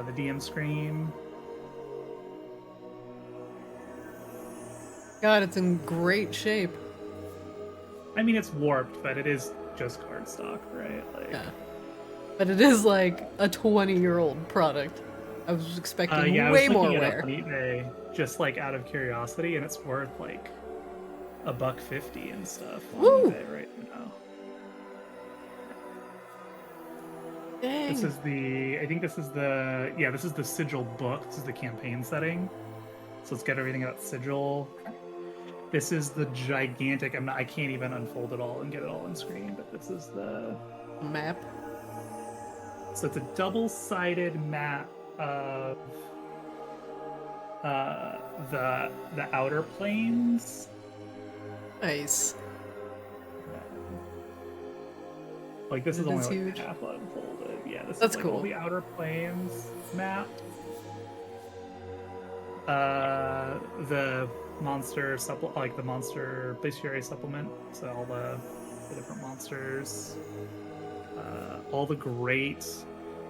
the DM screen. God, it's in great shape. I mean, it's warped, but it is just cardstock, right? Like, Yeah. But it is like a 20-year-old product. I was expecting yeah, way I was more looking it wear. up on eBay just like out of curiosity, and it's worth like $1.50 and stuff on Woo! eBay right now. Dang. This is the, I think this is the, yeah, this is the Sigil book. This is the campaign setting. So let's get everything about Sigil. This is the gigantic, I can't even unfold it all and get it all on screen, but this is the Map. So it's a double-sided map of the outer planes. Nice. Like this is It only is like huge. half unfolded. Yeah, this That's is like all cool. the outer planes map. The monster like the monster bestiary supplement. So all the different monsters. All the great,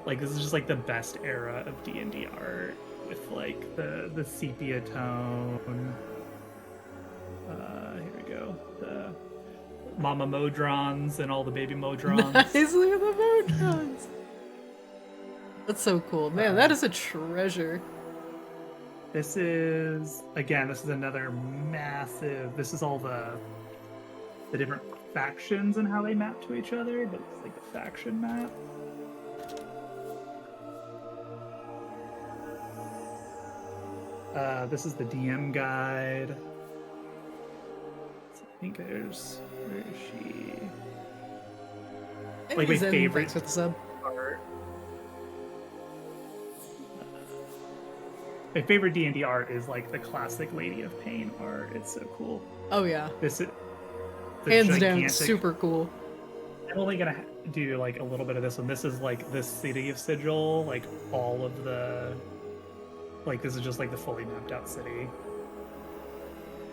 like this is just like the best era of D&D art with like the sepia tone. Here we go. The mama modrons and all the baby modrons. Nice, look at the Modrons. That's so cool. Man, that is a treasure. This is, again, this is another massive, this is all the different factions and how they map to each other, but it's like the faction map. This is the DM guide. I think there's, where is she? Like my favorite Thanks for the sub. art. My favorite D&D art is like the classic Lady of Pain art. It's so cool. Oh yeah. This is hands down super cool. I'm only gonna do like a little bit of this one. This is like the city of Sigil, like all of the, like this is just like the fully mapped out city.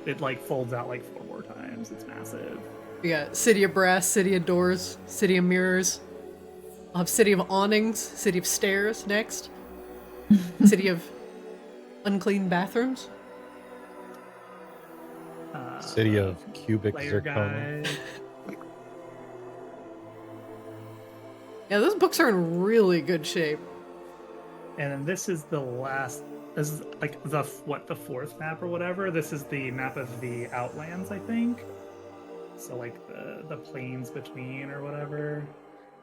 It like folds out like 4 more times. It's massive. We got City of Brass, City of Doors, City of Mirrors. I'll have City of Awnings, City of Stairs next. City of Unclean Bathrooms. City of Cubic Zirconia. Guide. Yeah, those books are in really good shape. And then this is the last. This is like the 4th map or whatever. This is the map of the Outlands, I think. So like the plains between or whatever.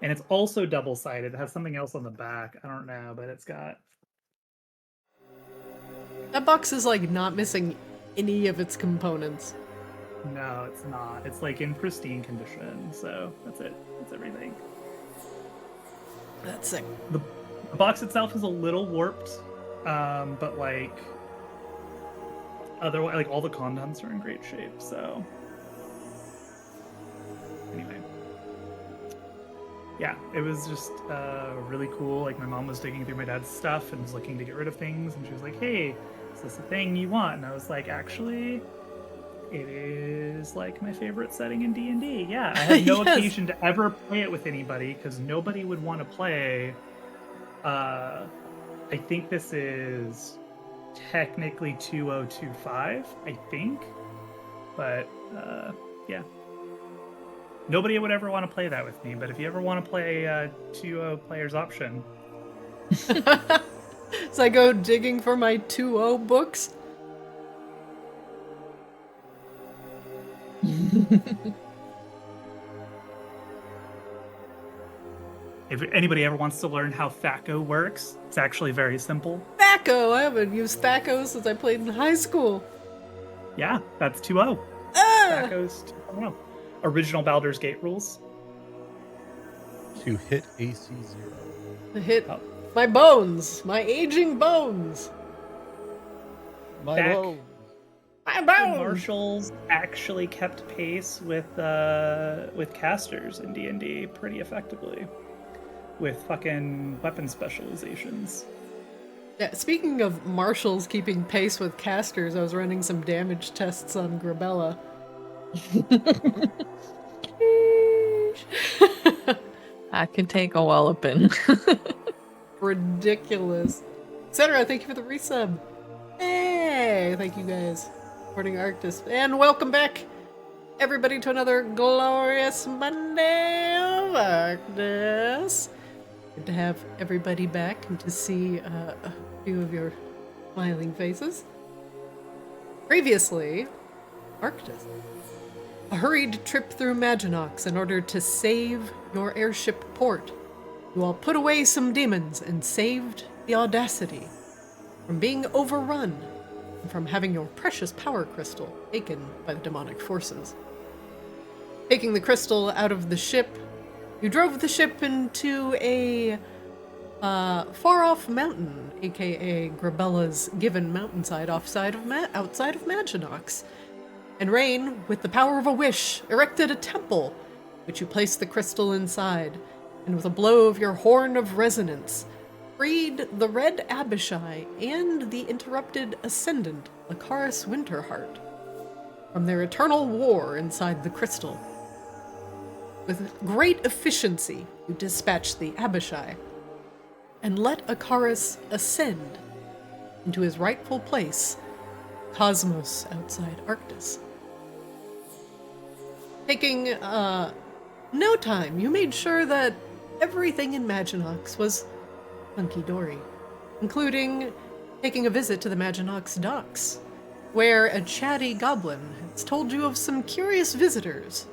And it's also double-sided. It has something else on the back. I don't know, but it's got. That box is like not missing any of its components. No, it's not. It's like in pristine condition. So that's it. That's everything. That's sick. The box itself is a little warped, but like otherwise, like all the contents are in great shape. So anyway, yeah, it was just really cool. Like my mom was digging through my dad's stuff and was looking to get rid of things, and she was like, "Hey, is this a thing you want?" And I was like, "Actually, it is like my favorite setting in D&D. Yeah, I had no occasion to ever play it with anybody because nobody would want to play. I think this is technically 2025, I think. But yeah. Nobody would ever want to play that with me, but if you ever want to play 2.0 players option. So I go digging for my 2.0 books. If anybody ever wants to learn how THAC0 works, it's actually very simple. THAC0! I haven't used THAC0 since I played in high school. Yeah, that's 2.0. THAC0's 2.0. Original Baldur's Gate rules. To hit AC 0. To hit my bones! My aging bones! My bones! My bones! Marshals actually kept pace with casters in D&D pretty effectively. With fucking weapon specializations. Yeah, speaking of marshals keeping pace with casters, I was running some damage tests on Grebella. I can take a walloping. ridiculous. Etc., thank you for the resub. Hey, thank you guys. Supporting Arctis. And welcome back, everybody, to another glorious Monday of Arctis. Good to have everybody back and to see a few of your smiling faces. Previously, Arctis. A hurried trip through Maginox in order to save your airship port. You all put away some demons and saved the Audacity from being overrun and from having your precious power crystal taken by the demonic forces. Taking the crystal out of the ship, you drove the ship into a far-off mountain, aka Grebella's given mountainside outside of Maginox. And Rain, with the power of a wish, erected a temple, which you placed the crystal inside, and with a blow of your horn of resonance, freed the Red Abishai and the interrupted Ascendant, Lakaris Winterheart, from their eternal war inside the crystal. With great efficiency, you dispatched the Abishai, and let Akaris ascend into his rightful place, Cosmos outside Arctis. Taking no time, you made sure that everything in Maginox was hunky-dory, including taking a visit to the Maginox docks, where a chatty goblin has told you of some curious visitors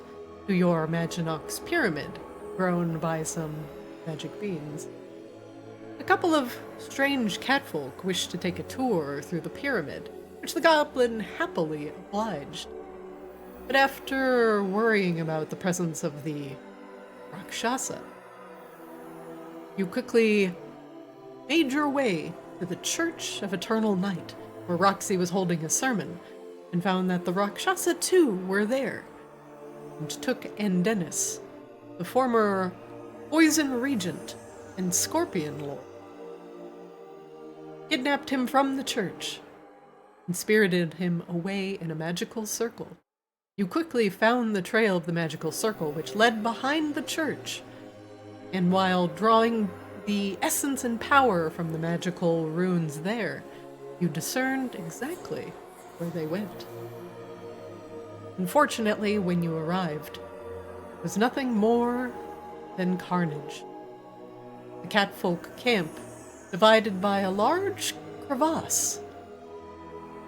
to your Maginox pyramid, grown by some magic beings. A couple of strange catfolk wished to take a tour through the pyramid, which the goblin happily obliged. But after worrying about the presence of the Rakshasa, you quickly made your way to the Church of Eternal Night, where Roxy was holding a sermon, and found that the Rakshasa too were there, and took Andenus, the former Poison Regent and Scorpion Lord, kidnapped him from the church, and spirited him away in a magical circle. You quickly found the trail of the magical circle, which led behind the church, and while drawing the essence and power from the magical runes there, you discerned exactly where they went. Unfortunately, when you arrived, it was nothing more than carnage. The catfolk camp, divided by a large crevasse,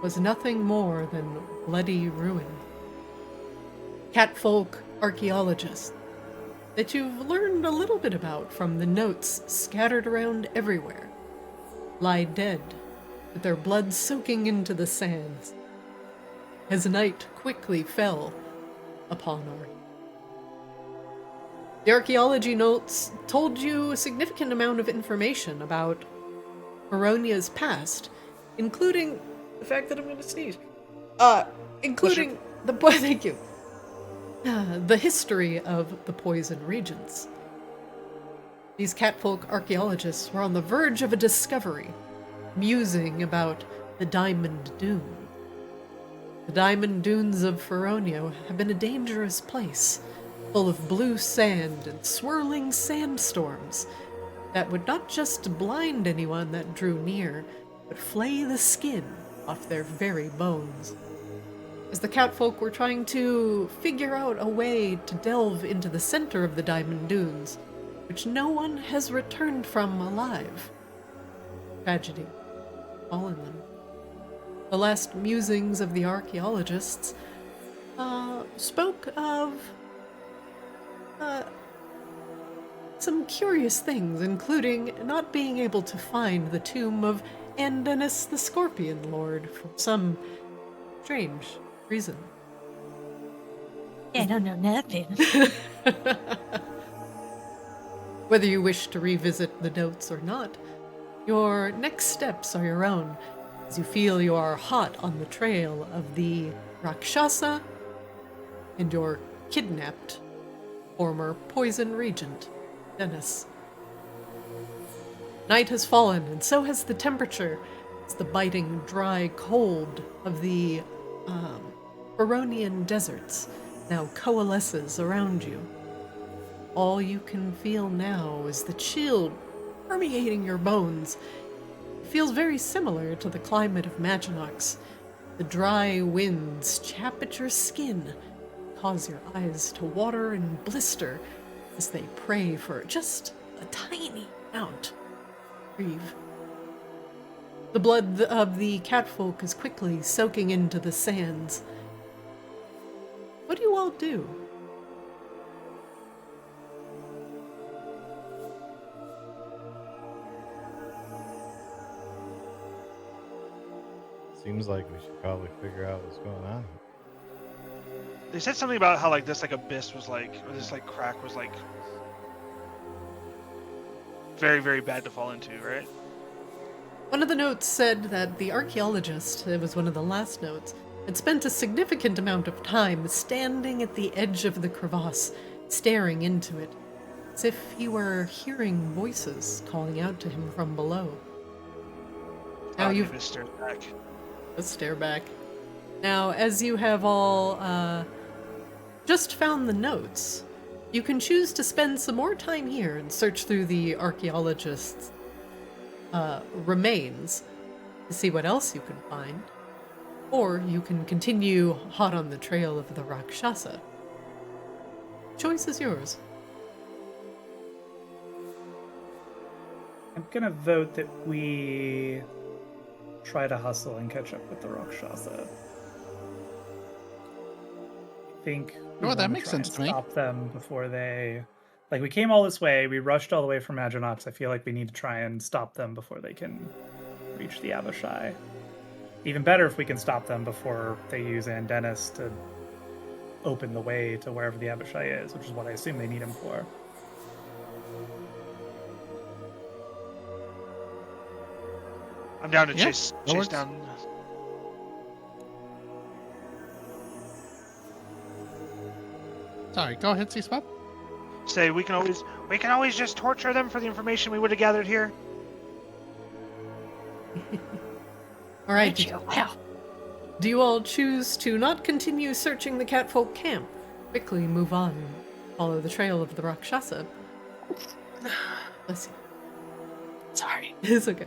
was nothing more than bloody ruin. Catfolk archaeologists that you've learned a little bit about from the notes scattered around everywhere lie dead, with their blood soaking into the sands, as night quickly fell upon Arctis. The archaeology notes told you a significant amount of information about Fyronia's past, including the fact that I'm going to sneeze. Including thank you. The history of the Poison Regents. These catfolk archaeologists were on the verge of a discovery, musing about the Diamond Dune. The Diamond Dunes of Fyronia have been a dangerous place, full of blue sand and swirling sandstorms that would not just blind anyone that drew near, but flay the skin off their very bones. As the catfolk were trying to figure out a way to delve into the center of the Diamond Dunes, which no one has returned from alive, tragedy befallen them. The last musings of the archaeologists spoke of some curious things, including not being able to find the tomb of Andenus the Scorpion Lord for some strange reason. I don't know nothing. Whether you wish to revisit the notes or not, your next steps are your own, as you feel you are hot on the trail of the Rakshasa and your kidnapped former Poison Regent, Dennis. Night has fallen, and so has the temperature, as the biting, dry cold of the Fyronian deserts now coalesces around you. All you can feel now is the chill permeating your bones. It feels very similar to the climate of Maginox. The dry winds chap at your skin, cause your eyes to water and blister as they pray for just a tiny amount of reprieve. The blood of the catfolk is quickly soaking into the sands. What do you all do? Seems like we should probably figure out what's going on. They said something about how like this like abyss was like, or this like crack was like very, very bad to fall into, right? One of the notes said that the archaeologist, it was one of the last notes, had spent a significant amount of time standing at the edge of the crevasse, staring into it, as if he were hearing voices calling out to him from below. Now you've Just stared back. Let's stare back. Now, as you have all just found the notes, you can choose to spend some more time here and search through the archaeologist's remains to see what else you can find. Or you can continue hot on the trail of the Rakshasa. Choice is yours. I'm gonna vote that we try to hustle and catch up with the Rakshasa. I think we Oh, that wanna makes try and sense to me. Stop them before they, like, we came all this way. We rushed all the way from Maginox. I feel like we need to try and stop them before they can reach the Avishai. Even better if we can stop them before they use Andenus to open the way to wherever the Avishai is, which is what I assume they need him for. I'm down to Yeah, chase that works. down. Sorry, go ahead, C-Spot. Say we can always just torture them for the information we would have gathered here. All right. Do you all choose to not continue searching the catfolk camp? Quickly move on and follow the trail of the Rakshasa. Bless you. Sorry. It's okay.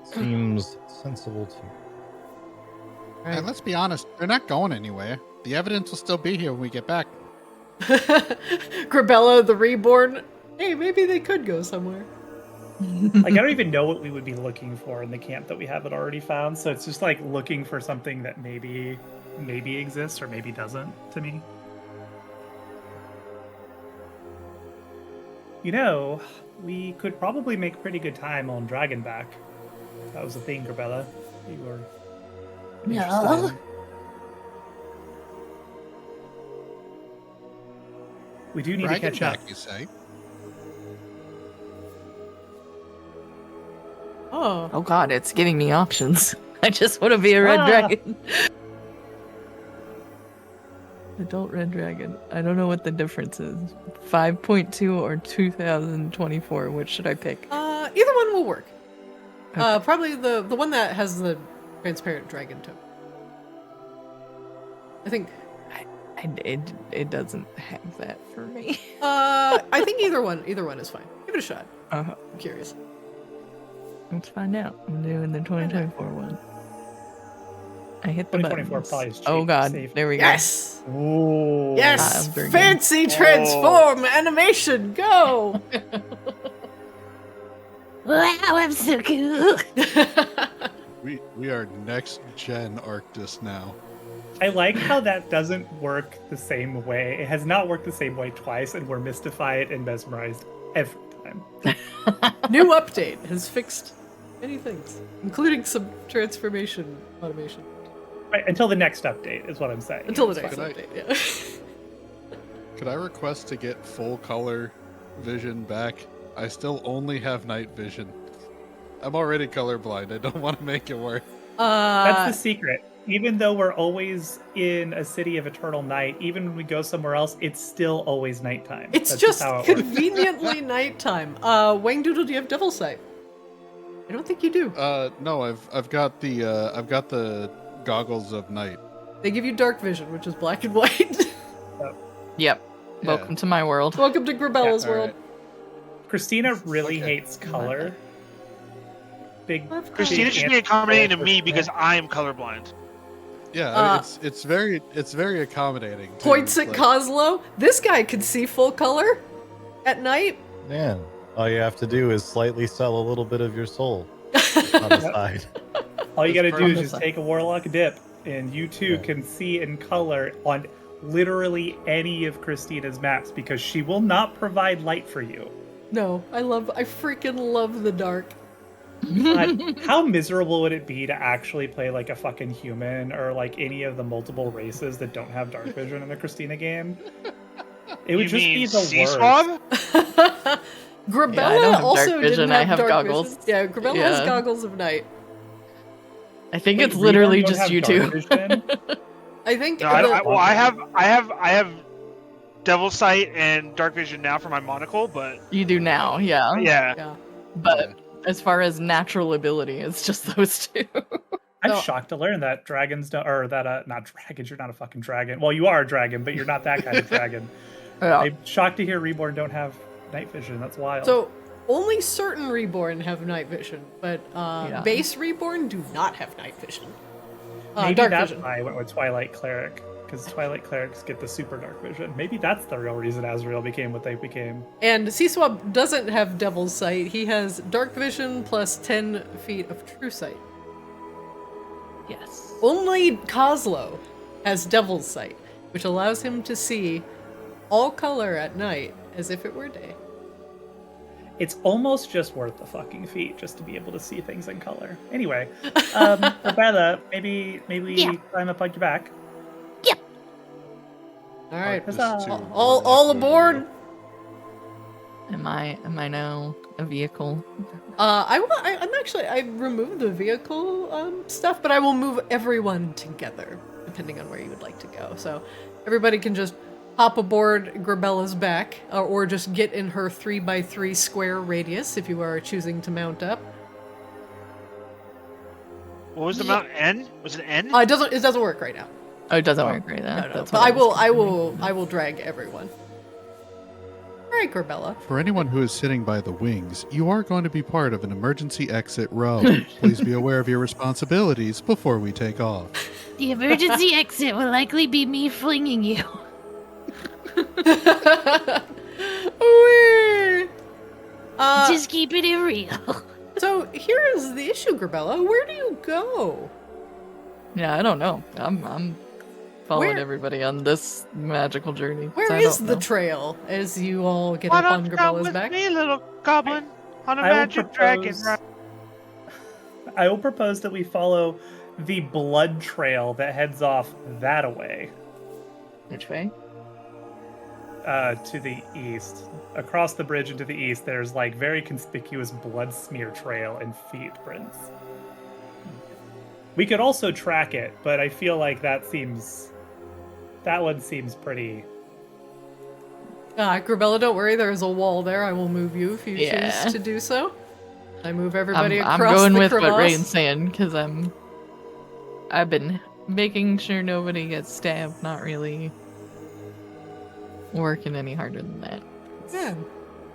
Seems sensible to me. All And right. let's be honest, they're not going anywhere. The evidence will still be here when we get back. Grebella the Reborn. Hey, maybe they could go somewhere. Like, I don't even know what we would be looking for in the camp that we haven't already found, so it's just like looking for something that maybe exists or maybe doesn't to me. You know, we could probably make pretty good time on Dragonback. That was the thing, Grebella. You were Yeah. interested in. We do need to catch up. Dragonback, you say? Oh, Oh god, it's giving me options. I just want to be a red Ah. dragon. Adult red dragon. I don't know what the difference is. 5.2 or 2024. Which should I pick? either one will work. Okay. Probably the one that has the transparent dragon toe. I think. It doesn't have that for me. I think either one is fine. Give it a shot. Uh-huh. I'm curious. Let's find out. I'm doing the 2024 one. I hit the 2024 buttons. probably is Oh cheap, god, safe. there we go. Yes. Ooh. Yes. I'm very good. Fancy transform animation. Go. Wow, I'm so cool. We are next gen Arctis now. I like how that doesn't work the same way. It has not worked the same way twice, and we're mystified and mesmerized every time. New update has fixed many things, including some transformation automation. Right, until the next update is what I'm saying. Until the It's next fine. fine. update, yeah. Could I request to get full color vision back? I still only have night vision. I'm already colorblind. I don't want to make it worse. That's the secret. Even though we're always in a city of eternal night, even when we go somewhere else, it's still always nighttime. It's That's just how it works. conveniently nighttime. Wang Doodle, do you have Devil Sight? I don't think you do. No, I've got the goggles of night. They give you dark vision, which is black and white. Yep. Yeah. Welcome to my world. Welcome to Grebella's All world. right. Christina really Okay. hates color. Big. Christina big should be accommodating to anti- me because I am colorblind. Yeah, it's very accommodating. too. Points It's at like, Coslow. This guy could see full color at night. Man, all you have to do is slightly sell a little bit of your soul on the side. All you gotta It's do is perfect. just take a warlock dip, and you too Yeah. can see in color on literally any of Christina's maps because she will not provide light for you. No, I freaking love the dark. God, how miserable would it be to actually play like a fucking human or like any of the multiple races that don't have dark vision in the Christina game? It would You just mean be the sea worst. swab? Grabella Yeah, I don't have also dark vision, didn't I have have dark goggles. vision. Yeah, Grabella has Yeah. goggles of night. I think Wait, it's literally Reborn don't just have you dark two. vision? I think No, I the- have devil sight and dark vision now for my monocle, but You do now, yeah. yeah. yeah. But as far as natural ability, it's just those two. I'm So- shocked to learn that dragons don't, or that not dragons. You're not a fucking dragon. Well, you are a dragon, but you're not that kind of dragon. Yeah. I'm shocked to hear Reborn don't have night vision. That's wild. So only certain Reborn have night vision, but Yeah. base Reborn do not have night vision. maybe Dark that's vision. why I went with Twilight Cleric, because Twilight Clerics get the super dark vision. Maybe that's the real reason Azrael became what they became. And Seaswab doesn't have Devil's Sight. He has dark vision plus 10 feet of true sight. Yes. Only Coslow has Devil's Sight, which allows him to see all color at night as if it were day. It's almost just worth the fucking feat just to be able to see things in color. Anyway, Bella, maybe Yeah. climb up on your back. All right, Arctis Huzzah. to all Warlock aboard. Am I now a vehicle? I removed the vehicle stuff, but I will move everyone together, depending on where you would like to go. So everybody can just hop aboard Grebella's back, or just get in her 3x3 square radius if you are choosing to mount up. What was the amount? N? Was it N? It doesn't work right now. Oh, it doesn't work right now. No. That's But what I was I will drag everyone. All right, Grebella. For anyone who is sitting by the wings, you are going to be part of an emergency exit row. Please be aware of your responsibilities before we take off. The emergency exit will likely be me flinging you. Wee! Just keeping it real. So here is the issue, Grebella. Where do you go? Yeah, I don't know. I'm following Where- everybody on this magical journey. 'cause Where I is don't the know. trail as you all get Why up on don't you come Grebella's with back? me, little goblin, on a I will magic dragon propose- ride? I will propose that we follow the blood trail that heads off that away Which way? to the east. Across the bridge into the east, there's like very conspicuous blood smear trail and feet prints. We could also track it, but I feel like that one seems pretty. Grebella, don't worry. There is a wall there. I will move you if you Yeah. choose to do so. I move everybody I'm across going the with crevasse. what Rain's saying because I've been making sure nobody gets stabbed. Not really working any harder than that. Yeah.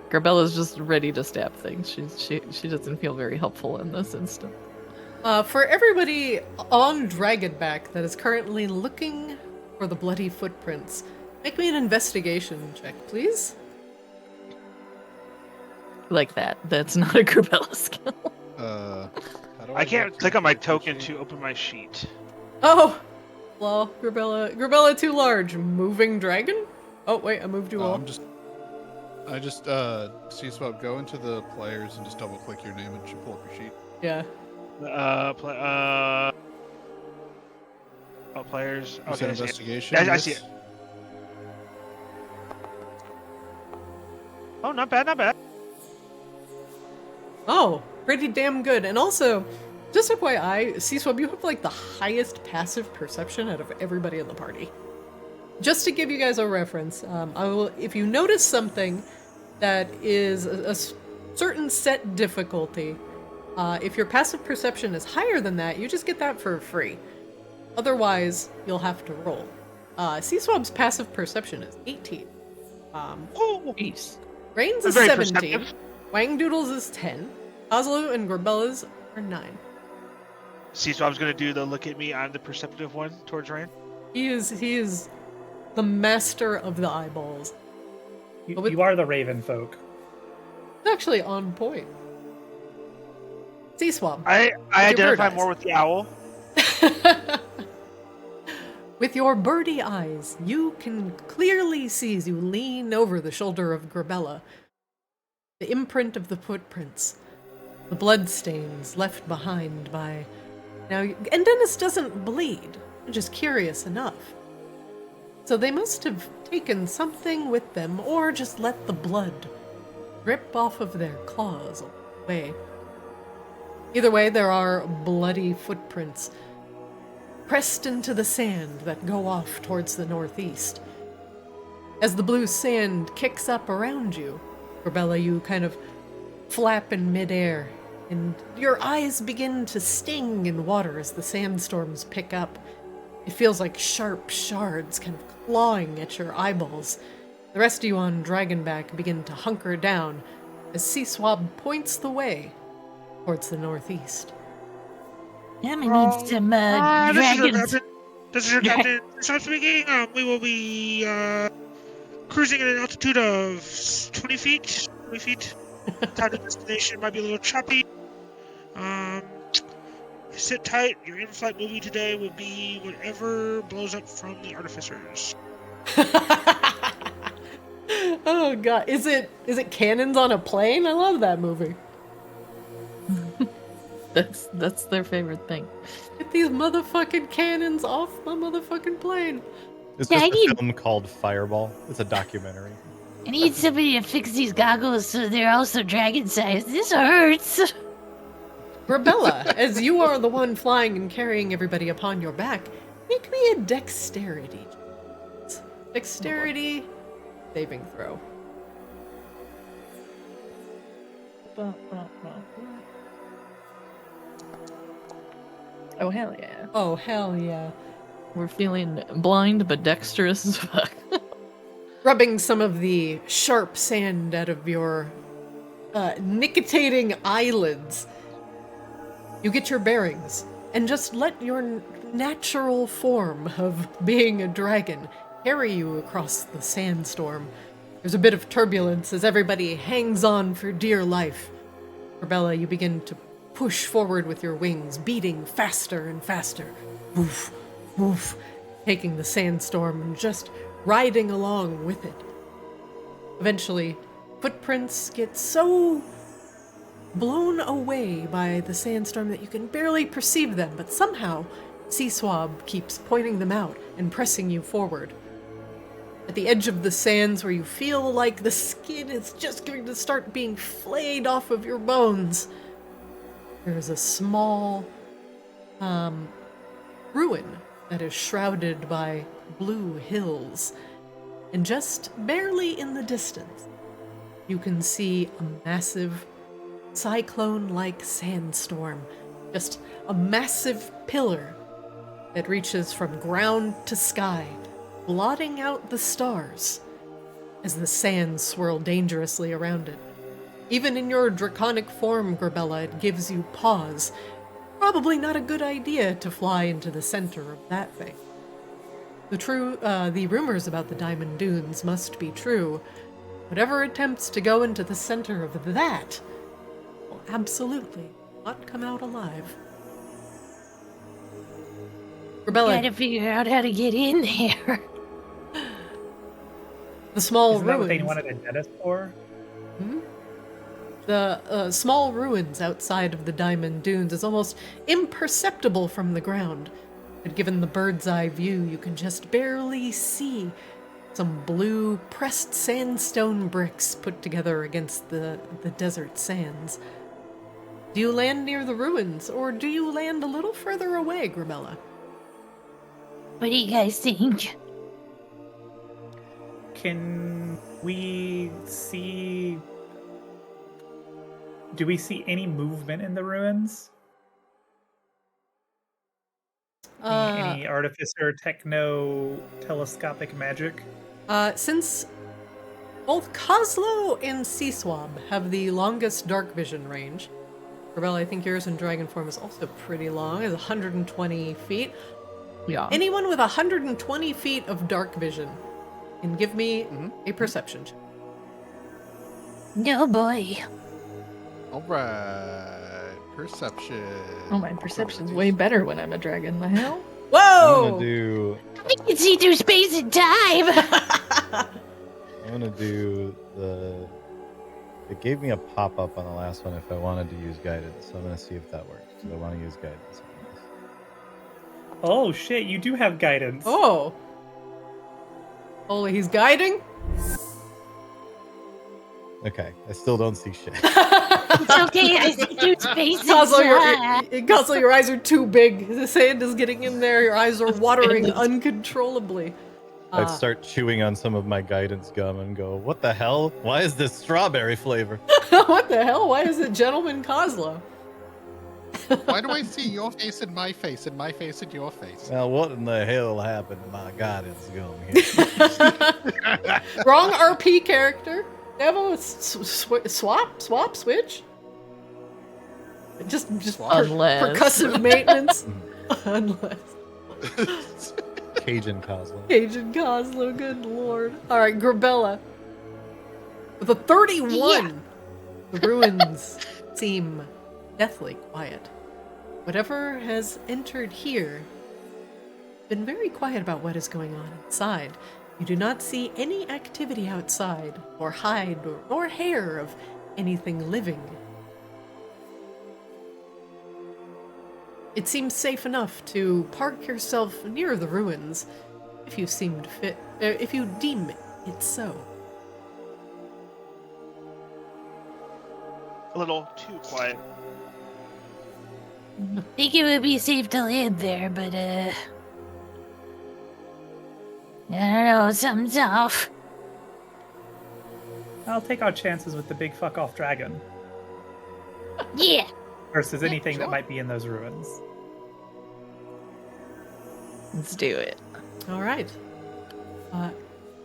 Grebella's just ready to stab things. She doesn't feel very helpful in this instant. For everybody on Dragonback that is currently looking for the bloody footprints, make me an investigation check, please. Like that. That's not a Grebella skill. How do I can't get click to on my the token sheet? to open my sheet. Oh! Well, Grebella too large. Moving dragon? Oh, wait, I moved you all. I just C-swap, go into the players and just double click your name and it should pull up your sheet. Yeah. Players. You said Okay, I see it. investigation. I see yes? it. Oh, not bad, not bad. Oh, pretty damn good. And also, just FYI, C-Swab, you have like the highest passive perception out of everybody in the party. Just to give you guys a reference, if you notice something that is a certain set difficulty, if your passive perception is higher than that, you just get that for free. Otherwise, you'll have to roll. C-Swab's passive perception is 18. Oh, Jeez. Rain's is Very 70. perceptive. Wang Doodles is 10. Oslo and Grebella's are 9. See, so I was gonna do the look at me. I'm the perceptive one towards Rain. He is the master of the eyeballs. You are the Raven folk. It's actually on point. Sea Swab. I your identify bird more eyes. with the owl. With your birdie eyes, you can clearly see as you lean over the shoulder of Grebella the imprint of the footprints, the bloodstains left behind by... Now, Andenus doesn't bleed, just curious enough. So they must have taken something with them, or just let the blood drip off of their claws away. Either way, there are bloody footprints pressed into the sand that go off towards the northeast. As the blue sand kicks up around you, Grebella, you kind of flap in midair, and your eyes begin to sting in water as the sandstorms pick up. It feels like sharp shards kind of clawing at your eyeballs. The rest of you on Dragonback begin to hunker down as Sea Swab points the way towards the northeast. I'm gonna need some This is your dragons. captain. This is your captain. So speaking. We will be cruising at an altitude of 20 feet. 20 feet. Time to destination might be a little choppy. Sit tight. Your in-flight movie today will be whatever blows up from the artificers. Oh god, is it cannons on a plane? I love that movie. That's their favorite thing. Get these motherfucking cannons off my motherfucking plane. It's Yeah, just I a need- film called Fireball. It's a documentary. I need somebody to fix these goggles so they're also dragon-sized. This hurts. Grebella, as you are the one flying and carrying everybody upon your back, make me a dexterity. Dexterity saving throw. Oh hell yeah. Oh, hell yeah. We're feeling blind but dexterous as fuck. Rubbing some of the sharp sand out of your nicotinating eyelids, you get your bearings and just let your natural form of being a dragon carry you across the sandstorm. There's a bit of turbulence as everybody hangs on for dear life. Grebella, you begin to push forward with your wings, beating faster and faster. Woof, woof, taking the sandstorm and just riding along with it. Eventually, footprints get so blown away by the sandstorm that you can barely perceive them, but somehow Sea Swab keeps pointing them out and pressing you forward. At the edge of the sands where you feel like the skin is just going to start being flayed off of your bones, there is a small ruin that is shrouded by blue hills. And just barely in the distance, you can see a massive cyclone-like sandstorm. Just a massive pillar that reaches from ground to sky, blotting out the stars as the sands swirl dangerously around it. Even in your draconic form, Grebella, it gives you pause. Probably not a good idea to fly into the center of that thing. The rumors about the Diamond Dunes must be true. Whatever attempts to go into the center of that will absolutely not come out alive. Grebella, Gotta figure out how to get in there. the small Isn't that what they ruins. wanted Andenus for? The small ruins outside of the Diamond Dunes is almost imperceptible from the ground. But given the bird's eye view, you can just barely see some blue pressed sandstone bricks put together against the desert sands. Do you land near the ruins, or do you land a little further away, Grebella? What do you guys think? Can we see... Do we see any movement in the ruins? Any artificer, techno, telescopic magic? Since Both Kozlo and Seaswab have the longest dark vision range. Grebella, I think yours in dragon form is also pretty long. It's 120 feet. Yeah. Anyone with 120 feet of dark vision can give me a perception check. No boy. All right, perception. Oh, my perception's way better when I'm a dragon. The hell? I'm Whoa! gonna do. I can see through space and time. I'm gonna do the. It gave me a pop-up on the last one if I wanted to use guidance, so I'm gonna see if that works. Because I want to use guidance on this. Oh shit, you do have guidance. Oh. Holy, he's guiding? Okay, I still don't see shit. It's okay, I see through space and time. Kozlo, your eyes are too big. The sand is getting in there. Your eyes are watering uncontrollably. I'd start chewing on some of my guidance gum and go, "What the hell? Why is this strawberry flavor?" What the hell? Why is it Gentleman Kozlo? Why do I see your face and my face and my face and your face? Now, what in the hell happened to my guidance gum here? Wrong RP character. Devil, swap, switch. Just Unless. percussive maintenance. Unless. Cajun Cosmo. Cajun Kozlo, good lord. Alright, Grebella. With a 31, Yeah. the ruins seem deathly quiet. Whatever has entered here, been very quiet about what is going on inside. You do not see any activity outside, or hide, or hair of anything living. It seems safe enough to park yourself near the ruins, if you if you deem it so. A little too quiet. I think it would be safe to land there, but I don't know, something's off. I'll take our chances with the big fuck off dragon Yeah. versus anything that sure. might be in those ruins. Let's do it. Alright.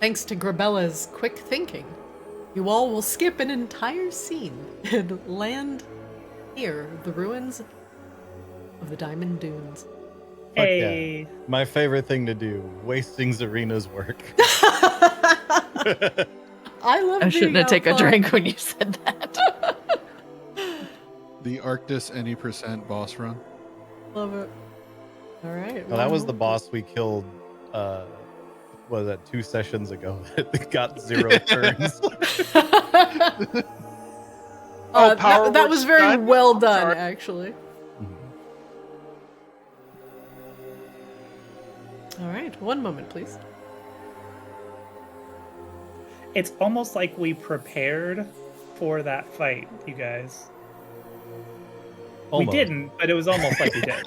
Thanks to Grebella's quick thinking, you all will skip an entire scene and land near the ruins of the Diamond Dunes. Fuck Hey, My favorite thing to do, wasting Zarina's work. I love I shouldn't being have taken a outside. drink when you said that. The Arctis any percent boss run. Love it. Alright. Well, that was the boss we killed, was that 2 sessions ago that got 0 turns. Power that Word's was very done? well I'm done, sorry. actually. Alright, one moment, please. it's almost like we prepared for that fight, you guys. Almost. We didn't, but it was almost like we did.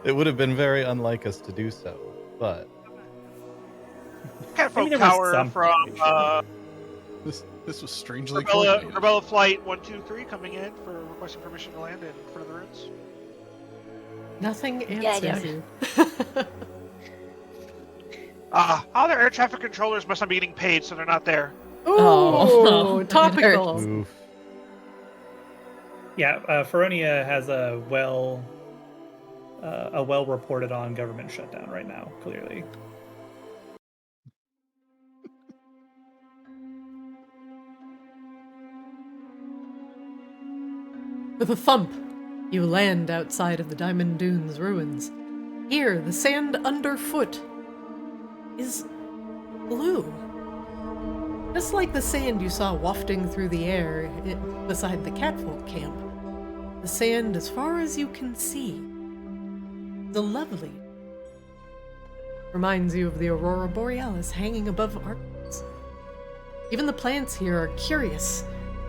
It would have been very unlike us to do so, but Catfolk there was Tower some from This was strangely Grebella, coordinated. Grebella Flight 123 coming in for requesting permission to land in front of the ruins. Nothing Yeah, I answers don't- you. Other air traffic controllers must not be getting paid, so they're not there. Ooh, Oh. topical. oof. Yeah, Fyronia has a well reported on government shutdown right now, clearly. With a thump, you land outside of the Diamond Dunes ruins. Here, the sand underfoot is blue. Just like the sand you saw wafting through the air beside the catfolk camp. The sand, as far as you can see, is a lovely. Reminds you of the aurora borealis hanging above Arctis. Even the plants here are curious.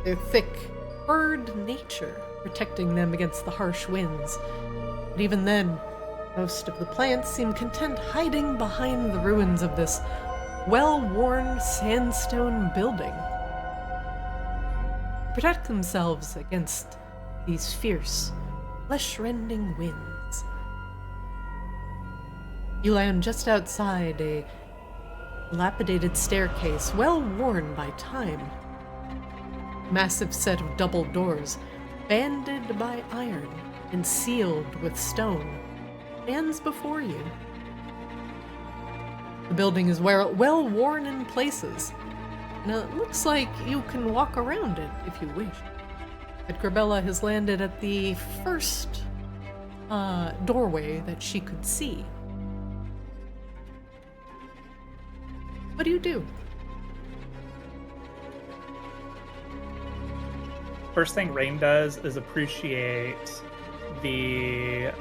Their thick, furred nature protecting them against the harsh winds. But even then, most of the plants seem content hiding behind the ruins of this well-worn sandstone building. To protect themselves against these fierce, flesh-rending winds. You land just outside a Dilapidated staircase, well worn by time. Massive set of double doors, banded by iron and sealed with stone, stands before you. The building is well worn in places. Now it looks like you can walk around it if you wish. But Grebella has landed at the first doorway that she could see. What do you do? First thing Rain does is appreciate the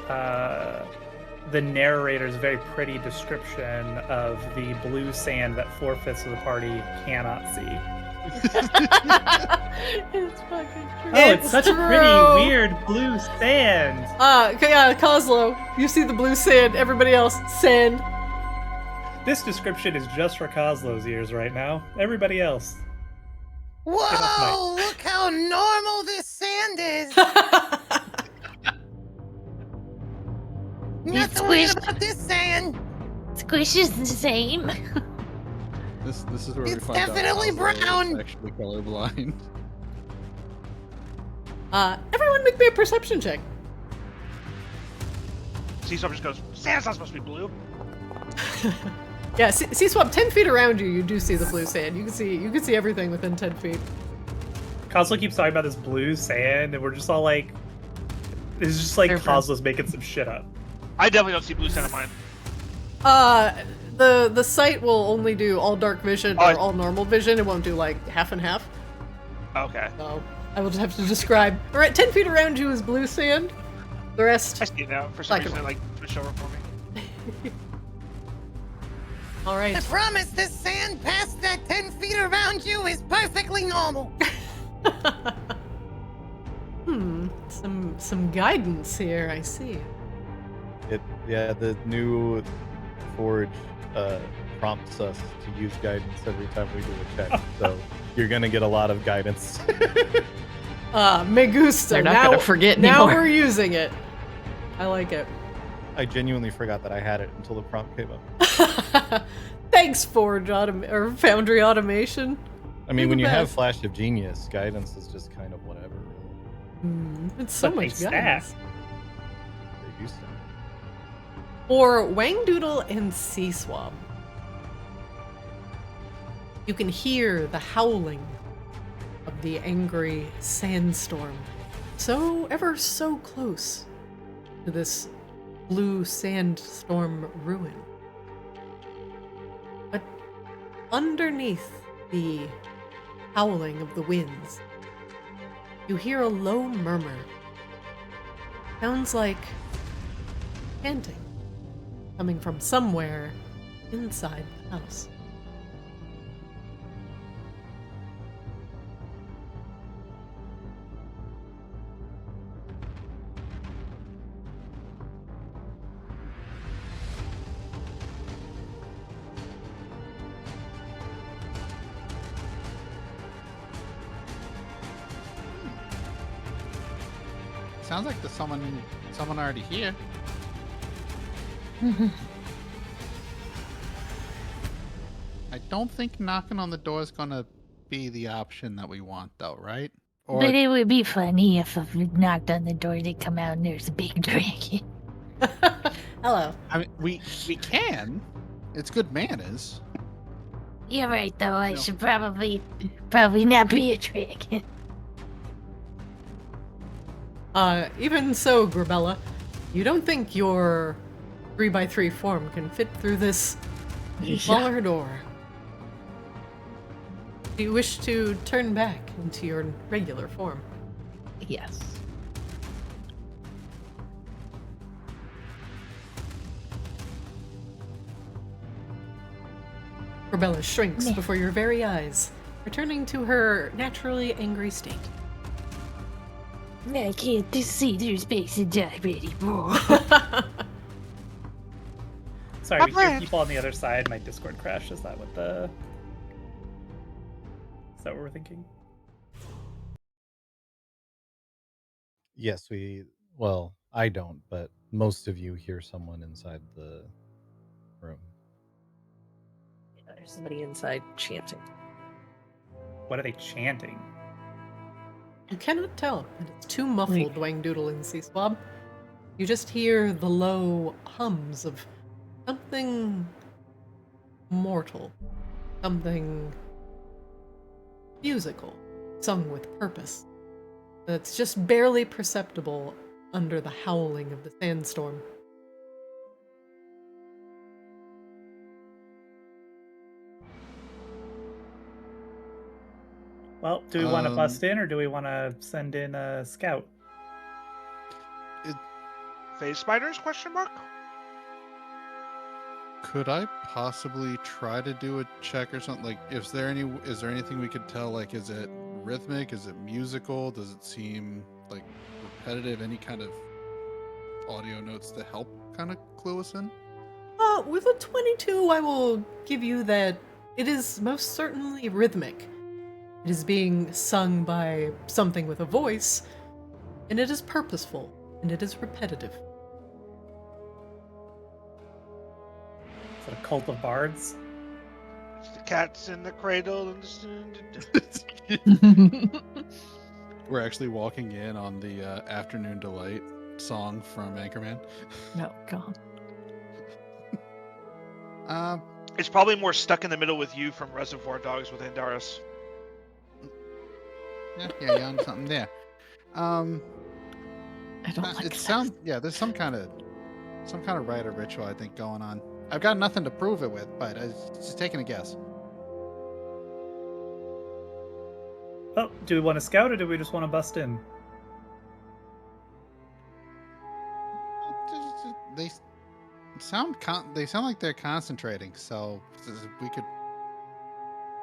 narrator's very pretty description of the blue sand that 4/5 of the party cannot see. It's fucking true. Oh, it's such a true. pretty, weird blue sand. Yeah, Coslo, you see the blue sand, everybody else, sand. This description is just for Coslo's ears right now. Everybody else. Whoa! Look how normal this sand is. Nothing weird about this sand. Squish is the same. This is where It's we find definitely out Azrael is brown. actually colorblind. Everyone make me a perception check. Seaswap just goes, sand's not supposed to be blue. Yeah, C-Swap, 10 feet around you, you do see the blue sand. You can see everything within 10 feet. Coslo keeps talking about this blue sand, and we're just all like, it's just like Coslo's making some shit up. I definitely don't see blue sand on mine. The site will only do all dark vision or all normal vision. It won't do like half and half. Okay. So I will just have to describe. All right, 10 feet around you is blue sand. The rest. I see it now. For some Black and reason, it white. switched over for me. All right. I promise this sand past that 10 feet around you is perfectly normal. Some guidance here. I see. The new forge prompts us to use guidance every time we do a check, so you're gonna get a lot of guidance. Me gusta. They're not now, gonna forget Now anymore. we're using it. I like it. I genuinely forgot that I had it until the prompt came up. Thanks, Forge or Foundry Automation. I mean, You're when the you have best. Flash of Genius, guidance is just kind of whatever. It's so But they much stack. guidance. They used to. For Wangdoodle and C-Swab, you can hear the howling of the angry sandstorm, so ever so close to this blue sandstorm ruin. But underneath the howling of the winds, you hear a low murmur. Sounds like chanting coming from somewhere inside the house. Sounds like there's someone already here. I don't think knocking on the door is gonna be the option that we want, though, right? Or But it would be funny if we knocked on the door, they come out and there's a big dragon. Hello. I mean, we can. It's good manners. You're right, though. I No. should probably not be a dragon. Even so, Grebella, you don't think your 3x3 form can fit through this smaller door. Do you wish to turn back into your regular form? Yes. Grebella shrinks Meh. before your very eyes, returning to her naturally angry state. I can't see through space and time anymore. Sorry, we hear people on the other side. My Discord crashed. Is that what what we're thinking? Yes, well, I don't, but most of you hear someone inside the room. There's somebody inside chanting. What are they chanting? You cannot tell. It's too muffled, Wangdoodle and Sea Swab. You just hear the low hums of something mortal, something musical, sung with purpose. That's just barely perceptible under the howling of the sandstorm. Well, do we want to bust in or do we want to send in a scout? Phase spiders? Question mark. Could I possibly try to do a check or something? Like, is there anything we could tell? Like, is it rhythmic? Is it musical? Does it seem like repetitive? Any kind of audio notes to help kind of clue us in? With a 22, I will give you that it is most certainly rhythmic. It is being sung by something with a voice, and it is purposeful, and it is repetitive. Is it a cult of bards? It's the cats in the cradle. And We're actually walking in on the Afternoon Delight song from Anchorman. No, God. It's probably more Stuck in the Middle with You from Reservoir Dogs with Andaris. Yeah, you're on something there. I don't like it that. sounds there's some kind of rite or ritual I think going on. I've got nothing to prove it with, but I was just taking a guess. Oh, do we want to scout or do we just want to bust in? They sound like they're concentrating, so we could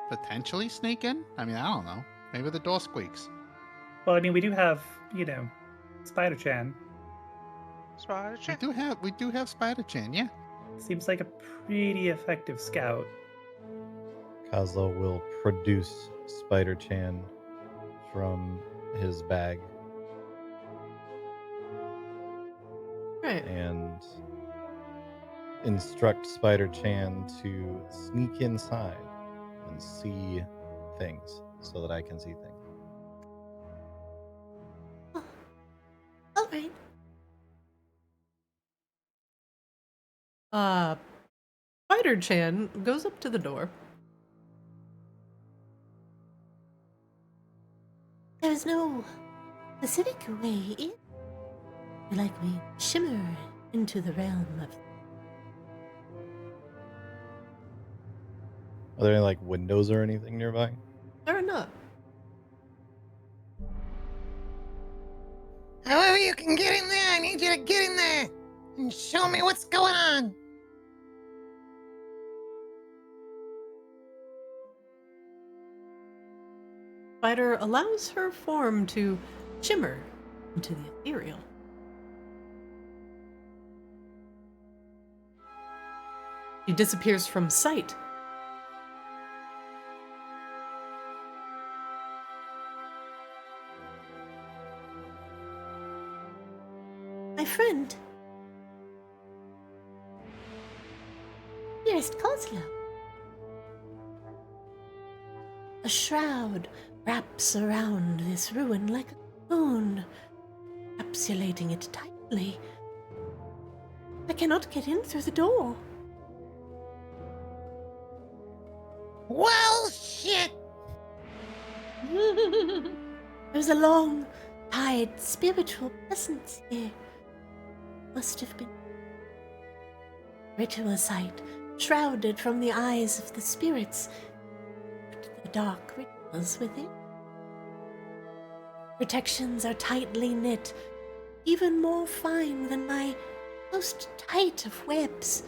potentially sneak in. I mean, I don't know. Maybe the door squeaks. Well, I mean, we do have, Spider-Chan. Spider-Chan. We do have Spider-Chan, yeah. Seems like a pretty effective scout. Kozlo will produce Spider-Chan from his bag Right. and instruct Spider-Chan to sneak inside and see things so that I can see things. All right. Spider-Chan goes up to the door. There is no specific way in. You like me shimmer into the realm of. Are there any like windows or anything nearby? There are not. However you can get in there, I need you to get in there and show me what's going on. Spider allows her form to shimmer into the ethereal. She disappears from sight. My friend. Dearest Kozlo. A shroud wraps around this ruin like a cocoon, encapsulating it tightly. I cannot get in through the door. Well, shit! There's a long, tied spiritual presence here. Must have been ritual site, shrouded from the eyes of the spirits, but the dark rituals within. Protections are tightly knit, even more fine than my most tight of webs.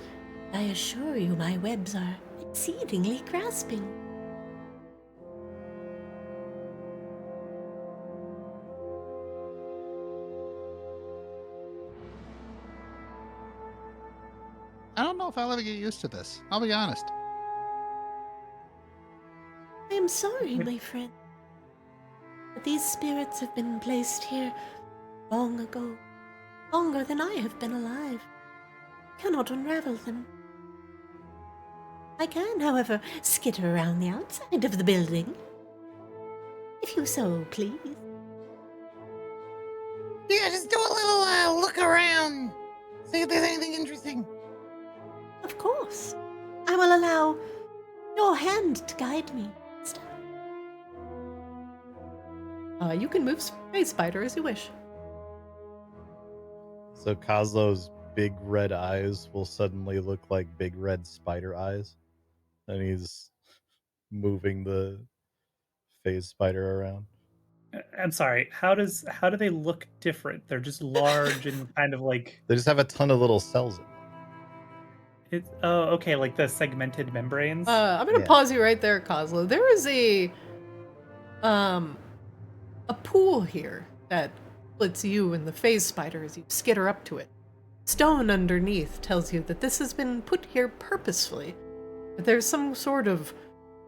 I assure you my webs are exceedingly grasping. I don't know if I'll ever get used to this. I'll be honest. I am sorry, my friend, but these spirits have been placed here long ago, longer than I have been alive. I cannot unravel them. I can, however, skitter around the outside of the building. If you so please. Yeah, just do a little look around. See if there's anything interesting. Of course. I will allow your hand to guide me. You can move Space Spider as you wish. So Kozlo's big red eyes will suddenly look like big red spider eyes. And he's moving the phase spider around. I'm sorry. How do they look different? They're just large and kind of like They just have a ton of little cells in them. oh, okay, like the segmented membranes. I'm gonna pause you right there, Kozlo. There is a pool here that splits you and the phase spider as you skitter up to it. Stone underneath tells you that this has been put here purposefully. That there's some sort of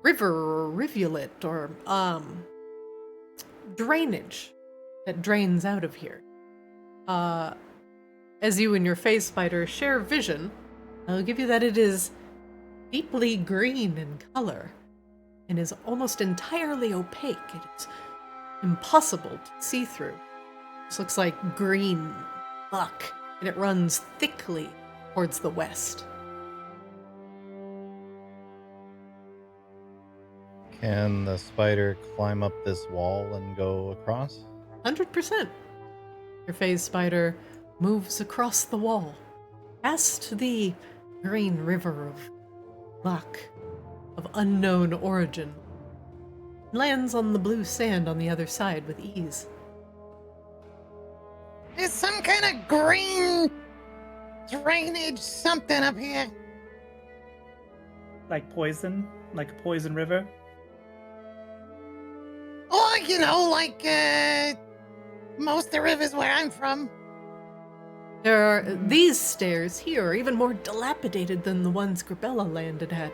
river or rivulet or drainage that drains out of here. As you and your phase spider share vision, I'll give you that it is deeply green in color and is almost entirely opaque. It is impossible to see through. This looks like green muck, and it runs thickly towards the west. Can the spider climb up this wall and go across? 100%. Your phase spider moves across the wall, past the green river of muck of unknown origin, lands on the blue sand on the other side with ease. There's some kind of green drainage something up here. Like poison? Like a poison river? Or, like most of the rivers where I'm from. There are these stairs here are even more dilapidated than the ones Grebella landed at.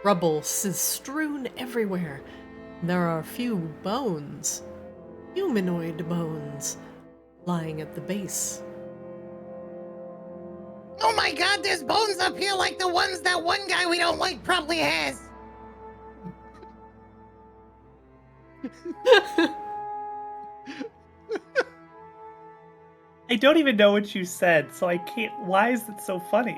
Rubble is strewn everywhere. There are a few bones, humanoid bones, lying at the base. Oh my god, there's bones up here like the ones that one guy we don't like probably has. I don't even know what you said, so I can't. Why is it so funny?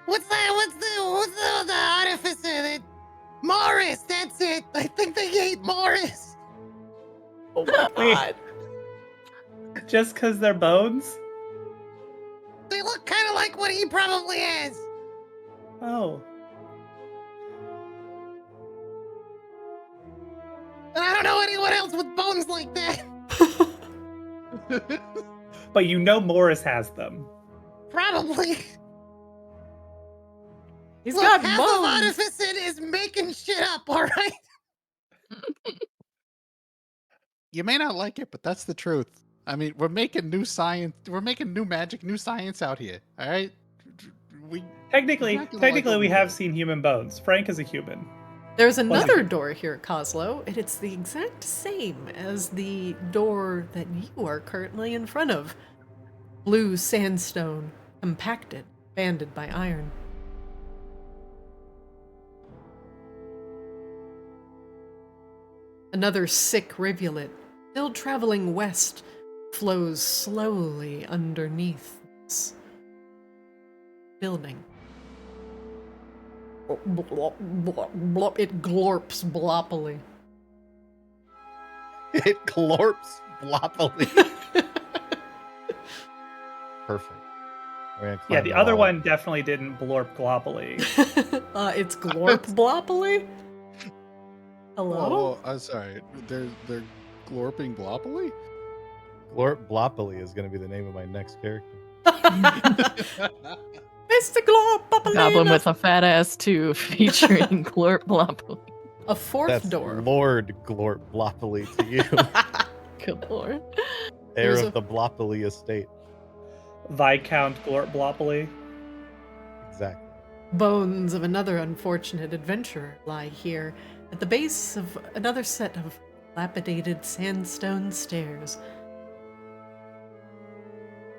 What's the artificer that... Morris, that's it. I think they ate Morris. Oh my god. Just because they're bones? They look kind of like what he probably has. Oh. And I don't know anyone else with bones like that. But you know Morris has them. Probably. He's Look, got half bones. of Artificent is making shit up, alright? You may not like it, but that's the truth. I mean, we're making new science. We're making new magic, new science out here. All right. Technically, not gonna like what we we have do. seen human bones. Frank is a human. There's another door here at Kozlo, and it's the exact same as the door that you are currently in front of. Blue sandstone, compacted, banded by iron. Another sick rivulet, still traveling west, flows slowly underneath this building. It glorps bloppily. It glorps bloppily. Perfect. We're gonna Yeah, climb the other wall. one definitely didn't blorp gloppily. It's glorp bloppily? Hello? Oh, I'm sorry. They're glorping bloppily? Glorp bloppily is going to be the name of my next character. Mr. Glorp bloppily! Goblin with a fat ass too, featuring Glorp Bloppily. A fourth That's door. Lord Glorp bloppily to you, Good lord. heir There's of a- the bloppily estate. Viscount glorp bloppily. Exactly. Bones of another unfortunate adventurer lie here at the base of another set of dilapidated sandstone stairs.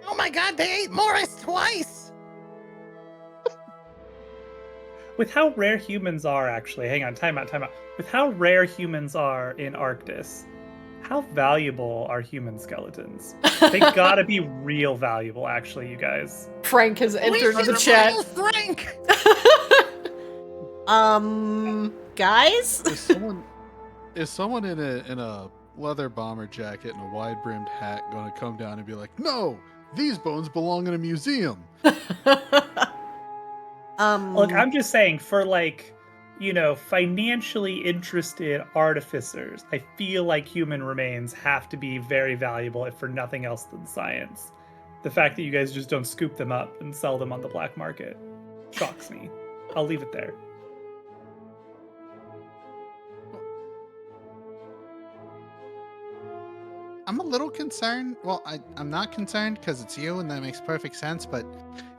Oh my god, they ate Morris twice! With how rare humans are, actually, hang on, time out. With how rare humans are in Arctis, how valuable are human skeletons? They gotta be real valuable, actually, you guys. Frank has entered We the should chat. file Frank. Guys? Is someone in a leather bomber jacket and a wide brimmed hat going to come down and be like, "No, these bones belong in a museum"? Look, I'm just saying, for like, financially interested artificers, I feel like human remains have to be very valuable, if for nothing else than science. The fact that you guys just don't scoop them up and sell them on the black market shocks me. I'll leave it there. I'm a little concerned. Well, I'm not concerned because it's you and that makes perfect sense. But,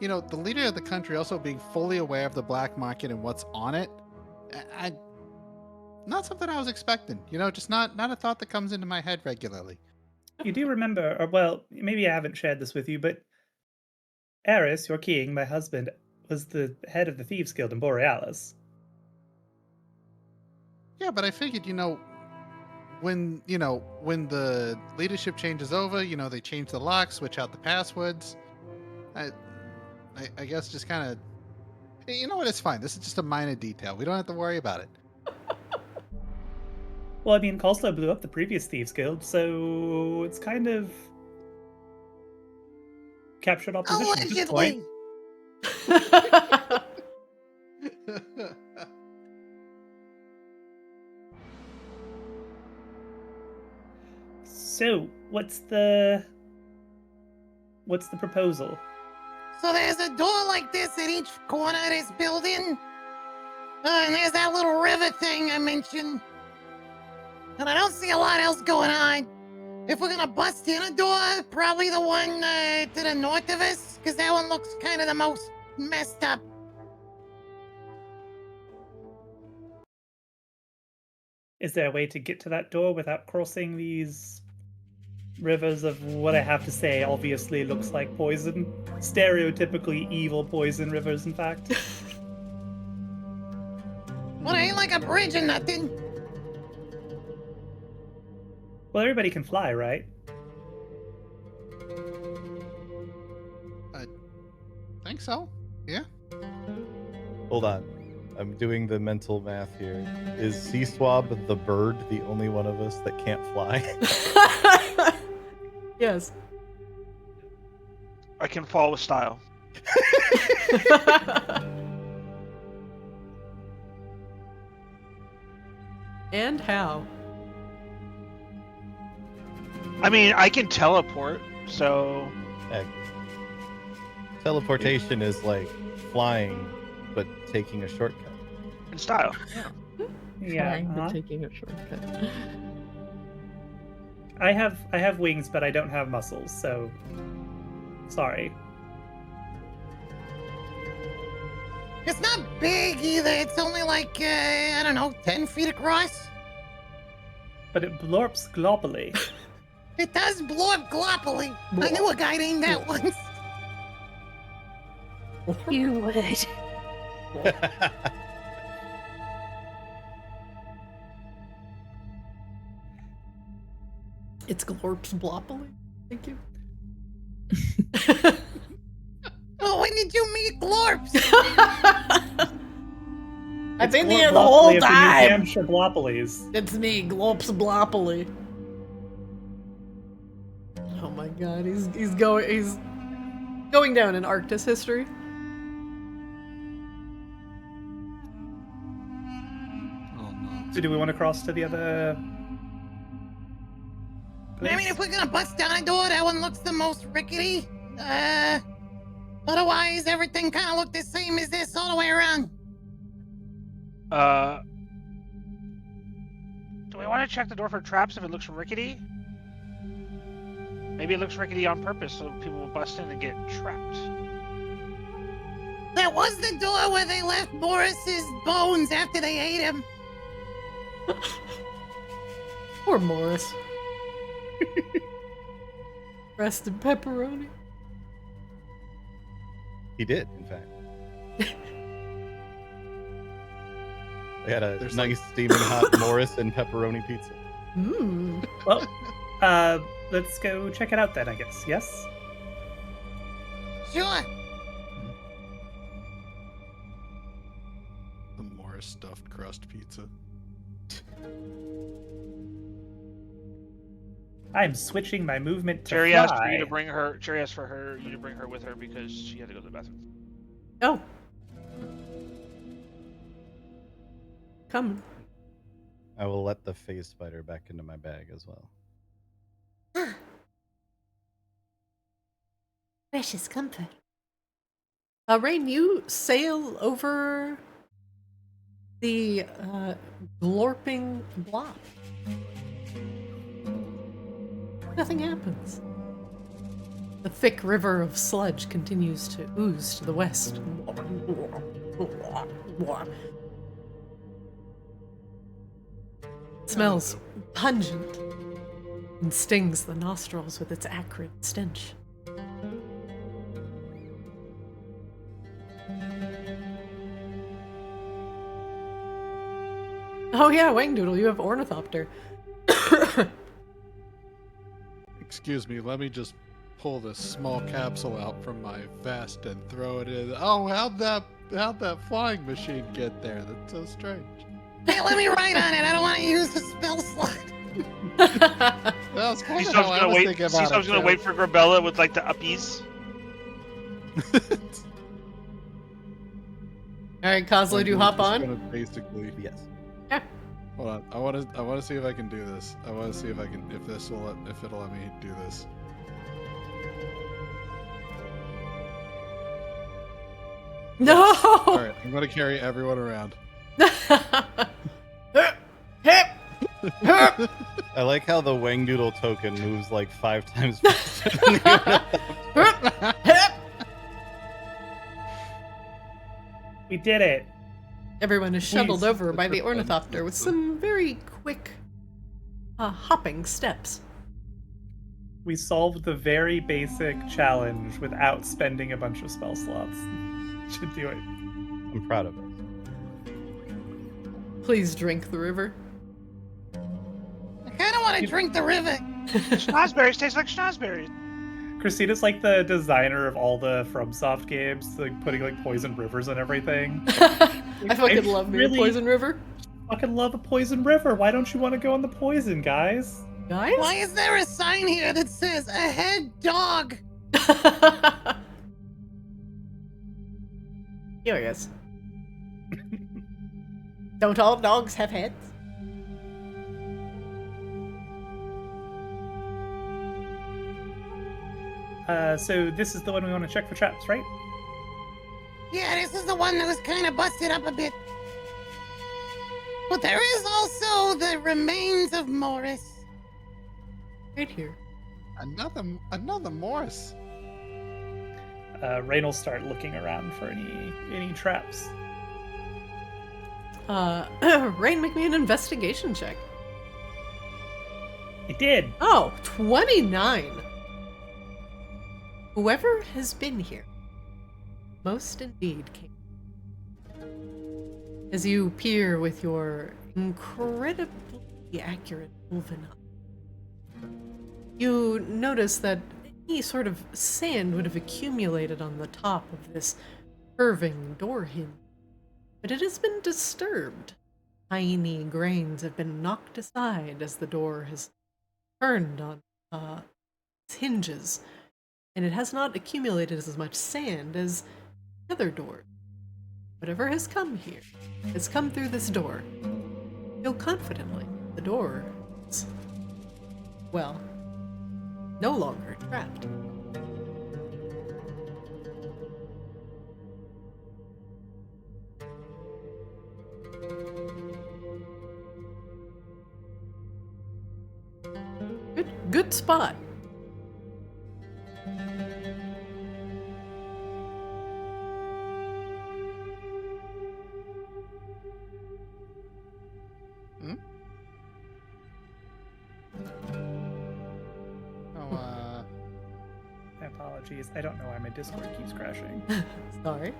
the leader of the country also being fully aware of the black market and what's on it, not something I was expecting. Just not a thought that comes into my head regularly. You do remember, or well, maybe I haven't shared this with you, but Eris, your king, my husband, was the head of the Thieves Guild in Borealis. Yeah, but I figured, when the leadership changes over, they change the locks, switch out the passwords. I guess just kind of, you know what? It's fine. This is just a minor detail. We don't have to worry about it. Well, I mean, Kalsto blew up the previous Thieves Guild, so it's kind of captured opposition at this point. So, what's the proposal? So there's a door like this at each corner of this building. And there's that little river thing I mentioned. And I don't see a lot else going on. If we're gonna bust in a door, probably the one to the north of us, because that one looks kind of the most messed up. Is there a way to get to that door without crossing these rivers of what I have to say obviously looks like poison? Stereotypically evil poison rivers, in fact. Well, it ain't like a bridge or nothing. Well, everybody can fly, right? I think so. Yeah. Hold on. I'm doing the mental math here. Is Seaswab the bird the only one of us that can't fly? Yes. I can fall with style. And how? I mean, I can teleport, so Heck. Teleportation is like flying, but taking a shortcut. in style. Yeah. Flying, but taking a shortcut. I have wings, but I don't have muscles, so sorry. It's not big either. It's only like, I don't know, 10 feet across. But it blorps globally. It does blow up gloppily. I knew a guy named that once. You would. It's Glorp's Bloppily. Thank you. Oh, when did you meet Glorps? I've been Glorp here the whole Gloppily of the New time. Hampshire Gloppolis. It's me, Glorp's Bloppily. Oh my god, he's going down in Arctis history. Oh no. So do we want to cross to the other place? I mean, if we're gonna bust down a door, that one looks the most rickety. Otherwise, everything kind of looked the same as this all the way around. Do we want to check the door for traps if it looks rickety? Maybe it looks rickety on purpose so people will bust in and get trapped. That was the door where they left Boris's bones after they ate him. Poor Morris. Rest in pepperoni. He did, in fact. They had a There's nice steaming hot Morris and pepperoni pizza. Mmm. Well, let's go check it out then, I guess. Yes? Sure. The Morris stuffed crust pizza. I'm switching my movement to Jerry fly. asked for you to bring her. Jerry asked for you to bring her with her because she had to go to the bathroom. Oh. Come. I will let the phase spider back into my bag as well. Precious comfort. Rain, you sail over the glorping blob. Nothing happens. The thick river of sludge continues to ooze to the west. It smells pungent and stings the nostrils with its acrid stench. Oh yeah, Wangdoodle, you have Ornithopter. Excuse me, let me just pull this small capsule out from my vest and throw it in. Oh, how'd that flying machine get there? That's so strange. Hey, let me write on it. I don't want to use the spell slot. That's kind of Seasom's how I gonna was wait. thinking about Seasom's it, gonna too. wait for Grebella with like the uppies. Alright, Kozlo, do you hop Just on? gonna basically. Yes. Hold on. I want to see if I can do this. I want to see if it'll let me do this. No! All right, I'm gonna carry everyone around. I like how the Wangdoodle token moves like 5 times faster than the Ornithopter. We did it. Everyone is shuttled Please. over by the Ornithopter with some very quick hopping steps. We solved the very basic challenge without spending a bunch of spell slots. Should do it. I'm proud of us. Please drink the river. I kind of want to drink the river. Schnozberries taste like schnozberries. Christina's like the designer of all the FromSoft games, like putting like poison rivers and everything. I fucking love me a really Poison River. fucking love a poison river. Why don't you want to go on the poison, guys? Guys? Why is there a sign here that says ahead dog? Curious. Don't all dogs have heads? So this is the one we want to check for traps, right? Yeah, this is the one that was kind of busted up a bit. But there is also the remains of Morris. Right here. Another Morris. Rain will start looking around for any traps. Rain, make me an investigation check. It did. Oh, 29. Whoever has been here, most indeed came. As you peer with your incredibly accurate wolven eye, you notice that any sort of sand would have accumulated on the top of this curving door hinge, but it has been disturbed. Tiny grains have been knocked aside as the door has turned on its hinges, and it has not accumulated as much sand as the other doors. Whatever has come here has come through this door. Feel confidently. The door is, well, no longer trapped. Good spot. My apologies. I don't know why my Discord keeps crashing. Sorry.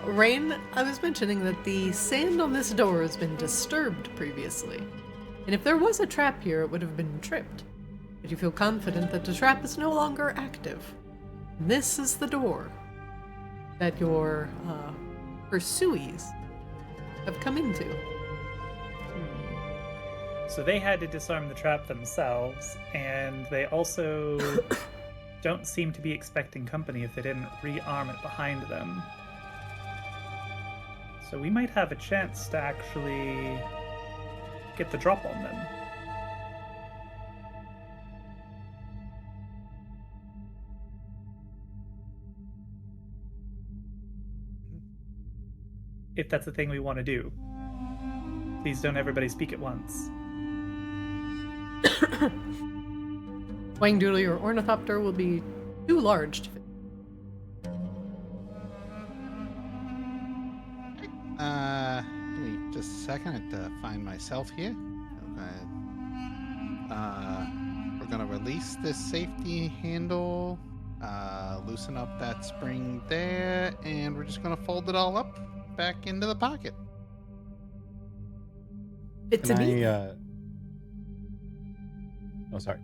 Rain, I was mentioning that the sand on this door has been disturbed previously. And if there was a trap here, it would have been tripped. But you feel confident that the trap is no longer active. This is the door that your pursuees have come into. So they had to disarm the trap themselves, and they also don't seem to be expecting company if they didn't rearm it behind them. So we might have a chance to actually get the drop on them. If that's the thing we want to do. Please don't everybody speak at once. Wangdoodle, your ornithopter will be too large to fit. Give me just a second to find myself here. We're gonna release this safety handle, loosen up that spring there, and we're just gonna fold it all up back into the pocket. It's Can a neat. Oh, sorry.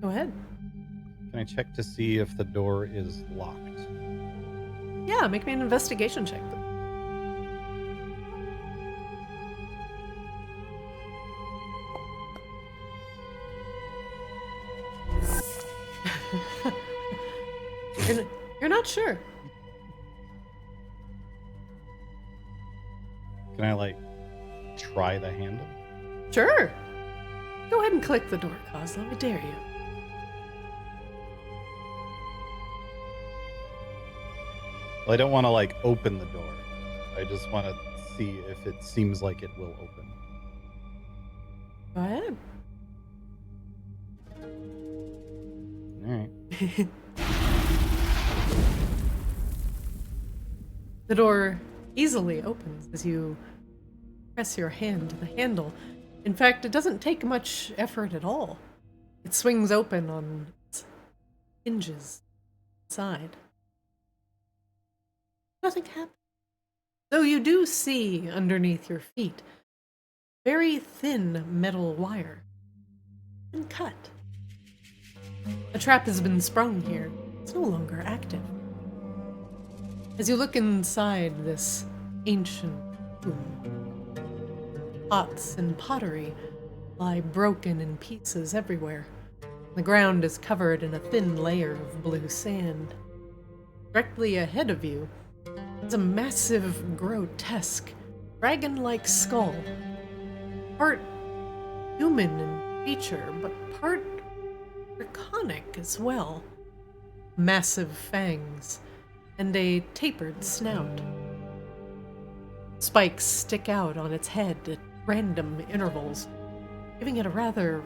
Go ahead. Can I check to see if the door is locked? Yeah, make me an investigation check. You're not sure. Can I, like, try the handle? Sure. Go ahead and click the door, Coslow. I dare you. Well, I don't want to, like, open the door. I just want to see if it seems like it will open. Go ahead. All right. The door easily opens as you press your hand to the handle. In fact, it doesn't take much effort at all. It swings open on its hinges inside. Nothing happens. Though you do see underneath your feet very thin metal wire and cut. A trap has been sprung here. It's no longer active. As you look inside this ancient room, pots and pottery lie broken in pieces everywhere. The ground is covered in a thin layer of blue sand. Directly ahead of you is a massive, grotesque, dragon-like skull. Part human in feature, but part draconic as well. Massive fangs and a tapered snout. Spikes stick out on its head at random intervals, giving it a rather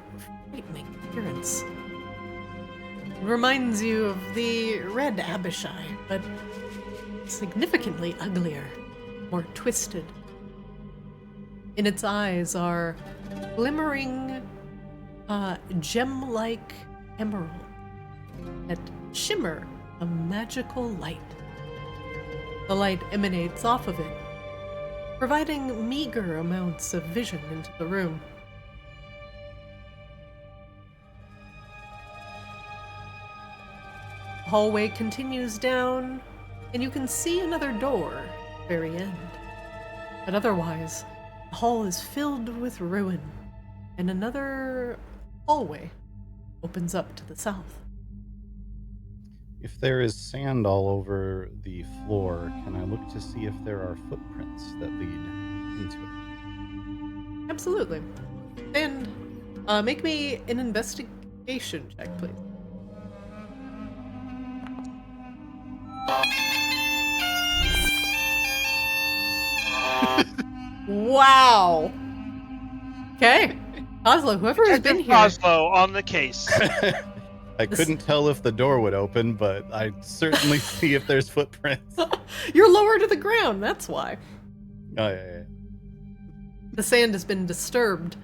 frightening appearance. It reminds you of the red Abishai, but significantly uglier, more twisted. In its eyes are glimmering, gem-like emerald that shimmer a magical light. The light emanates off of it, providing meager amounts of vision into the room. The hallway continues down, and you can see another door at the very end. But otherwise, the hall is filled with ruin, and another hallway opens up to the south. If there is sand all over the floor, can I look to see if there are footprints that lead into it? Absolutely. And make me an investigation check, please. Wow. Okay. Oslo, whoever has been here. Oslo on the case. I couldn't tell if the door would open, but I'd certainly see if there's footprints. You're lower to the ground, that's why. Oh, yeah. The sand has been disturbed.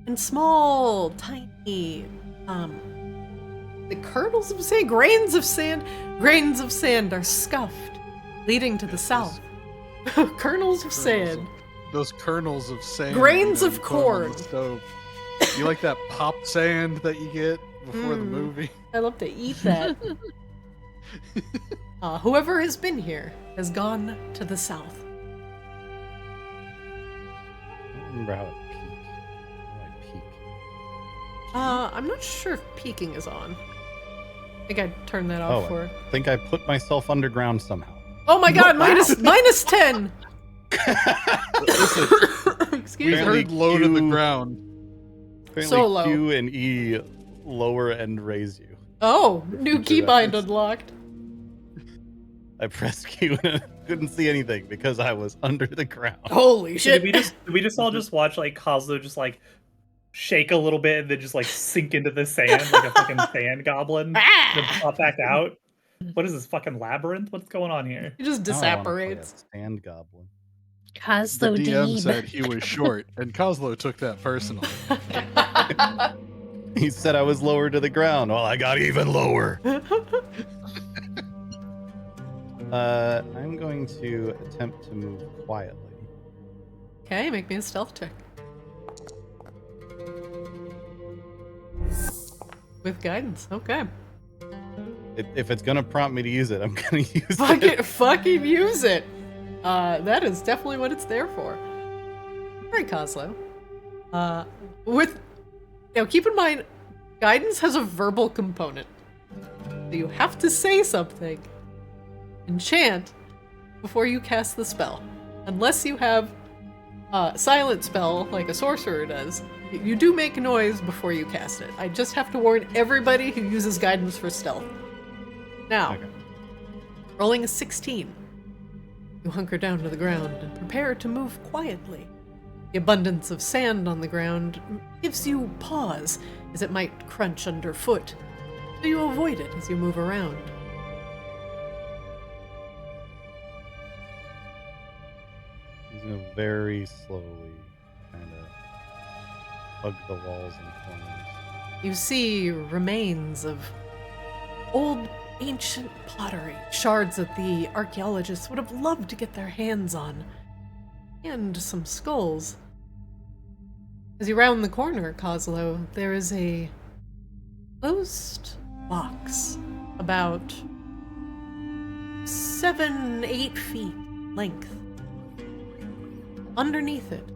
And small, tiny, the kernels of sand, grains of sand are scuffed leading to the south. Kernels of sand. Those kernels of sand. Grains you of put 'em on the corn. stove. You like that pop sand that you get before the movie? I love to eat that. Whoever has been here has gone to the south. I don't remember how to peek. How do I peek? I'm not sure if peeking is on. I think I turned that off for. I think I put myself underground somehow. Oh my god, minus 10! Excuse We me. heard low to the ground. Apparently So low. Q and E lower and raise you. Oh, new Into that keybind place. unlocked. I pressed Q and I couldn't see anything because I was under the ground. Holy So shit. did we just all just watch like Kozlo just like shake a little bit and then just like sink into the sand like a fucking sand goblin, then pop back out? What is this fucking labyrinth? What's going on here? He just Now I wanna play a disapparates. Sand goblin. The Kozlo DM Deeb. said he was short, and Kozlo took that personally. He said I was lower to the ground. Well, I got even lower. I'm going to attempt to move quietly. Okay, make me a stealth check. With guidance, okay. If it's gonna prompt me to use it, I'm gonna use Fucking use it! That is definitely what it's there for. Alright, Kozlo. Keep in mind, guidance has a verbal component. So you have to say something and chant before you cast the spell. Unless you have a silent spell like a sorcerer does, you do make noise before you cast it. I just have to warn everybody who uses guidance for stealth. Now, Okay. rolling a 16. You hunker down to the ground and prepare to move quietly. The abundance of sand on the ground gives you pause, as it might crunch underfoot, so you avoid it as you move around. He's gonna very slowly kind of hug the walls and corners. You see remains of old ancient pottery, shards that the archaeologists would have loved to get their hands on, and some skulls. As you round the corner, Kozlo, there is a closed box about 7-8 feet length. Underneath it,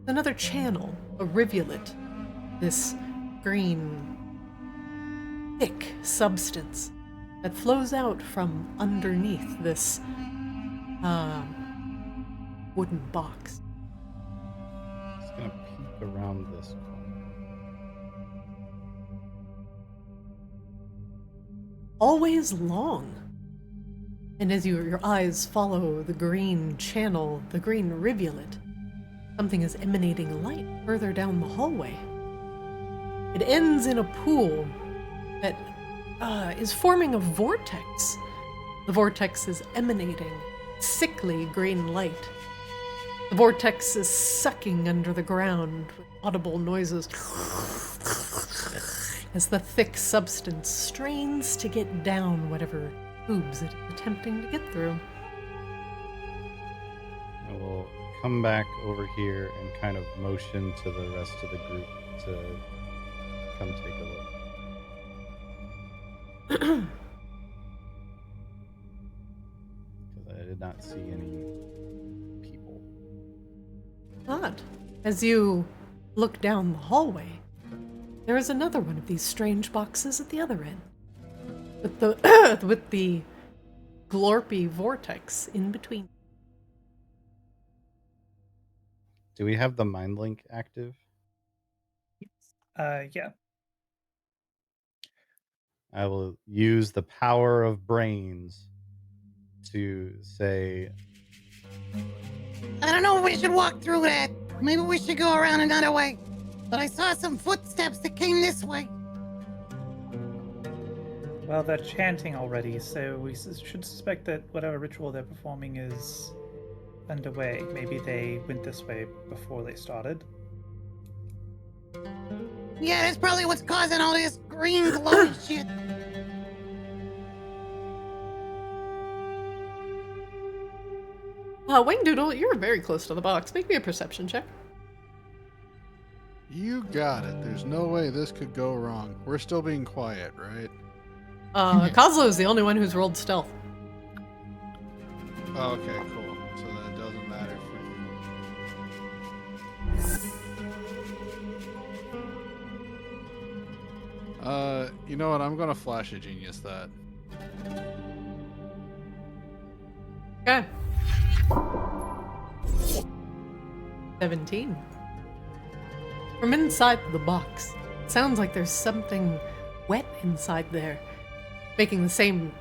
another channel, a rivulet, this green, thick substance that flows out from underneath this wooden box. He's gonna peek around this corner. Always long. And as your eyes follow the green channel, the green rivulet, something is emanating light further down the hallway. It ends in a pool that is forming a vortex. The vortex is emanating sickly green light. The vortex is sucking under the ground with audible noises as the thick substance strains to get down whatever tubes it is attempting to get through. I will come back over here and kind of motion to the rest of the group to come take a look. Because I did not see any people. Odd. As you look down the hallway, there is another one of these strange boxes at the other end, with the with the glorpy vortex in between. Do we have the mind link active? Yeah. I will use the power of brains to say, I don't know if we should walk through that. Maybe we should go around another way. But I saw some footsteps that came this way. Well, they're chanting already, so we should suspect that whatever ritual they're performing is underway. Maybe they went this way before they started. Yeah, that's probably what's causing all this green glowy shit. Wangdoodle, you're very close to the box. Make me a perception check. You got it. There's no way this could go wrong. We're still being quiet, right? Kozlo is the only one who's rolled stealth. Oh, okay, cool. So then it doesn't matter if we... You know what? I'm gonna flash a genius that. Okay. 17. From inside the box, it sounds like there's something wet inside there, making the same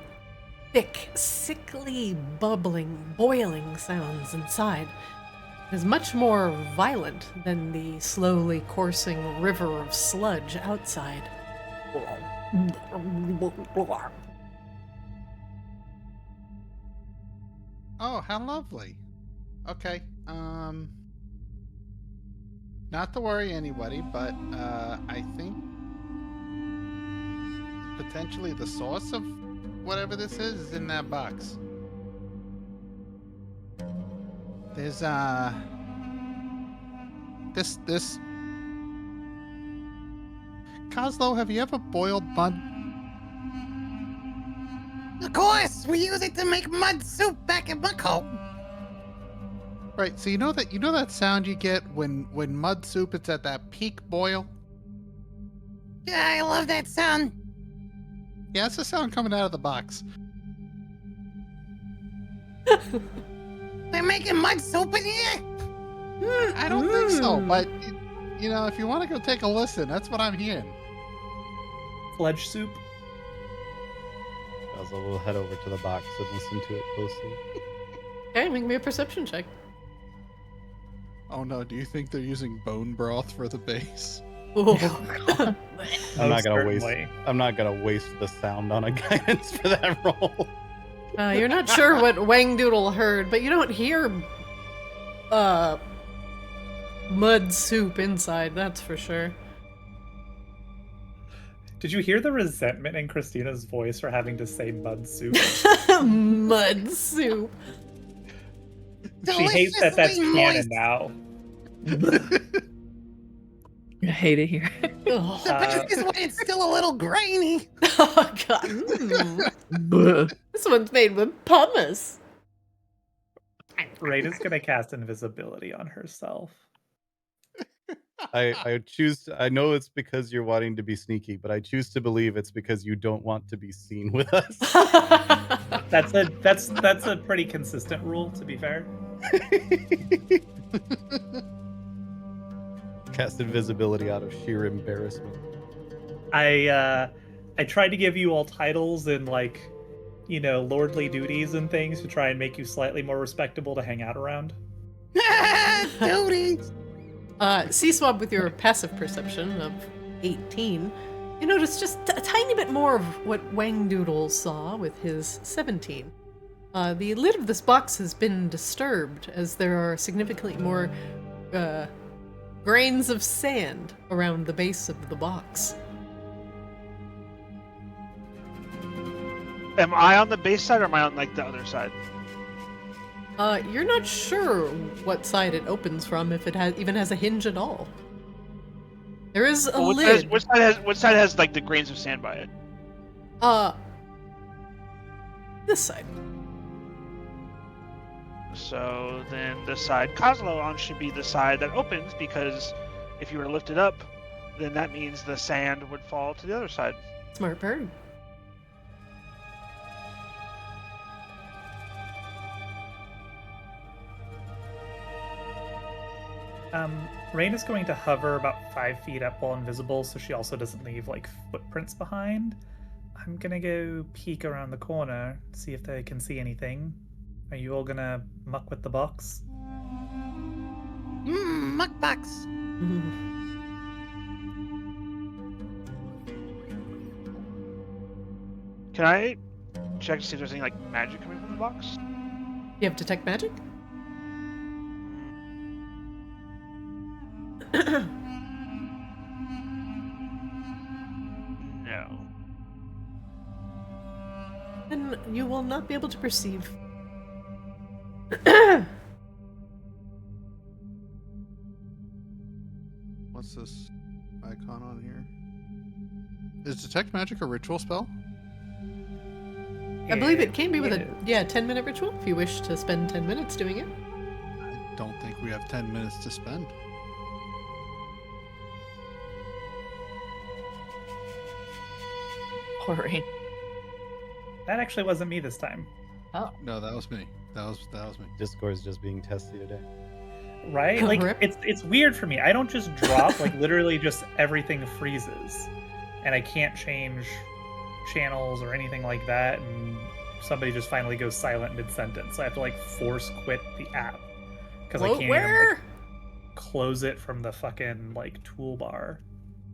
thick, sickly, bubbling, boiling sounds inside. It is much more violent than the slowly coursing river of sludge outside. Oh, how lovely. Okay. Not to worry anybody, but I think potentially the source of whatever this is in that box. There's this Kozlo, have you ever boiled mud? Of course, we use it to make mud soup back at Buckhole. Right, so you know that sound you get when mud soup it's at that peak boil? Yeah, I love that sound. Yeah, it's the sound coming out of the box. They're making mud soup in here? I don't think so, but you know, if you want to go take a listen, that's what I'm hearing. Sludge soup. We'll head over to the box and listen to it closely. Okay, make me a perception check. Oh no, do you think they're using bone broth for the base? Oh. I'm not gonna certainly. I'm not gonna waste the sound on a guidance for that roll. You're not sure what Wangdoodle heard, but you don't hear mud soup inside, that's for sure. Did you hear the resentment in Christina's voice for having to say mud soup? Mud soup. She hates that that's Deliciously canon moist. now. I hate it here. Ugh. The best is when it's still a little grainy. Oh god. This one's made with pumice. Rada's gonna cast invisibility on herself. I choose. I know it's because you're wanting to be sneaky, but I choose to believe it's because you don't want to be seen with us. That's a pretty consistent rule, to be fair. Cast invisibility out of sheer embarrassment. I tried to give you all titles and like, you know, lordly duties and things to try and make you slightly more respectable to hang out around. Duties. C-Swab, with your passive perception of 18, you notice just a tiny bit more of what Wangdoodle saw with his 17. The lid of this box has been disturbed, as there are significantly more grains of sand around the base of the box. Am I on the base side or am I on like the other side? You're not sure what side it opens from, if it even has a hinge at all. There is a Well, lid. Which side has like the grains of sand by it? This side. So then the side Kozlo on should be the side that opens, because if you were to lift it up, then that means the sand would fall to the other side. Smart bird. Rain is going to hover about 5 feet up while invisible, so she also doesn't leave like footprints behind. I'm gonna go peek around the corner, see if they can see anything. Are you all gonna muck with the box? Muck box. Can I check to see if there's any like magic coming from the box? You have detect magic? No. Then you will not be able to perceive What's this icon on here? Is detect magic a ritual spell? I believe it can be with a is. 10-minute ritual if you wish to spend 10 minutes doing it. I don't think we have 10 minutes to spend. Boring. That actually wasn't me this time. Oh. No, that was me. That was me. Discord's just being testy today. Right? Like Rip. it's weird for me. I don't just drop, like literally just everything freezes. And I can't change channels or anything like that, and somebody just finally goes silent mid-sentence. So I have to like force quit the app. Because I can't even like, close it from the fucking like toolbar.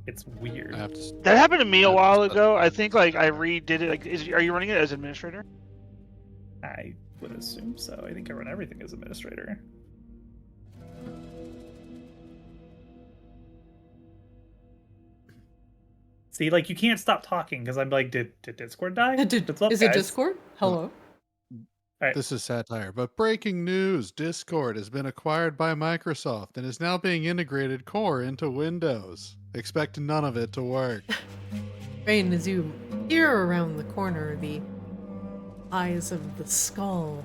It's weird. I have to. That happened to me a while That's- ago. I think like I redid it. Like, are you running it as administrator? I would assume so. I think I run everything as administrator. See, like you can't stop talking because I'm like, did Discord die? What's up, Is it guys? Discord? Hello. This is satire, but breaking news: Discord has been acquired by Microsoft and is now being integrated core into Windows. Expect none of it to work. Rain, as you peer around the corner, the eyes of the skull,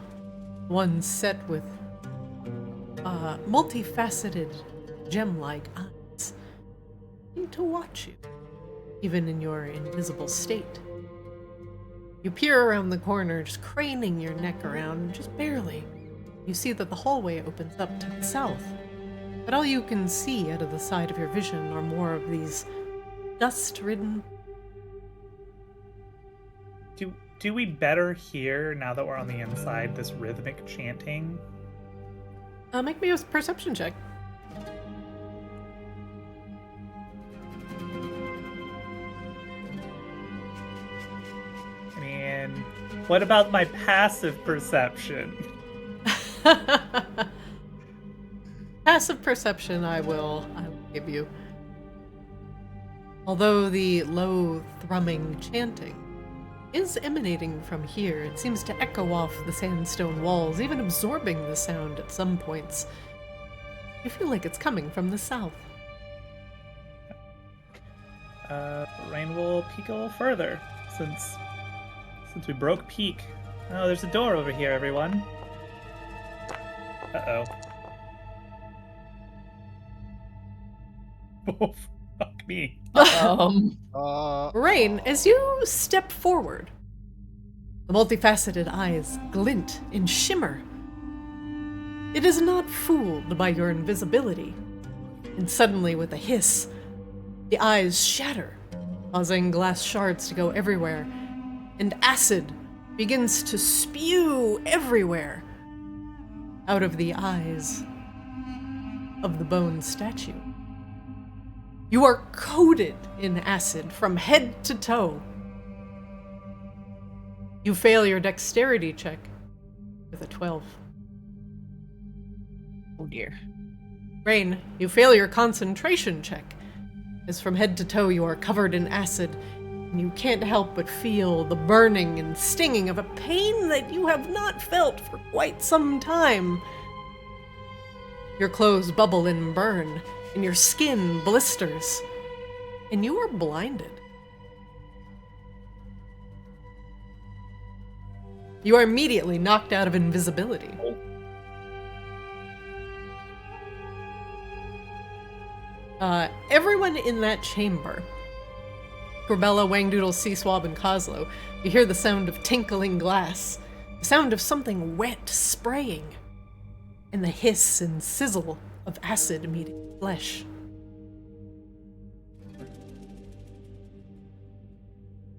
one set with multifaceted, gem-like eyes, seem to watch you, even in your invisible state. You peer around the corner, just craning your neck around, just barely. You see that the hallway opens up to the south, but all you can see out of the side of your vision are more of these dust-ridden. Do we better hear now that we're on the inside this rhythmic chanting? Make me a perception check. I mean, what about my passive perception? Passive perception I will give you. Although the low thrumming chanting is emanating from here, it seems to echo off the sandstone walls, even absorbing the sound at some points. You feel like it's coming from the south. Rain will peek a little further since we broke peek. Oh, there's a door over here, everyone. Uh-oh. Oh, fuck me. Rain, as you step forward, the multifaceted eyes glint and shimmer. It is not fooled by your invisibility, and suddenly, with a hiss, the eyes shatter, causing glass shards to go everywhere, and acid begins to spew everywhere out of the eyes of the bone statue. You are coated in acid from head to toe. You fail your dexterity check with a 12. Oh dear. Rain, you fail your concentration check, as from head to toe you are covered in acid, and you can't help but feel the burning and stinging of a pain that you have not felt for quite some time. Your clothes bubble and burn, and your skin blisters, and you are blinded. You are immediately knocked out of invisibility. Everyone in that chamber, Grebella, Wangdoodle, Seaswab, and Coslow, you hear the sound of tinkling glass, the sound of something wet spraying, and the hiss and sizzle of acid meeting flesh.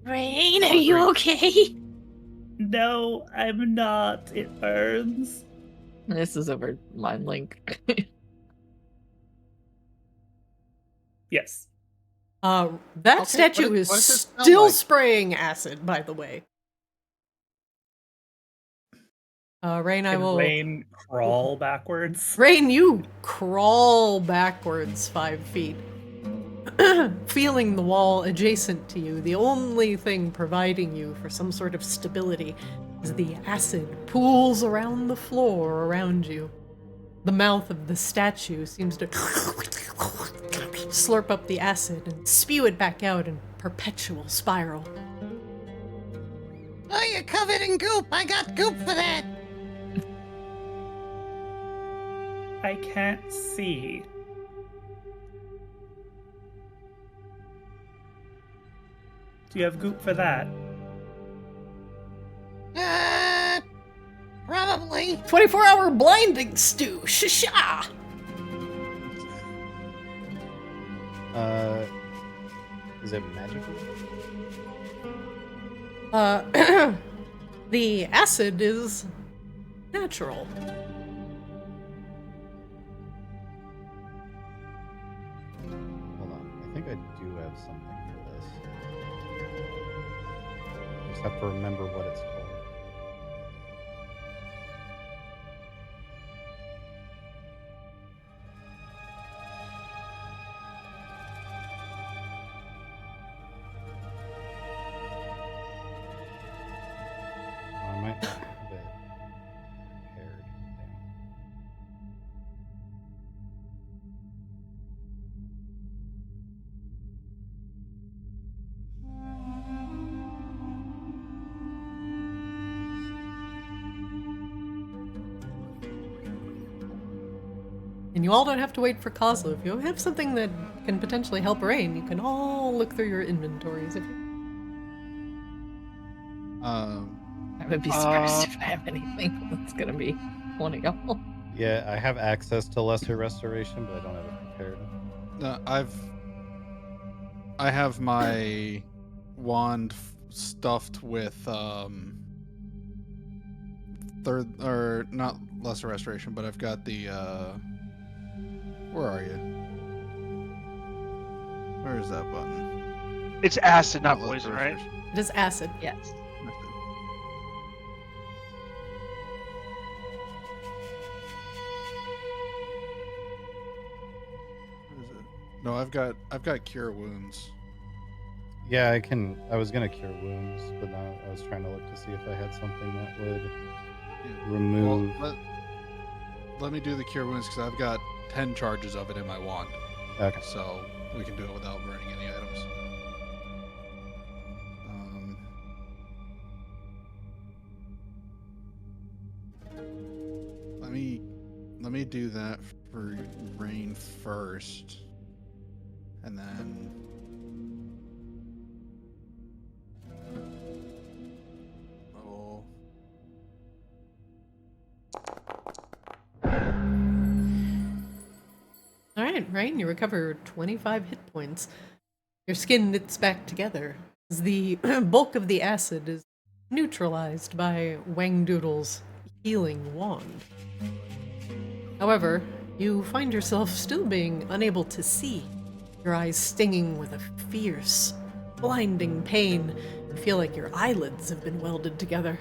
Rain, are you okay? No, I'm not. It burns. This is over Mind Link. That Yes. Okay, statue what is does it sound still like? spraying acid, by the way. Rain, I Can will... Rain crawl backwards? Rain, you crawl backwards 5 feet, feeling the wall adjacent to you. The only thing providing you for some sort of stability is the acid pools around the floor around you. The mouth of the statue seems to slurp up the acid and spew it back out in perpetual spiral. Oh, you're covered in goop. I got goop for that. I can't see. Do you have goop for that? Probably. 24-hour blinding stew. Shisha! Is it magical? The acid is natural. Hold on. I think I do have something for this. I just have to remember what it's called. I might not have it prepared. Damn. And you all don't have to wait for Kozlo. If you have something that can potentially help Rain, you can all look through your inventories. If you... I would be surprised if I have anything that's gonna be one of y'all. Yeah, I have access to lesser restoration, but I don't have it prepared. No, I have my wand stuffed with third, or not lesser restoration, but I've got the where are you? Where is that button? It's acid, not Lesser poison, right? restoration. It is acid. Yes. Where is it? No, I've got cure wounds. Yeah, I was gonna cure wounds, but now I was trying to look to see if I had something that would remove. Well, let me do the cure wounds because I've got 10 charges of it in my wand, Okay. so we can do it without burning any items. Let me do that for Rain first, and then. Oh. All right, Rain, you recover 25 hit points. Your skin knits back together as the bulk of the acid is neutralized by Wangdoodle's healing wand. However, you find yourself still being unable to see, your eyes stinging with a fierce, blinding pain. You feel like your eyelids have been welded together.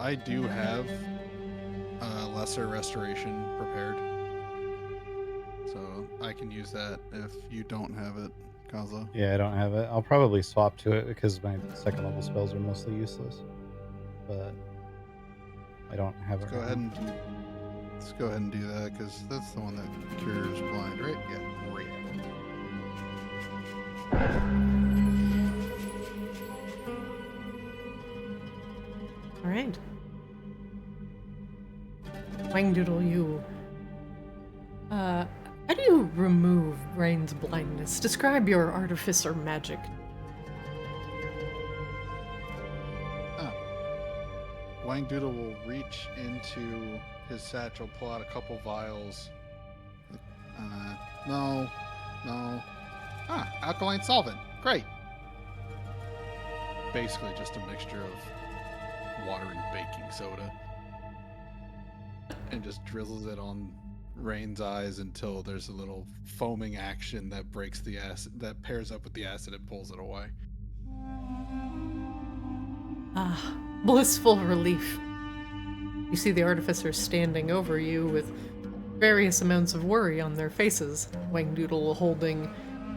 I do have lesser restoration prepared, so I can use that if you don't have it, Kaza. Yeah, I don't have it. I'll probably swap to it because my second level spells are mostly useless. But I don't have it. Let's go ahead and do that because that's the one that cures blind, right? Yeah, great. All right. Wangdoodle, you... how do you remove Rain's blindness? Describe your artificer magic. Wangdoodle will reach into his satchel, pull out a couple vials. No. Alkaline solvent. Great. Basically just a mixture of water and baking soda. And just drizzles it on Rain's eyes until there's a little foaming action that breaks the acid, that pairs up with the acid and pulls it away. Ah, blissful relief. You see the artificers standing over you with various amounts of worry on their faces, Wangdoodle holding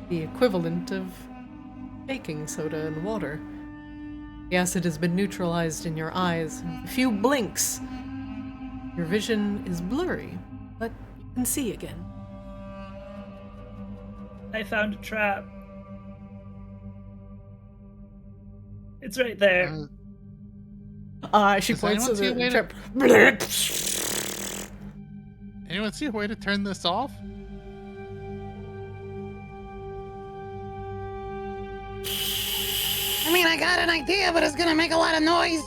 the equivalent of baking soda and water. The acid has been neutralized in your eyes. A few blinks. Your vision is blurry, but you can see again. I found a trap. It's right there. She Does points to anyone see a the way trap. Anyone see a way to turn this off? I mean, I got an idea, but it's gonna make a lot of noise.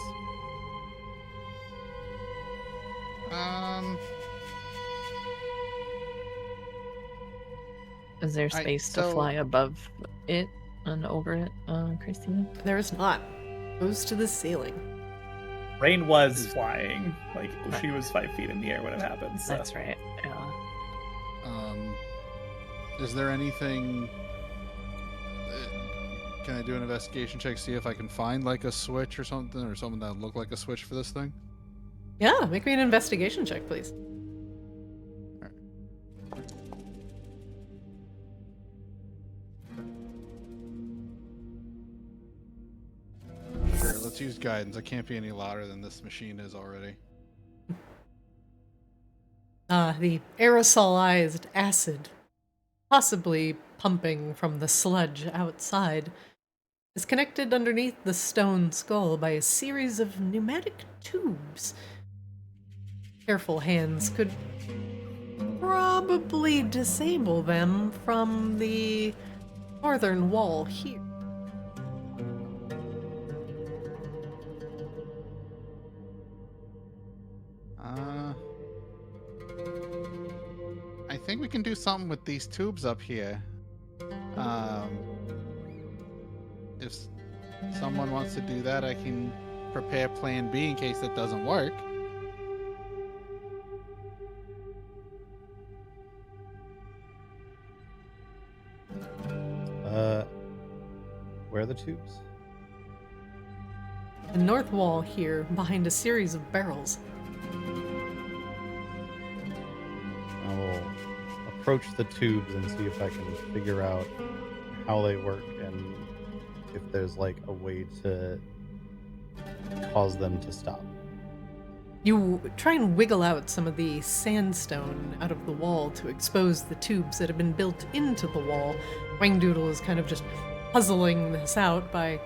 Is there space to fly above it and over it, Christina? There is not. Goes to the ceiling. Rain was flying. Like, she was 5 feet in the air when it happened. So. That's right. Yeah. Is there anything? Can I do an investigation check, see if I can find like a switch or something that would look like a switch for this thing? Yeah, make me an investigation check, please. Sure, let's use guidance. I can't be any louder than this machine is already. The aerosolized acid, possibly pumping from the sludge outside, is connected underneath the stone skull by a series of pneumatic tubes. Careful hands could probably disable them from the northern wall here. I think we can do something with these tubes up here. If someone wants to do that, I can prepare plan B in case that doesn't work. Where are the tubes? The north wall here, behind a series of barrels. I will approach the tubes and see if I can figure out how they work and if there's like a way to cause them to stop. You try and wiggle out some of the sandstone out of the wall to expose the tubes that have been built into the wall. Wangdoodle is kind of just puzzling this out by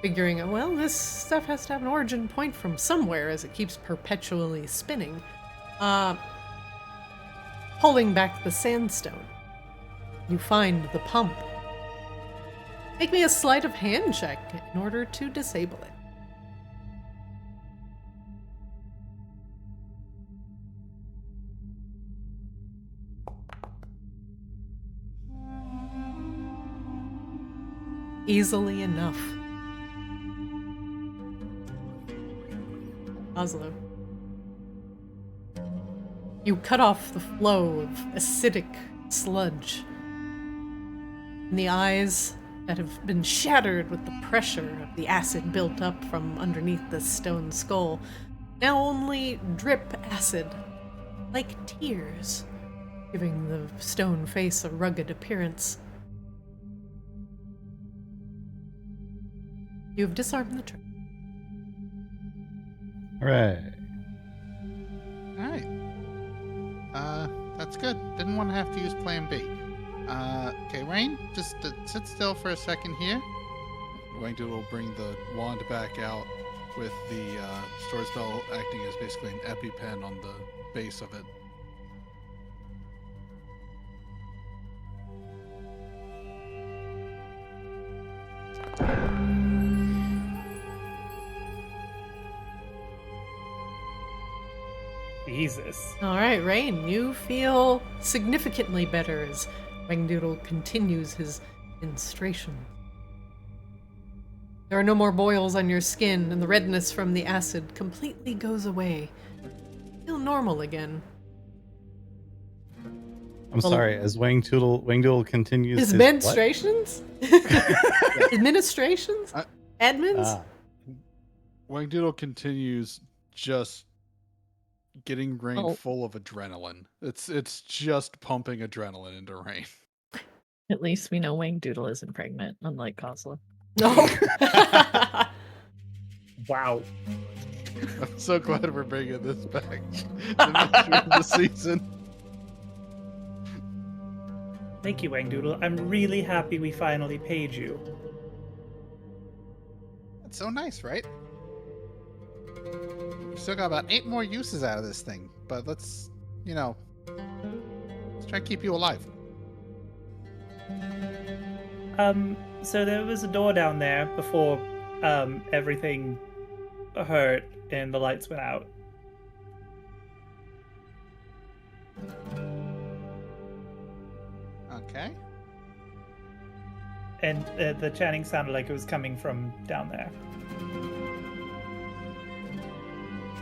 figuring out, well, this stuff has to have an origin point from somewhere as it keeps perpetually spinning. Pulling back the sandstone, you find the pump. Make me a sleight of hand check in order to disable it. Easily enough. Oslo. You cut off the flow of acidic sludge. And the eyes that have been shattered with the pressure of the acid built up from underneath the stone skull now only drip acid, like tears, giving the stone face a rugged appearance. You have disarmed the trap. Hooray. Alright. That's good. Didn't want to have to use plan B. Okay, Rain, just sit still for a second here. Wangdoodle will bring the wand back out with the sword spell acting as basically an EpiPen on the base of it. Jesus. All right, Rain, you feel significantly better as Wangdoodle continues his menstruation. There are no more boils on your skin, and the redness from the acid completely goes away. You feel normal again. I'm sorry, as Wangdoodle continues His his menstruations? Administrations? Admins? Wangdoodle continues just getting Rain full of adrenaline. It's just pumping adrenaline into Rain. At least we know Wangdoodle isn't pregnant, unlike Kozla. No. Wow. I'm so glad we're bringing this back to make sure of the season. Thank you, Wangdoodle. I'm really happy we finally paid you. That's so nice, right? We still got about 8 more uses out of this thing, but let's try to keep you alive. So there was a door down there before everything hurt and the lights went out. Okay. And the chanting sounded like it was coming from down there.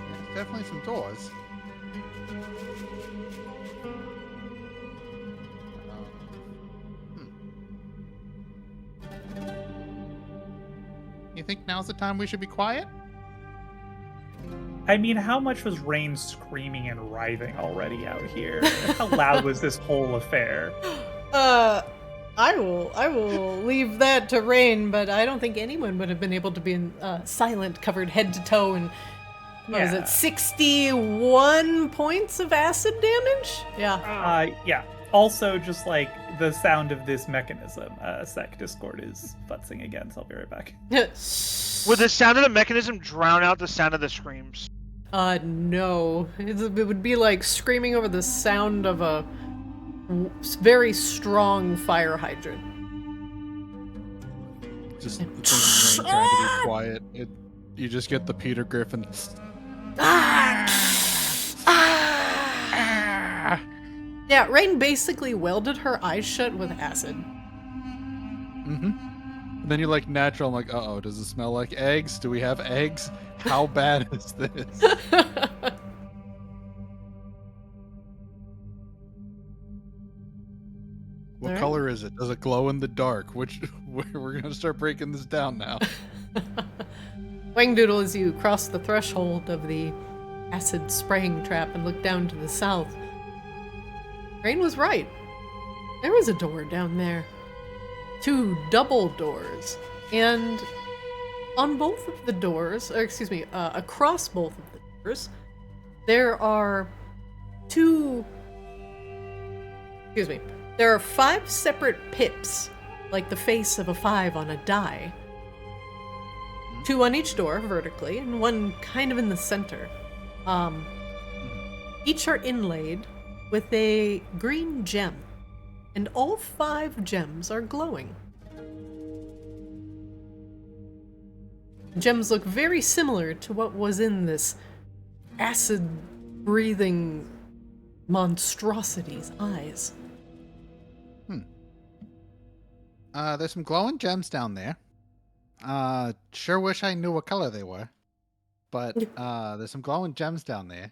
Yeah, definitely some doors. You think now's the time we should be quiet? I mean, how much was Rain screaming and writhing already out here? How loud was this whole affair? I will leave that to Rain, but I don't think anyone would have been able to be silent, covered head to toe, and what was it, 61 points of acid damage? Yeah. Yeah. Also, just like the sound of this mechanism. Sec Discord is futzing again, so I'll be right back. Would the sound of the mechanism drown out the sound of the screams? No. It would be like screaming over the sound of a very strong fire hydrant. Just the thing when trying to be quiet. You just get the Peter Griffin. Yeah, Rain basically welded her eyes shut with acid. Mm-hmm. And then you're like natural. I'm like, uh-oh, does it smell like eggs? Do we have eggs? How bad is this? What Alright. color is it? Does it glow in the dark? We're gonna start breaking this down now. Wangdoodle, as you cross the threshold of the acid spraying trap and look down to the south, Rain was right. There was a door down there. 2 double doors. And on both of the doors, or excuse me, across both of the doors, there are 5 separate pips, like the face of a 5 on a die. 2 on each door, vertically, and 1 kind of in the center. Each are inlaid with a green gem, and all 5 gems are glowing. Gems look very similar to what was in this acid-breathing monstrosity's eyes. There's some glowing gems down there. Sure wish I knew what color they were. But there's some glowing gems down there.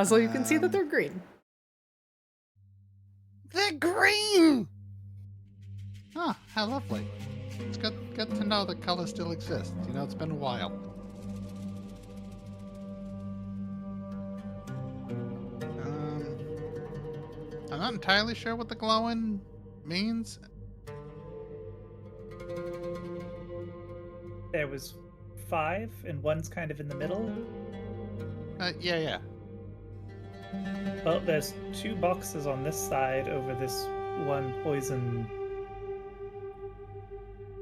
So you can see that they're green. They're green! Oh, how lovely. It's good to know that color still exists. You know, it's been a while. I'm not entirely sure what the glowing means. There was 5, and 1's kind of in the middle. Yeah. Well, there's 2 boxes on this side over this one poison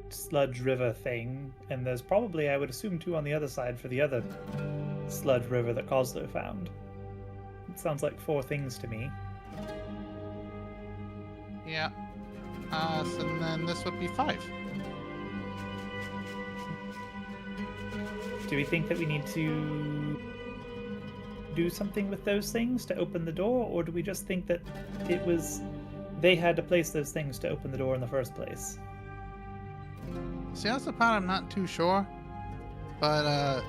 sludge river thing, and there's probably, I would assume, 2 on the other side for the other sludge river that Coslow found. It sounds like 4 things to me. Yeah. So then this would be 5. Do we think that we need to do something with those things to open the door, or do we just think that they had to place those things to open the door in the first place? See, that's the part I'm not too sure. But,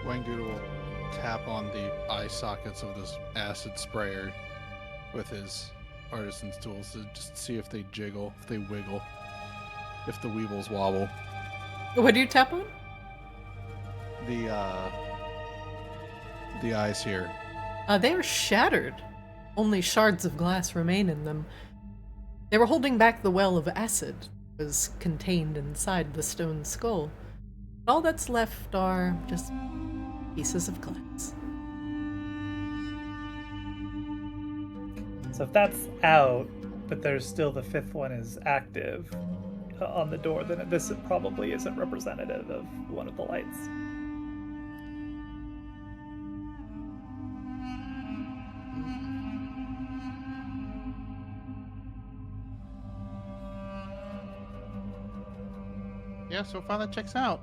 Wangdoodle will tap on the eye sockets of this acid sprayer with his artisan's tools to just see if they jiggle, if they wiggle, if the weebles wobble. What do you tap on? The eyes here. They are shattered. Only shards of glass remain in them. They were holding back the well of acid that was contained inside the stone skull. All that's left are just pieces of glass. So if that's out, but there's still the fifth one is active on the door, then this probably isn't representative of one of the lights. Yeah, so far that checks out.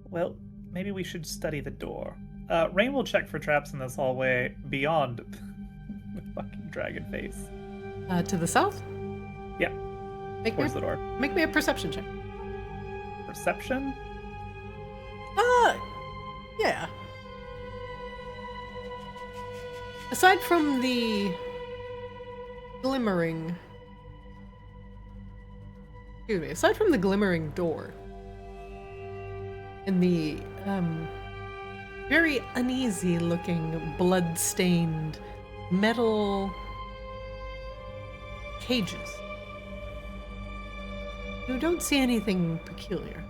Well, maybe we should study the door. Rain will check for traps in this hallway beyond the fucking dragon face. To the south? Yeah, Make me, towards the door. make me a perception check. Perception? Yeah. Aside from the glimmering... Excuse me. Aside from the glimmering door and the very uneasy looking blood-stained metal cages, you don't see anything peculiar.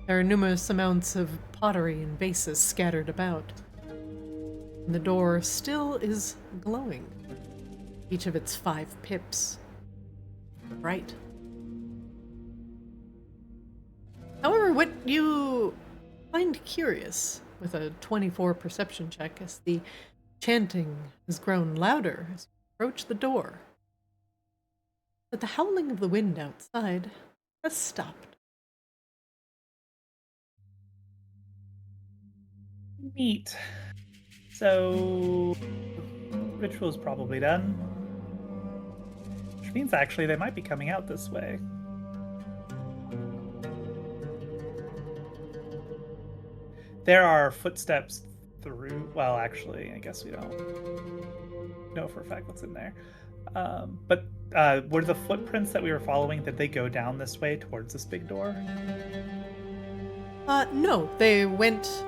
There are numerous amounts of pottery and vases scattered about. And the door still is glowing. Each of its 5 pips bright. However, what you find curious with a 24 perception check is the chanting has grown louder as you approach the door. But the howling of the wind outside has stopped. Neat. So, ritual's probably done. Which means actually they might be coming out this way. There are footsteps through. Well, actually, I guess we don't know for a fact what's in there. But were the footprints that we were following, did they go down this way towards this big door? No, they went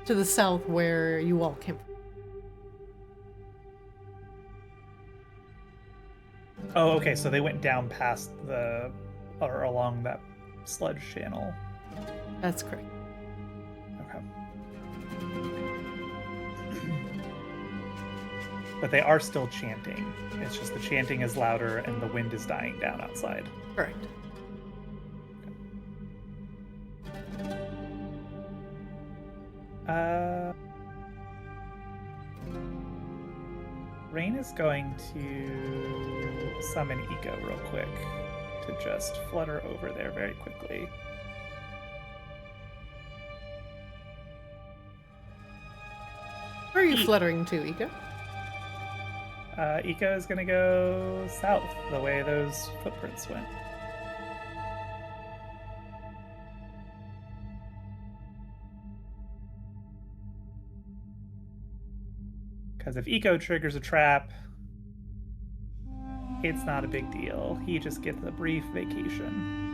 to the south where you all came from. Oh, okay, so they went down past or along that sludge channel. That's correct. Okay. But they are still chanting. It's just the chanting is louder and the wind is dying down outside. Correct. Rain is going to summon Eco real quick to just flutter over there very quickly. Where are you fluttering to, Ika? Eco is going to go south, the way those footprints went. Because if Eco triggers a trap, it's not a big deal. He just gets a brief vacation.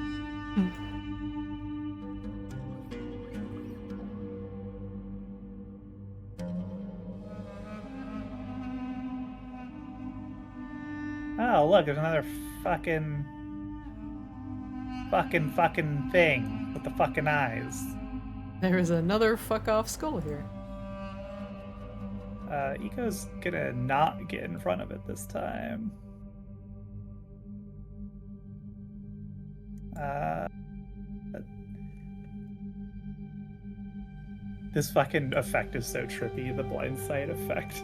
Oh, look, there's another fucking thing with the fucking eyes. There is another fuck off skull here. Eco's gonna not get in front of it this time. This fucking effect is so trippy, the blind sight effect.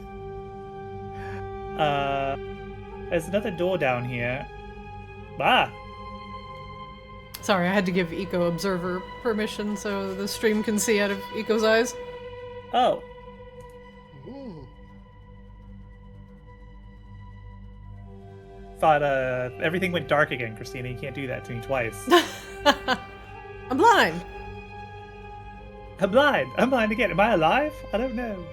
There's another door down here. Ah! Sorry, I had to give Eco Observer permission so the stream can see out of Eco's eyes. Oh. Thought everything went dark again, Christina. You can't do that to me twice. I'm blind! I'm blind. I'm blind again. Am I alive? I don't know.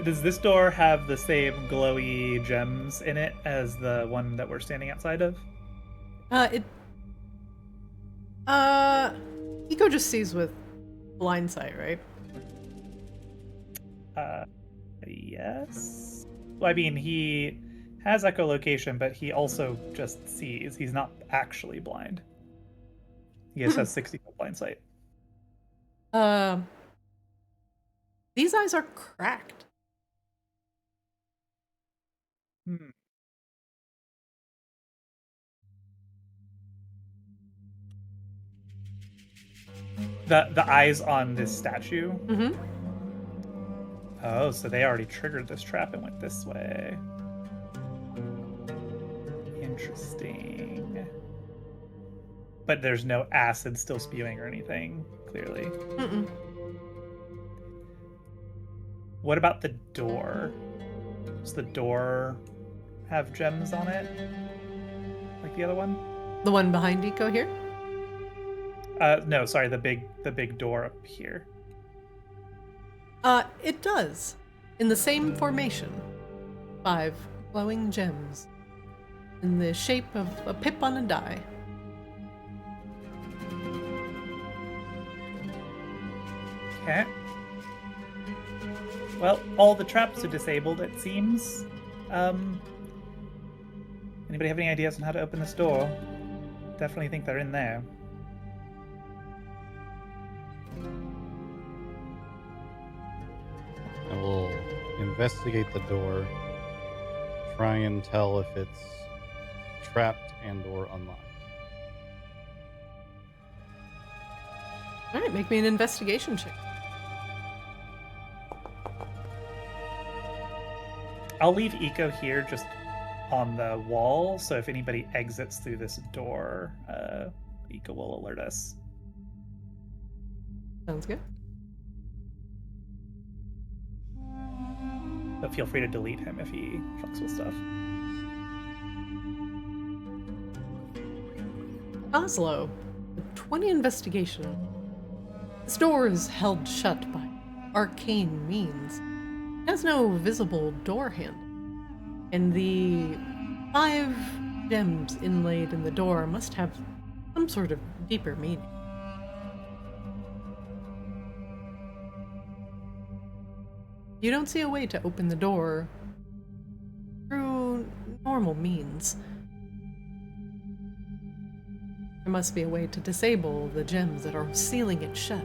Does this door have the same glowy gems in it as the one that we're standing outside of? Eco just sees with blind sight, right? Yes. Well, I mean, has echolocation, but he also just sees. He's not actually blind. He just has 60-foot blind sight. These eyes are cracked. Hmm. The eyes on this statue? Mm-hmm. Oh, so they already triggered this trap and went this way. Interesting. But there's no acid still spewing or anything, clearly. Mm-mm. What about the door? Does the door have gems on it? Like the other one? The one behind Eco here? No, sorry, the big door up here. It does. In the same formation. 5 glowing gems. In the shape of a pip on a die. Okay. Well, all the traps are disabled, it seems. Anybody have any ideas on how to open this door? Definitely think they're in there. I will investigate the door, try and tell if it's trapped and or unlocked. Alright, make me an investigation check. I'll leave Eco here just on the wall, so if anybody exits through this door, Eco will alert us. Sounds good. But feel free to delete him if he fucks with stuff. Oslo, a 20 investigation. This door is held shut by arcane means. It has no visible door handle. And the 5 gems inlaid in the door must have some sort of deeper meaning. You don't see a way to open the door through normal means. There must be a way to disable the gems that are sealing it shut.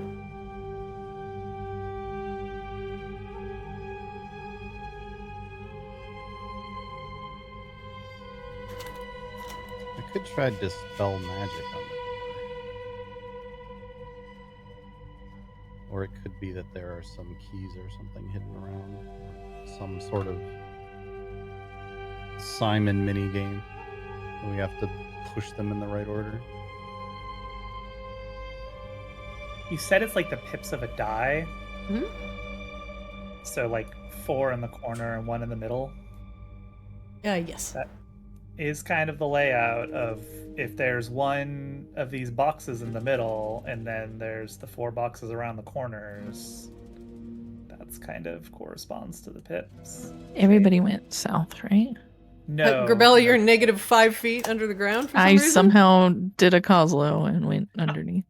I could try to dispel magic on the door. Or it could be that there are some keys or something hidden around. Or some sort of Simon minigame. We have to push them in the right order. You said it's like the pips of a die. Hmm? So like 4 in the corner and 1 in the middle. Yes. That is kind of the layout of if there's one of these boxes in the middle and then there's the 4 boxes around the corners. That's kind of corresponds to the pips. Everybody went south, right? No. Grebella, you're negative 5 feet under the ground for some I reason? somehow did a Coslo and went underneath.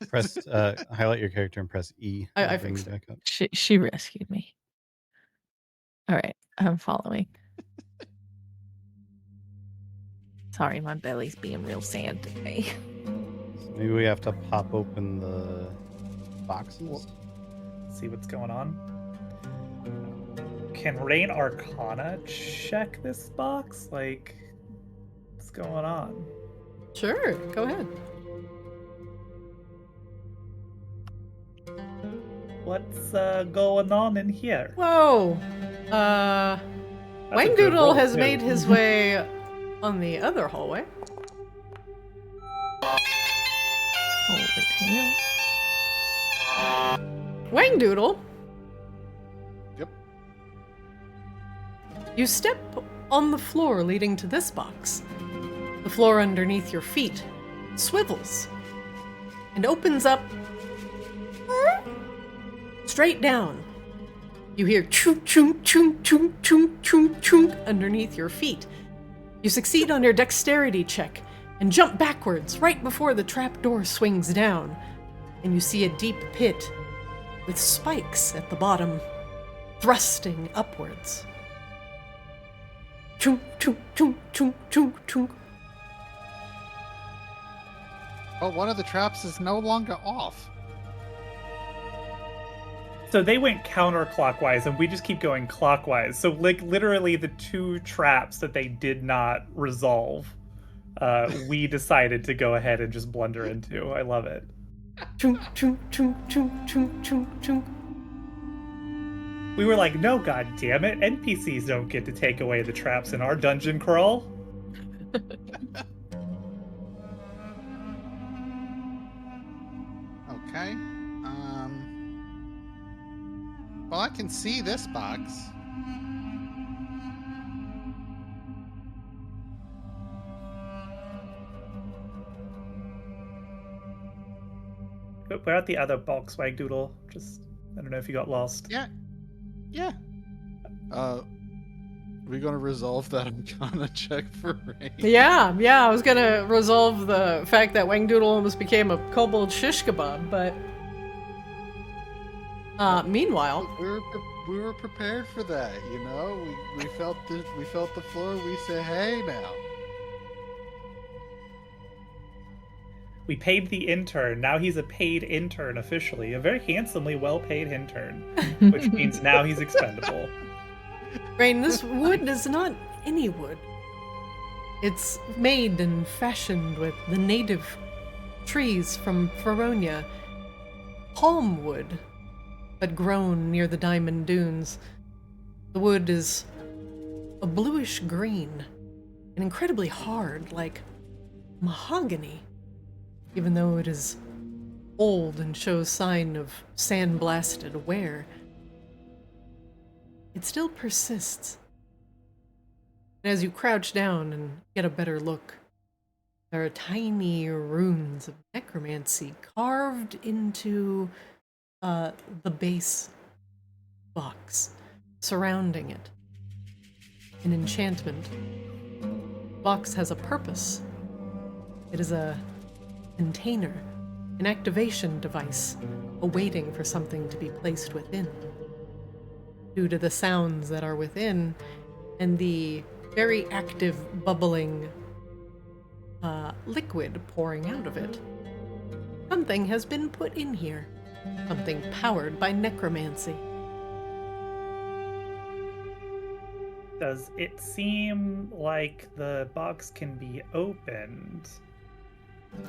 Press highlight your character and press E. I to bring fixed you back up. She rescued me. All right, I'm following. Sorry, my belly's being real sad today. So maybe we have to pop open the boxes. See what's going on. Can Rain Arcana check this box? Like, what's going on? Sure, go ahead. What's going on in here? Whoa! That's a good Wangdoodle roll, has too. made his way on the other hallway. Holy hell. Wangdoodle, Yep. you step on the floor leading to this box. The floor underneath your feet swivels and opens up straight down. You hear chunk chunk chunk chunk chunk chunk chunk underneath your feet. You succeed on your dexterity check and jump backwards right before the trapdoor swings down, and you see a deep pit with spikes at the bottom, thrusting upwards. chunk, chunk, chunk, chunk, chunk, chunk. Oh, one of the traps is no longer off. So they went counterclockwise, and we just keep going clockwise. So, like, literally the 2 traps that they did not resolve, we decided to go ahead and just blunder into. I love it. Chunk, chunk, chunk, chunk, chunk, chunk, chunk. We were like, no, god damn it, NPCs don't get to take away the traps in our dungeon crawl. Okay. Well, I can see this box. We're at the other box, Wagdoodle. Just, I don't know if you got lost. Yeah. Yeah. We gonna resolve that Arcana check for rain? Yeah, I was gonna resolve the fact that Wangdoodle almost became a kobold shish kebab, but meanwhile, we were prepared for that. You know, we felt the floor. We say, hey now. We paid the intern. Now he's a paid intern officially. A very handsomely well-paid intern. Which means now he's expendable. Rain, this wood is not any wood. It's made and fashioned with the native trees from Fyronia. Palm wood, but grown near the diamond dunes. The wood is a bluish green and incredibly hard, like mahogany. Even though it is old and shows sign of sandblasted wear, it still persists. As you crouch down and get a better look, there are tiny runes of necromancy carved into the base box, surrounding it. An enchantment. The box has a purpose. It is a container, an activation device, awaiting for something to be placed within. Due to the sounds that are within and the very active bubbling liquid pouring out of it, something has been put in here. Something powered by necromancy. Does it seem like the box can be opened?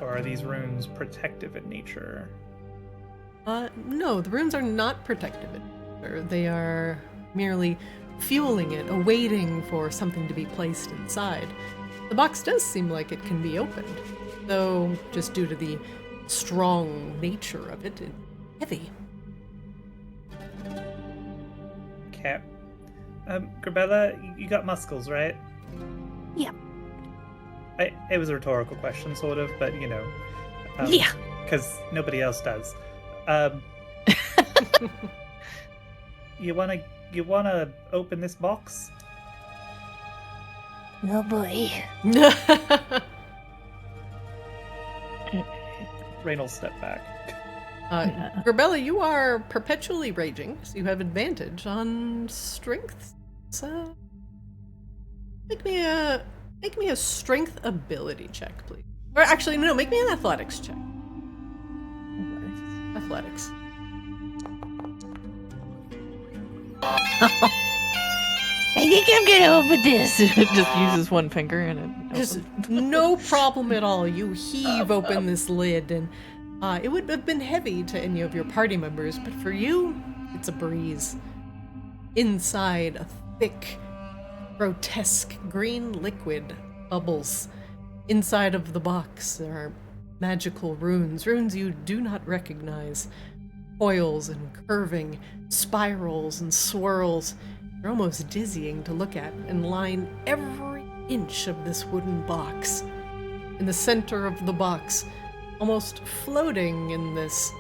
Or are these runes protective in nature? No, the runes are not protective in nature. They are merely fueling it, awaiting for something to be placed inside. The box does seem like it can be opened, though just due to the strong nature of it, it's heavy. Okay. Grebella, you got muscles, right? Yep. It was a rhetorical question, sort of, but you know. Yeah. Because nobody else does. You wanna open this box? No boy. Rain will step back. Grebella, you are perpetually raging, so you have advantage on strength. So make me a strength ability check, please. Or actually, no, make me an athletics check. Athletics. I think I'm gonna open this. Just uses one finger and it Just opens. no problem at all. You heave open this lid, and it would have been heavy to any of your party members, but for you, it's a breeze. Inside, a thick, grotesque green liquid bubbles. Inside of the box, there are magical runes you do not recognize. Coils and curving, spirals and swirls. They're almost dizzying to look at and line every inch of this wooden box. In the center of the box, almost floating in this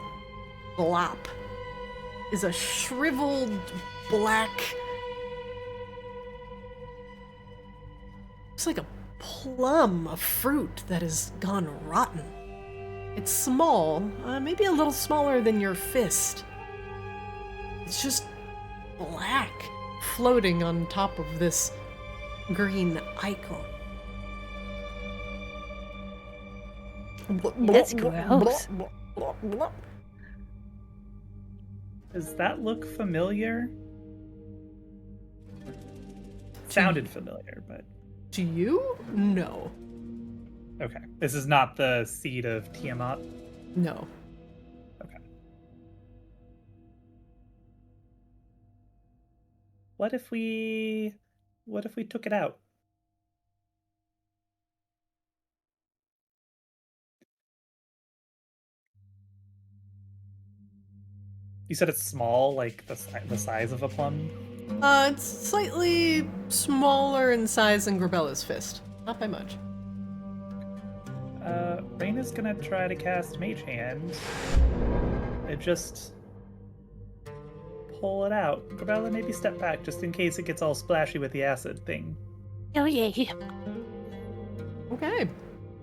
glop, is a shriveled black... It's like a plum, a fruit that has gone rotten. It's small, maybe a little smaller than your fist. It's just black, floating on top of this green icon. That's gross. Does that look familiar? Sounded familiar, but To you? No. okay. This is not the seed of Tiamat. No. Okay. What if we took it out? You said it's small, like the size of a plum? It's slightly smaller in size than Grebella's fist. Not by much. Rain is gonna try to cast Mage Hand. And just pull it out. Grebella, maybe step back just in case it gets all splashy with the acid thing. Oh, yeah. Okay.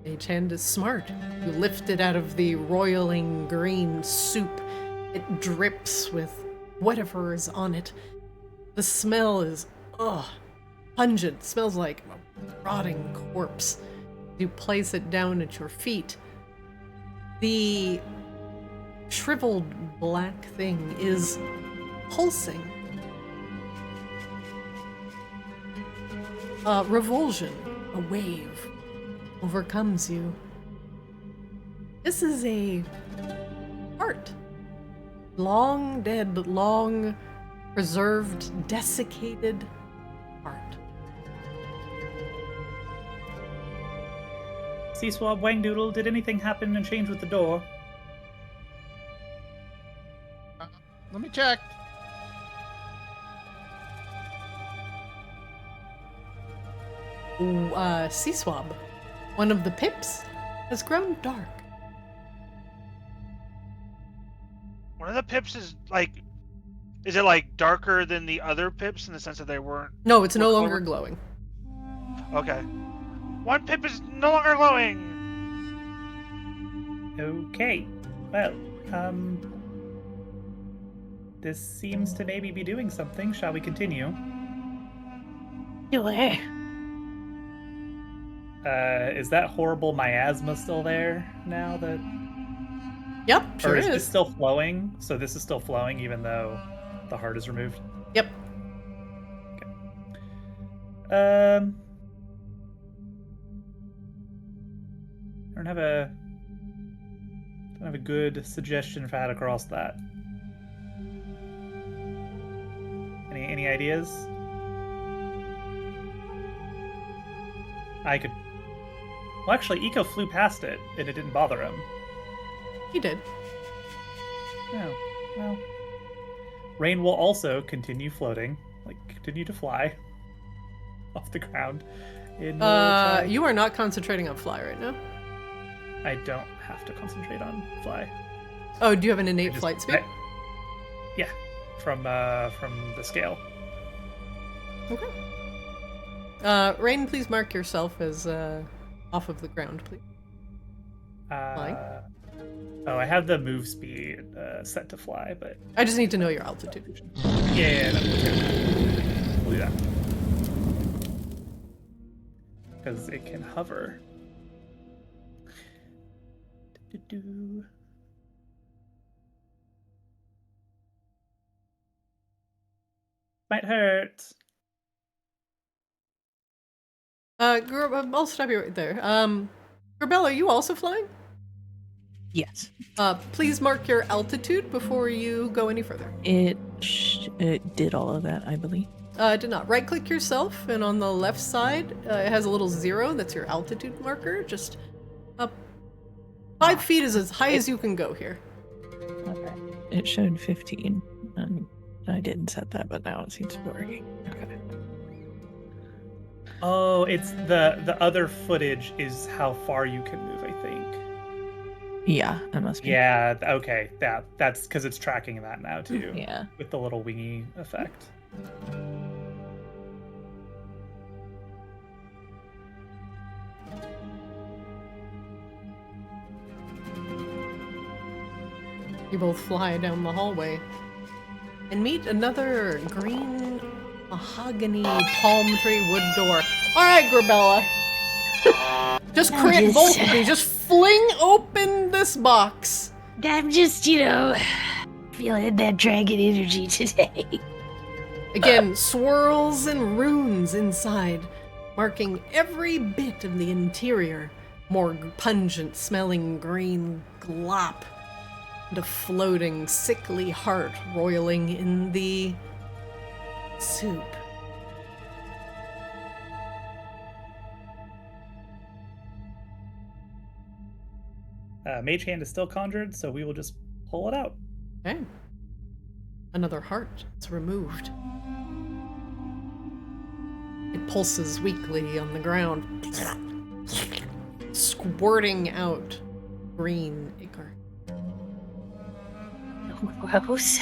Mage Hand is smart. You lift it out of the roiling green soup. It drips with whatever is on it. The smell is, pungent. Smells like a rotting corpse. You place it down at your feet. The shriveled black thing is pulsing. Revulsion, a wave, overcomes you. This is a heart. Long dead, long preserved, desiccated heart. Seaswab, Wangdoodle, did anything happen and change with the door? Let me check. Seaswab, one of the pips, has grown dark. One of the pips is like, is it like darker than the other pips in the sense that they weren't? No, it's no What longer color? glowing. Okay. One pip is no longer glowing. Okay. Well, this seems to maybe be doing something. Shall we continue? Sure. Is that horrible miasma still there now that Yep, sure or is is. this still flowing? So this is still flowing even though the heart is removed? Yep. I don't have a good suggestion for how to cross that. Any ideas? I could. Well, actually, Eco flew past it, and it didn't bother him. He did. Oh, well. Rain will also continue floating, like continue to fly off the ground. You are not concentrating on fly right now. I don't have to concentrate on fly. Oh, do you have an innate I just- flight speed? Yeah, from the scale. Okay. Rain, please mark yourself as off of the ground, please. Flying? Oh, I have the move speed set to fly, but I just need to know your altitude. yeah, we'll do that because it can hover. Do-do-do. Might hurt. I'll stop you right there. Grebella, are you also flying? Yes. Please mark your altitude before you go any further. It did all of that, I believe. Did not. Right-click yourself, and on the left side, it has a little 0. That's your altitude marker. Just up. 5 feet is as high as you can go here. Okay. It showed 15, and I didn't set that, but now it seems to be working. Okay. Oh, it's the other footage is how far you can move, I think. Yeah, that must be. Yeah, okay. That's because it's tracking that now too. Yeah. With the little wingy effect. You both fly down the hallway and meet another green mahogany palm tree wood door. All right, Grebella. Just I'm create just- both of you. Just fling open this box. I'm just, feeling that dragon energy today. Again, swirls and runes inside, marking every bit of the interior. More pungent smelling green glop. And a floating, sickly heart roiling in the soup. Mage Hand is still conjured, so we will just pull it out. Okay. Another heart is removed. It pulses weakly on the ground, squirting out green ichor. Gross.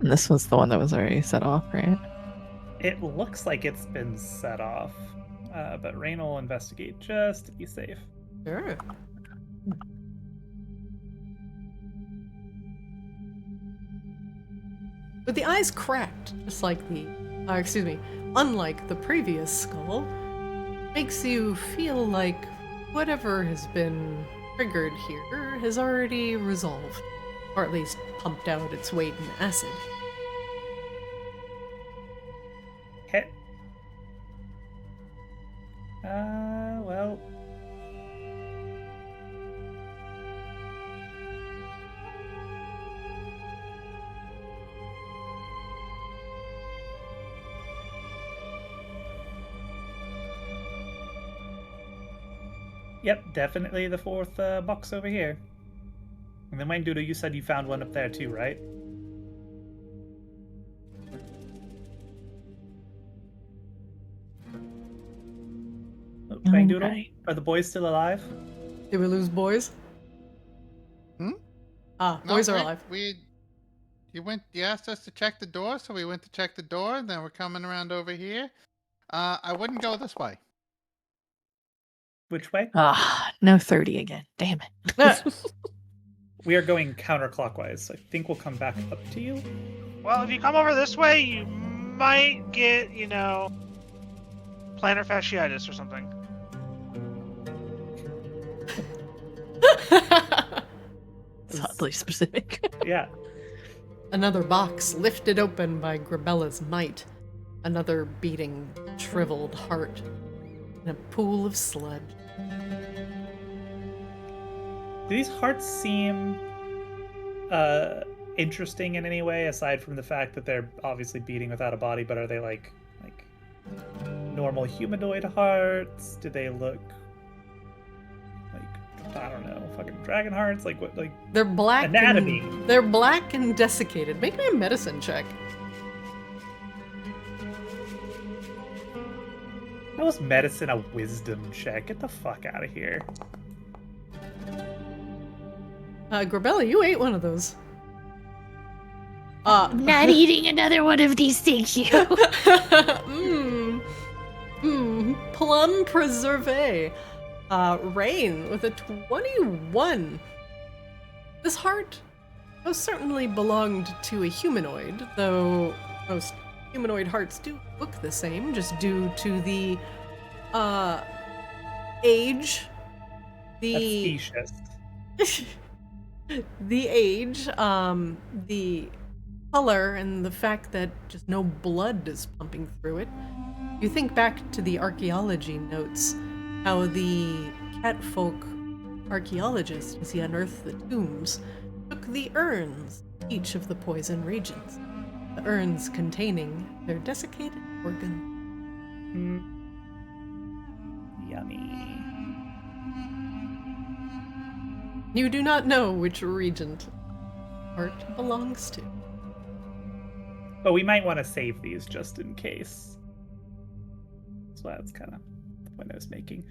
And this was the one that was already set off, right? It looks like it's been set off, but Rain will investigate just to be safe. Sure. With the eyes cracked, just like unlike the previous skull, makes you feel like whatever has been triggered here has already resolved, or at least pumped out its weight in acid. Okay. Well. Yep, definitely the fourth box over here. And then Wayne Doodle, you said you found one up there too, right? Oh, Wayne Doodle, Alright. are the boys still alive? Did we lose boys? Hmm? Ah, No, boys are we- alive. You asked us to check the door, so we went to check the door. Then we're coming around over here. I wouldn't go this way. Which way? Ah, no 30 again. Damn it. Ah, We are going counterclockwise, so I think we'll come back up to you. Well, if you come over this way, you might get, plantar fasciitis or something. It's oddly specific. Yeah. Another box lifted open by Grebella's might. Another beating, shriveled heart. In a pool of sludge. Do these hearts seem interesting in any way, aside from the fact that they're obviously beating without a body? But are they like normal humanoid hearts? Do they look like, I don't know, fucking dragon hearts? Like what? Like They're black. Anatomy. They're black and desiccated. Make me a medicine check. how is medicine a wisdom check? Get the fuck out of here. Grebella, you ate one of those. I'm not eating another one of these, thank you. Plum preserve. Rain with a 21. This heart most certainly belonged to a humanoid, though most humanoid hearts do look the same, just due to the age, the That's specious. the age, the color, and the fact that just no blood is pumping through it. You think back to the archaeology notes, how the catfolk archaeologist, as he unearthed the tombs, took the urns, each of the Poison Regents, the urns containing their desiccated organs. Yummy. You do not know which regent heart belongs to. But we might want to save these just in case. So that's kind of the point I was making.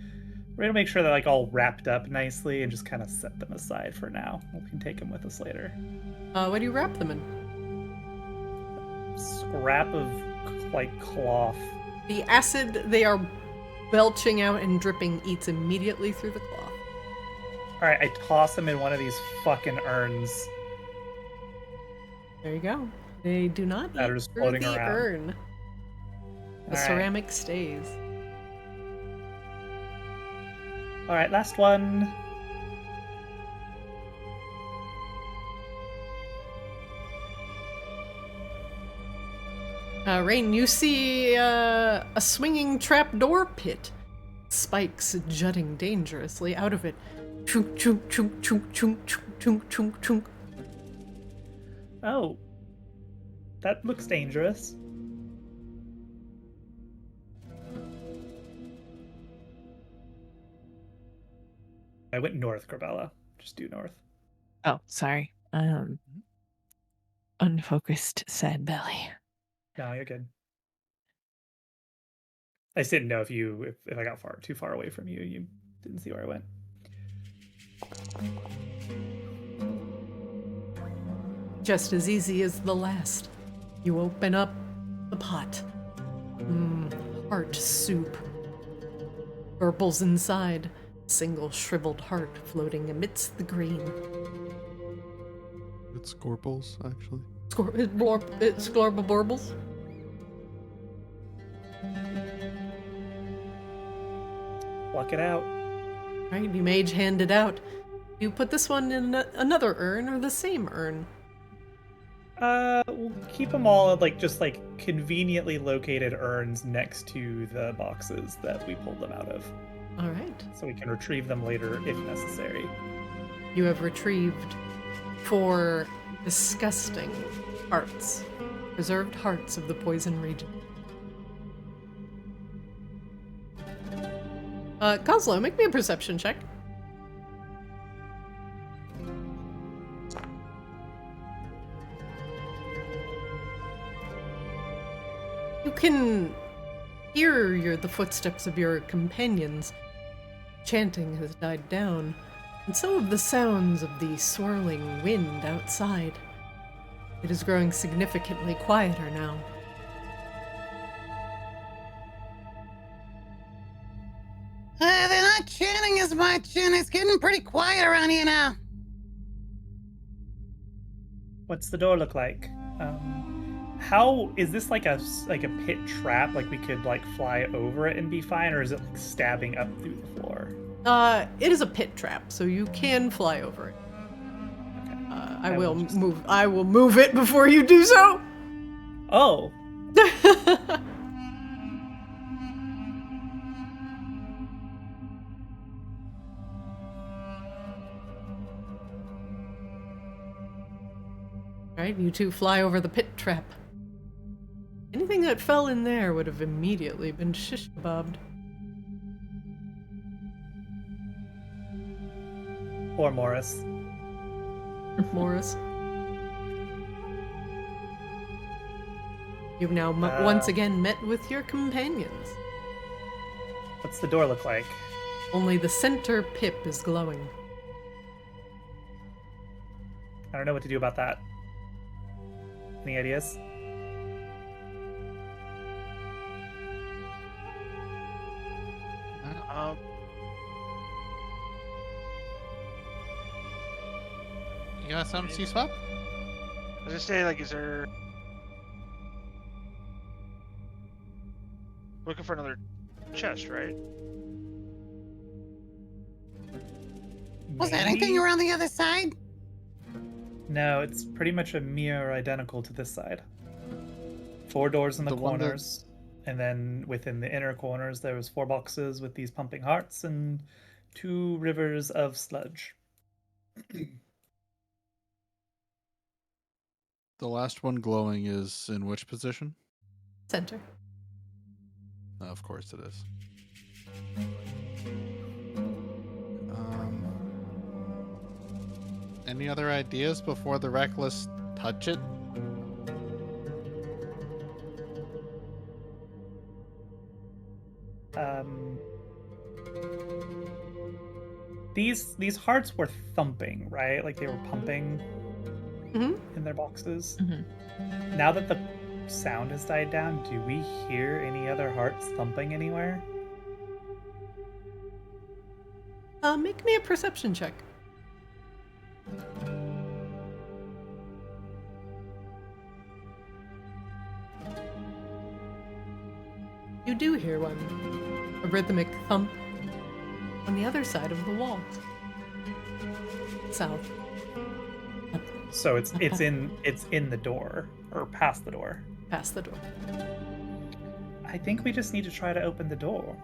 We're gonna make sure they're like all wrapped up nicely and just kind of set them aside for now. We can take them with us later. What do you wrap them in? Scrap of like cloth. The acid they are belching out and dripping eats immediately through the cloth. All right, I toss them in one of these fucking urns. There you go. They do not That eat are just through floating the around. urn. The All right. ceramic stays. All right, last one. Rain, you see a swinging trapdoor pit. Spikes jutting dangerously out of it. Chunk, chunk, chunk, chunk, chunk, chunk, chunk, chunk, chunk. Oh, that looks dangerous. I went north, Grebella. Just due north. Oh, sorry. Unfocused sad belly. No, you're good. I just didn't know if I got too far away from you, you didn't see where I went. Just as easy as the last. You open up the pot. Heart soup. Burbles inside. Single shriveled heart floating amidst the green. It's Scorples, actually. It's Glorble Borbles. Pluck it out. Right, you mage hand it out. You put this one in another urn or the same urn? We'll keep them all just conveniently located urns next to the boxes that we pulled them out of, All right. so we can retrieve them later if necessary. You have retrieved 4 disgusting hearts. Preserved hearts of the Poison Regent. Kozlo, make me a perception check. You can hear the footsteps of your companions. Chanting has died down, and so have the sounds of the swirling wind outside. It is growing significantly quieter now. They're not chanting as much, and it's getting pretty quiet around here now. What's the door look like? How is this like a pit trap? Like we could fly over it and be fine, or is it stabbing up through the floor? It is a pit trap, so you can fly over it. Okay. I will move it before you do so. Oh. Right, you two fly over the pit trap. Anything that fell in there would have immediately been shish kebabbed. Poor Morris. Morris. You've now once again met with your companions. What's the door look like? Only the center pip is glowing. I don't know what to do about that. Any ideas? You got some C-swap? I was gonna say, is there... Looking for another chest, right? Was there anything around the other side? No, it's pretty much a mirror identical to this side. 4 doors in the one that- corners, and then within the inner corners there was 4 boxes with these pumping hearts and 2 rivers of sludge. The last one glowing is in which position? Center. Of course it is. Any other ideas before the reckless touch it? These hearts were thumping, right? Like they were pumping in their boxes. Now that the sound has died down, do we hear any other hearts thumping anywhere? Make me a perception check. You do hear one. A rhythmic thump on the other side of the wall. South. So it's in the door or past the door. Past the door. I think we just need to try to open the door.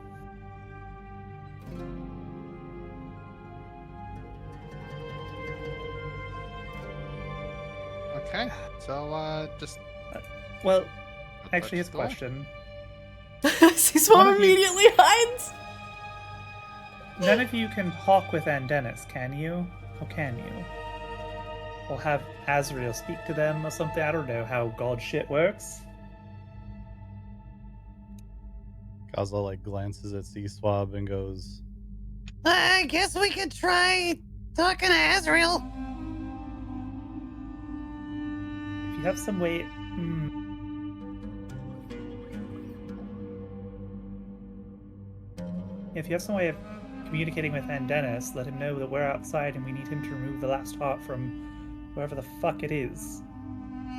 Okay, so just Well, touch actually, his the door. question. Seaswam One of you- immediately hides. None of you can talk with Andenus, can you? Or can you? We'll have Azrael speak to them or something. I don't know how god shit works. Kozlo like glances at C-Swab and goes, I guess we could try talking to Azrael. If you have some way. If you have some way of communicating with Andenus, let him know that we're outside and we need him to remove the last heart from wherever the fuck it is.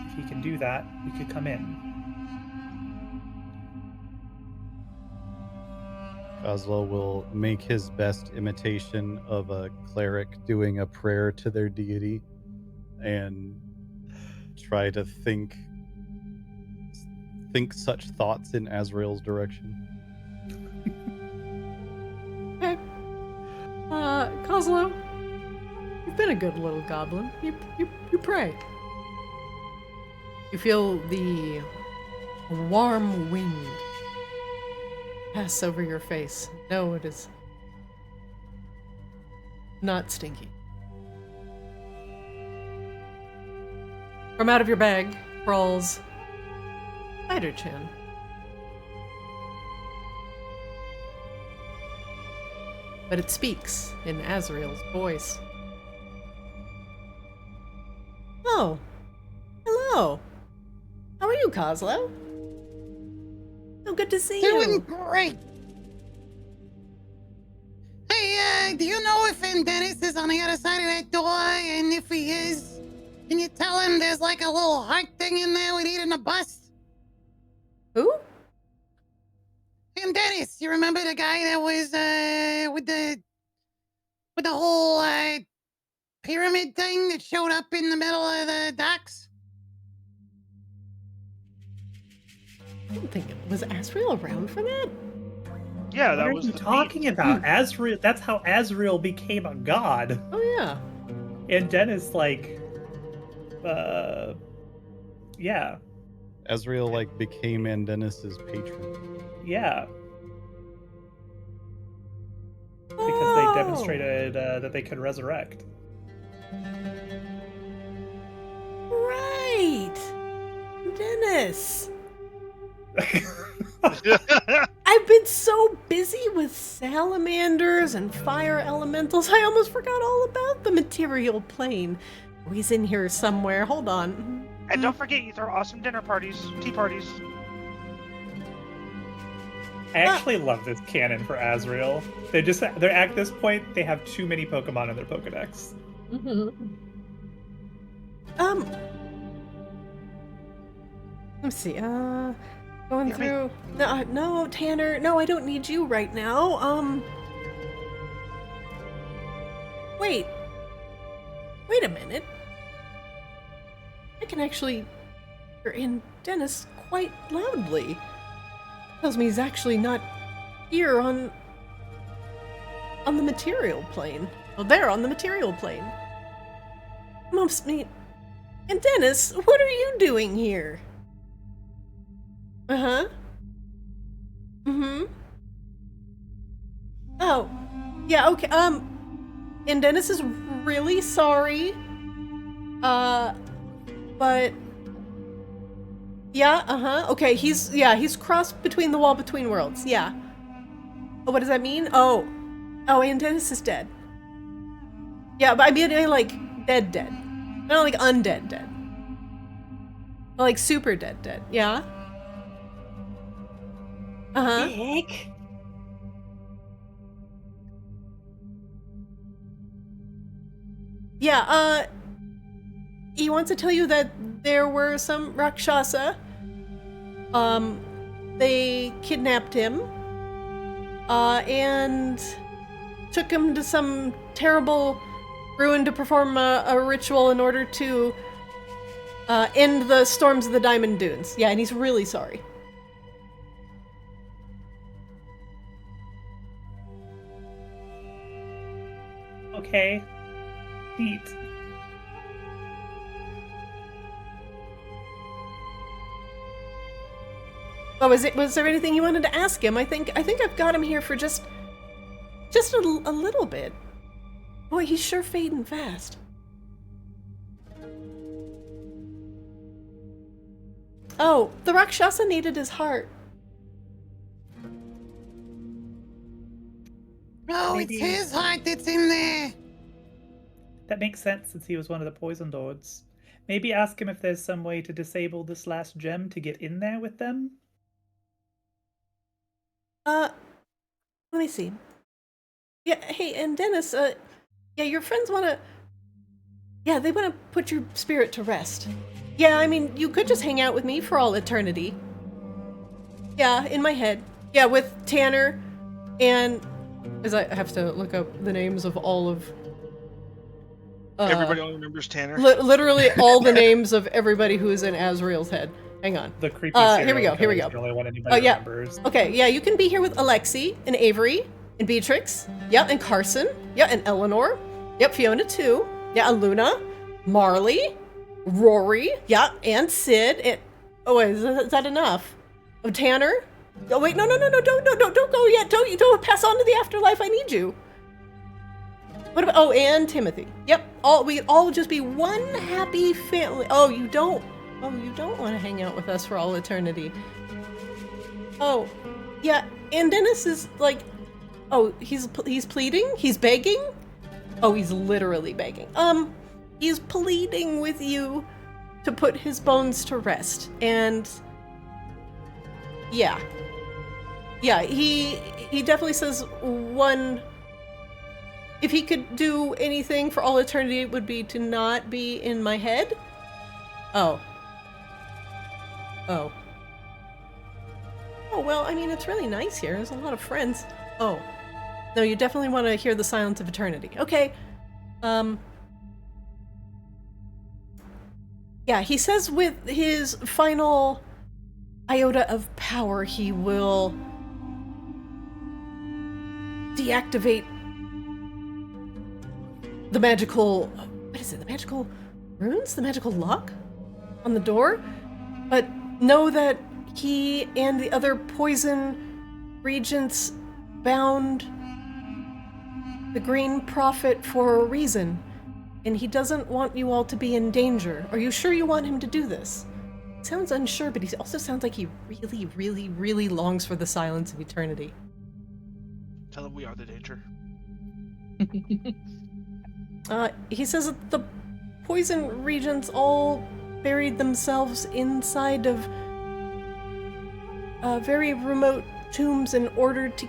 If he can do that, we could come in. Kozlo will make his best imitation of a cleric doing a prayer to their deity and try to think such thoughts in Azrael's direction. Okay. Kozlo, you've been a good little goblin. You pray. You feel the warm wind pass over your face. No, it is not stinky. From out of your bag crawls Spider-Chan. But it speaks in Azrael's voice. Oh, hello. How are you, Kozlo? Oh, good to see Doing you. great. Hey, do you know if Andenus is on the other side of that door? And if he is, can you tell him there's like a little heart thing in there we need in the bust? Who? Andenus, you remember the guy that was with the whole pyramid thing that showed up in the middle of the docks? I don't think it was Azrael around for that. Yeah, What that are was you the talking about? Azrael. That's how Azrael became a god. Oh yeah. And Dennis, like, yeah, Azrael like became Andenus's patron. yeah. Because Oh. they demonstrated that they could resurrect. Right. Dennis. theme. I've been so busy with salamanders and fire elementals, I almost forgot all about the material plane. Oh, he's in here somewhere. Hold on. And don't forget, you throw awesome dinner parties, tea parties. I actually love this canon for Azrael. They're at this point, they have too many Pokemon in their Pokedex. Let's see. Going Yeah, through. No, Tanner. No, I don't need you right now. Wait. Wait a minute. I can actually hear in Dennis quite loudly. Tells me he's actually not here on the material plane. Well, they're on the material plane. Must mean. And Dennis, what are you doing here? Uh-huh. Mm-hmm. Oh. Yeah, okay. And Dennis is really sorry. But yeah, uh-huh. Okay, he's crossed between the wall between worlds. Yeah. Oh, what does that mean? Oh, and Dennis is dead. Yeah, but I mean like dead. Not like undead dead. Like super dead. Yeah. Uh-huh. Dick. Yeah, he wants to tell you that there were some Rakshasa, they kidnapped him and took him to some terrible ruin to perform a ritual in order to end the storms of the Diamond Dunes. Yeah, and he's really sorry. Okay. Neat. Oh, was there anything you wanted to ask him? I think I've got him here for just a little bit. Boy, he's sure fading fast. Oh, the Rakshasa needed his heart. Oh, Maybe- it's his heart that's in there. That makes sense since he was one of the poison lords. Maybe ask him if there's some way to disable this last gem to get in there with them? Let me see. Yeah, hey, and Dennis, yeah, your friends wanna... Yeah, they wanna put your spirit to rest. Yeah, I mean, you could just hang out with me for all eternity. Yeah, in my head. Yeah, with Tanner and... As I have to look up the names of all of... Everybody only remembers Tanner. Literally all the names of everybody who is in Azrael's head. Hang on. The creepy Here we go, here we go. The only one anybody yeah. remembers. Okay, yeah, you can be here with Alexi and Avery and Beatrix. Yep, and Carson. Yep, and Eleanor. Yep, Fiona too. Yeah, and Luna. Marley. Rory. Yeah, and Sid. And oh wait, is that enough? Oh, Tanner. Oh wait, no, don't go yet. Don't pass on to the afterlife. I need you. What about? Oh, and Timothy. Yep, we all just be one happy family. Oh, you don't want to hang out with us for all eternity. Oh, yeah, and Dennis is like, oh, he's pleading? He's begging? Oh, he's literally begging. He's pleading with you to put his bones to rest. And yeah, he definitely says one, if he could do anything for all eternity, it would be to not be in my head. Oh, well, I mean, it's really nice here. There's a lot of friends. Oh. No, you definitely want to hear the silence of eternity. Okay. Yeah, he says with his final iota of power, he will deactivate the magical... What is it? The magical runes? The magical lock on the door? But know that he and the other poison regents bound the Green Prophet for a reason, and he doesn't want you all to be in danger. Are you sure you want him to do this? He sounds unsure, but he also sounds like he really, really, really longs for the silence of eternity. Tell him we are the danger. He says that the poison regents all buried themselves inside of very remote tombs in order to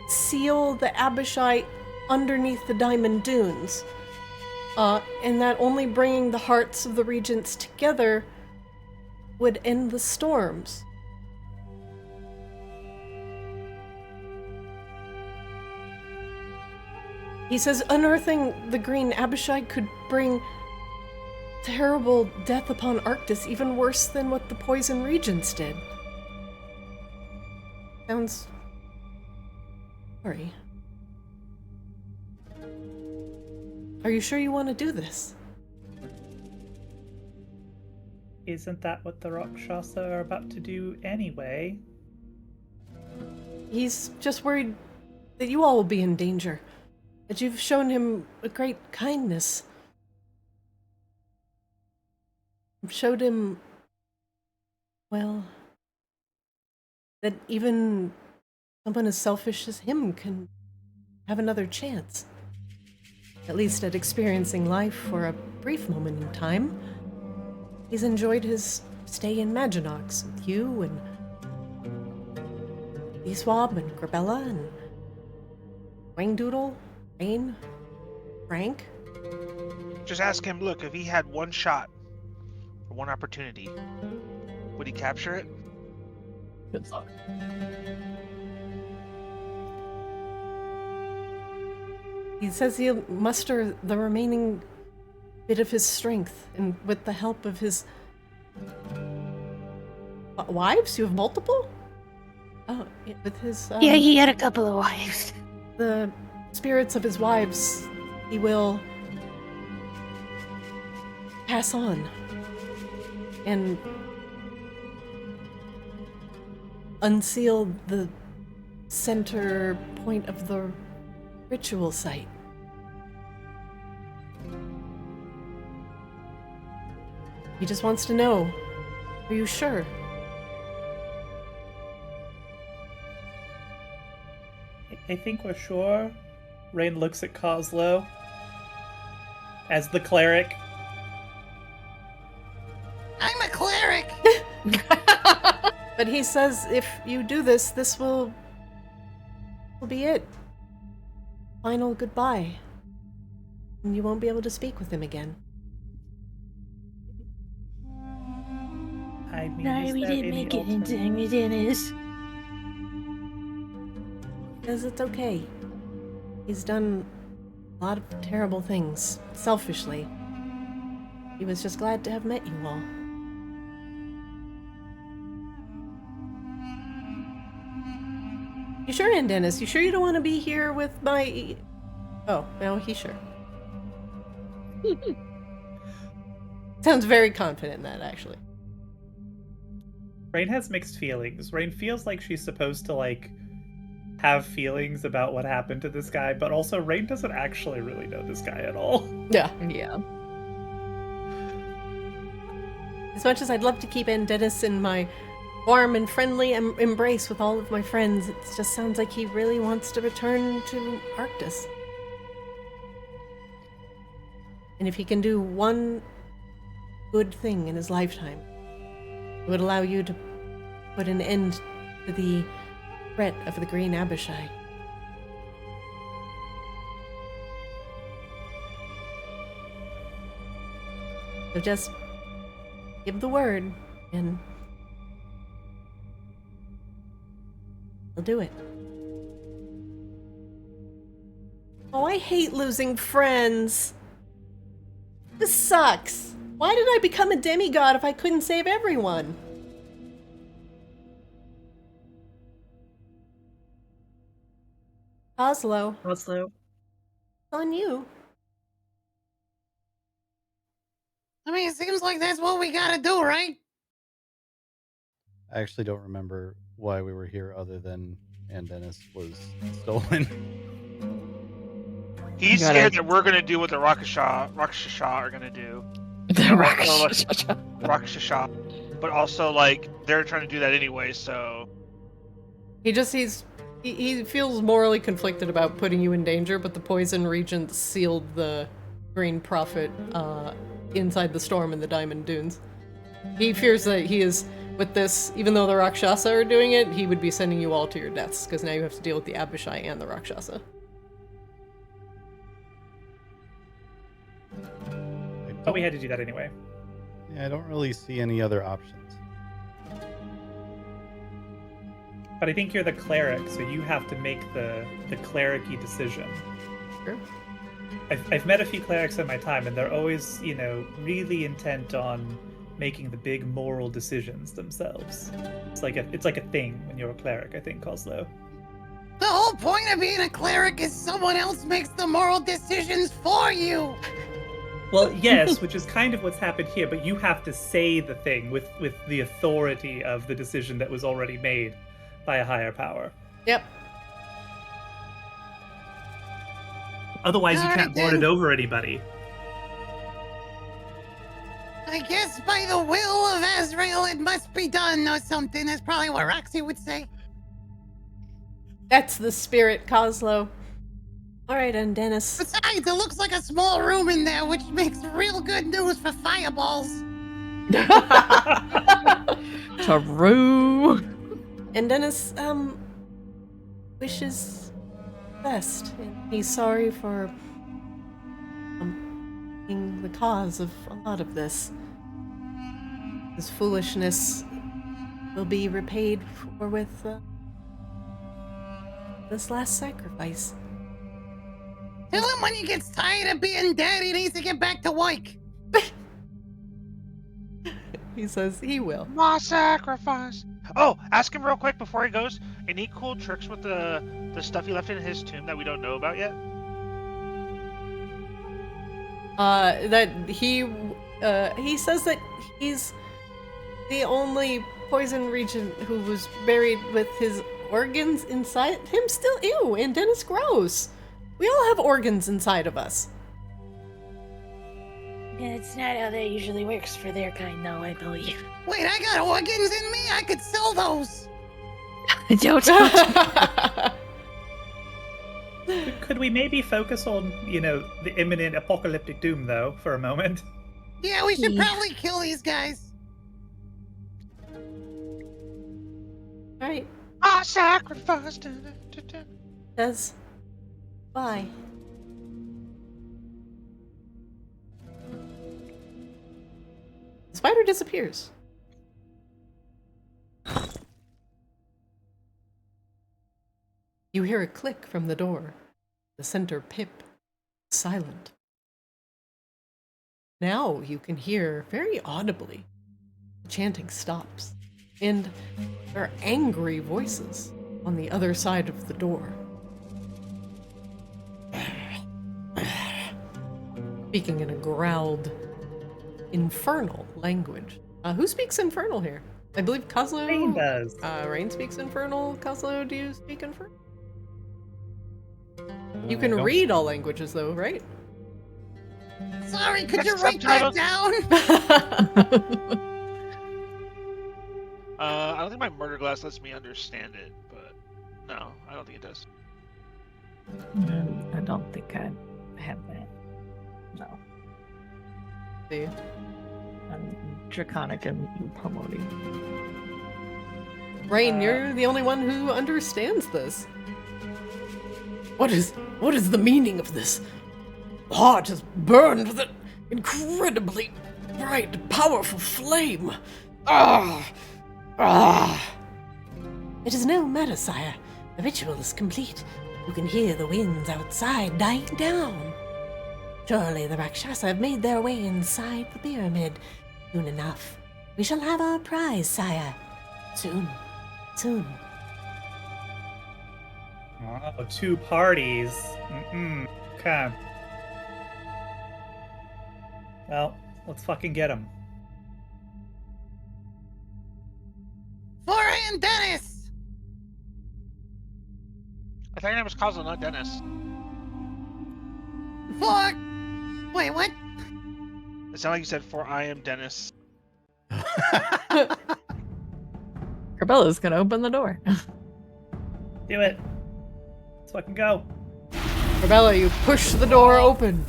seal the Abishai underneath the Diamond Dunes. And that only bringing the hearts of the regents together would end the storms. He says unearthing the Green Abishai could bring terrible death upon Arctis, even worse than what the Poison Regents did. Sounds... sorry. Are you sure you want to do this? Isn't that what the Rakshasa are about to do anyway? He's just worried that you all will be in danger. That you've shown him a great kindness. Showed him, well, that even someone as selfish as him can have another chance. At least at experiencing life for a brief moment in time. He's enjoyed his stay in Maginox with you and Swab and Grebella and Wangdoodle, Rain, Frank. Just ask him, look, if he had one shot, or one opportunity, would he capture it? Good luck. He says he'll muster the remaining bit of his strength, and with the help of his wives. You have multiple? Oh, with his Yeah, he had a couple of wives. the spirits of his wives, he will pass on and unseal the center point of the ritual site. He just wants to know, are you sure? I think we're sure. Rain looks at Coslow as the cleric. I'm a cleric. But he says if you do this, this will be it. Final goodbye. And you won't be able to speak with him again. I mean, Sorry, is we there didn't any make it into alternative? Andenus. Says it's okay. He's done a lot of terrible things, selfishly. He was just glad to have met you all. You sure, Andenus? You sure you don't want to be here with my... Oh, no, he's sure. Sounds very confident in that, actually. Rain has mixed feelings. Rain feels like she's supposed to, like, have feelings about what happened to this guy, but also Rain doesn't actually really know this guy at all. Yeah. Yeah. As much as I'd love to keep Andenus in my warm and friendly embrace with all of my friends, it just sounds like he really wants to return to Arctis. And if he can do one good thing in his lifetime, it would allow you to put an end to the threat of the Green Abishai. So just give the word, and I'll do it. Oh, I hate losing friends. This sucks. Why did I become a demigod if I couldn't save everyone? Oslo, Coslow. it's on you. I mean, it seems like that's what we gotta do, right? I actually don't remember why we were here other than Andenus was stolen. He's Gotta- scared that we're gonna do what the Rakshasa are gonna do. The Or, Rakshasa. Rakshasa. But also, like, they're trying to do that anyway, so... He feels morally conflicted about putting you in danger, but the Poison Regent sealed the Green Prophet inside the storm in the Diamond Dunes. He fears that he is, with this, even though the Rakshasa are doing it, he would be sending you all to your deaths, because now you have to deal with the Abishai and the Rakshasa. But we had to do that anyway. Yeah, I don't really see any other options. But I think you're the cleric, so you have to make the cleric-y decision. Sure. I've met a few clerics in my time, and they're always, you know, really intent on making the big moral decisions themselves. It's like a thing when you're a cleric, I think, Coslow. The whole point of being a cleric is someone else makes the moral decisions for you. Well, yes, which is kind of what's happened here, but you have to say the thing with the authority of the decision that was already made by a higher power. Yep. Otherwise, you Alright, can't lord it then. over anybody. I guess by the will of Azrael it must be done or something. That's probably what Roxy would say. That's the spirit, Coslow. Alright, Andenus. Besides, it looks like a small room in there, which makes real good news for fireballs. True. Andenus, wishes best. And he's sorry for being the cause of a lot of this. His foolishness will be repaid for with this last sacrifice. Tell him when he gets tired of being dead, he needs to get back to work. He says he will. My sacrifice. Oh, ask him real quick before he goes. Any cool tricks with the stuff he left in his tomb that we don't know about yet? That he says that he's the only Poison Regent who was buried with his organs inside him still. Ew, Andenus, gross. We all have organs inside of us. Yeah, it's not how that usually works for their kind, though, I believe. Wait, I got organs in me? I could sell those. Don't. Could we maybe focus on, the imminent apocalyptic doom, though, for a moment? Yeah, we should probably kill these guys. Alright, My sacrifice. Says, why? the spider disappears. You hear a click from the door. The center pip, silent. Now you can hear very audibly. The chanting stops, and there are angry voices on the other side of the door. Speaking in a growled, infernal language. Who speaks infernal here? I believe Kozlo. Rain does. Rain speaks infernal. Kozlo, do you speak infernal? You can Nope. read all languages, though, right? Sorry, could you That's write that subtitles. down? I don't think my murder glass lets me understand it, but no, I don't think it does. I don't think I have that. No. See? I'm draconic and promoting. Rain, you're the only one who understands this. What is the meaning of this? The heart is burned with an incredibly bright, powerful flame. It is no matter, sire. The ritual is complete. You can hear the winds outside dying down. Surely the Rakshasa have made their way inside the pyramid. Soon enough, we shall have our prize, sire. Soon. Soon. Oh, 2 parties. Okay. Well, let's fucking get them. For Andenus! I thought your name was Kozlo, not Dennis. For... Wait, what? It sounded like you said, "For I am Dennis." Grebella's gonna open the door. Do it. Let's fucking go. Grebella, you push the door open.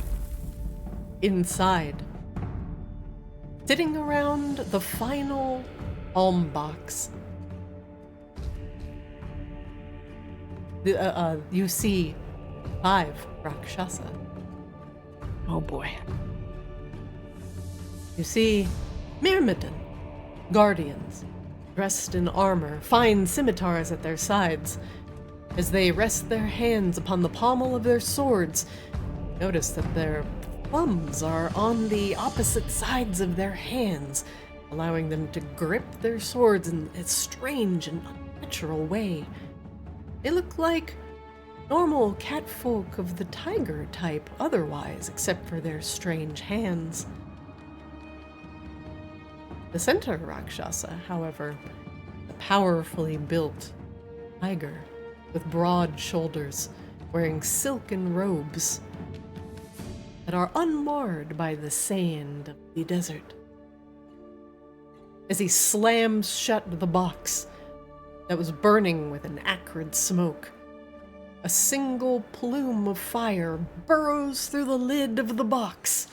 Inside, sitting around the final alm box, you see 5 Rakshasa. Oh boy. You see Myrmidon, guardians, dressed in armor, fine scimitars at their sides. As they rest their hands upon the pommel of their swords, notice that their thumbs are on the opposite sides of their hands, allowing them to grip their swords in a strange and unnatural way. They look like normal catfolk of the tiger type otherwise, except for their strange hands. The center Rakshasa, however, a powerfully built tiger with broad shoulders, wearing silken robes that are unmarred by the sand of the desert. As he slams shut the box that was burning with an acrid smoke, a single plume of fire burrows through the lid of the box.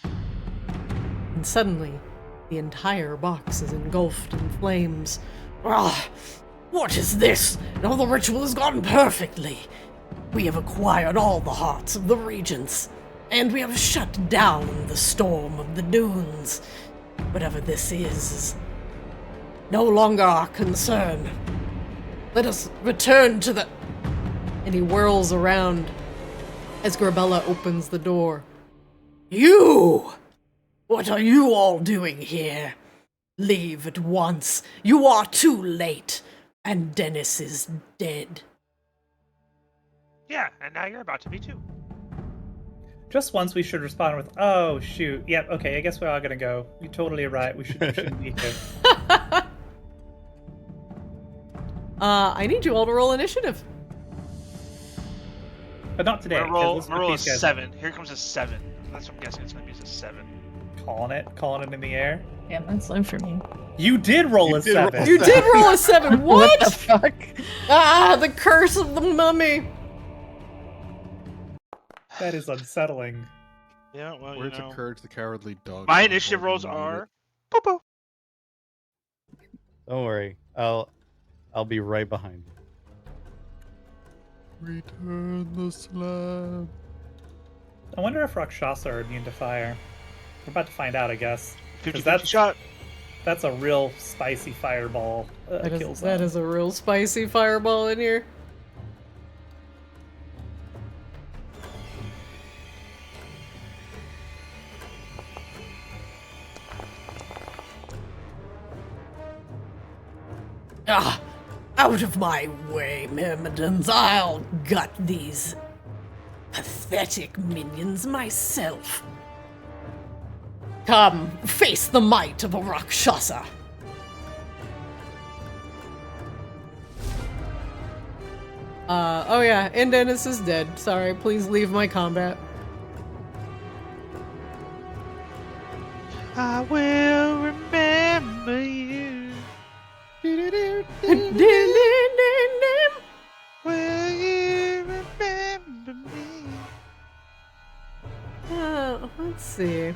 And suddenly, the entire box is engulfed in flames. Ah, what is this? Now the ritual has gone perfectly. We have acquired all the hearts of the regents, and we have shut down the storm of the dunes. Whatever this is no longer our concern. Let us return to the... And he whirls around as Grebella opens the door. You! What are you all doing here? Leave at once. You are too late. Andenus is dead. Yeah, and now you're about to be too. Just once we should respond with, oh, shoot. Yep, okay, I guess we're all gonna go. You're totally right. We shouldn't be here. I need you all to roll initiative. But not today. I'm gonna roll, 'cause I'm gonna roll a these guys- 7. Here comes a 7. That's what I'm guessing it's gonna be a 7. Calling it in the air. Yeah, that's low for me. You did roll a 7. You did roll a 7. What? What the fuck? Ah, the curse of the mummy. That is unsettling. Yeah, well, Words of courage, the cowardly dog. My initiative rolls are... Poo-poo. Don't worry. I'll be right behind you. Return the slab. I wonder if Rakshasa are immune to fire. We're about to find out, I guess. 50-50 shot. That's a real spicy fireball. That is a real spicy fireball in here. Ah! Out of my way, Myrmidons. I'll gut these pathetic minions myself. Come, face the might of a Rakshasa. Oh yeah, Andenus is dead. Sorry, please leave my combat. I will remember you. Will you remember me? Let's see.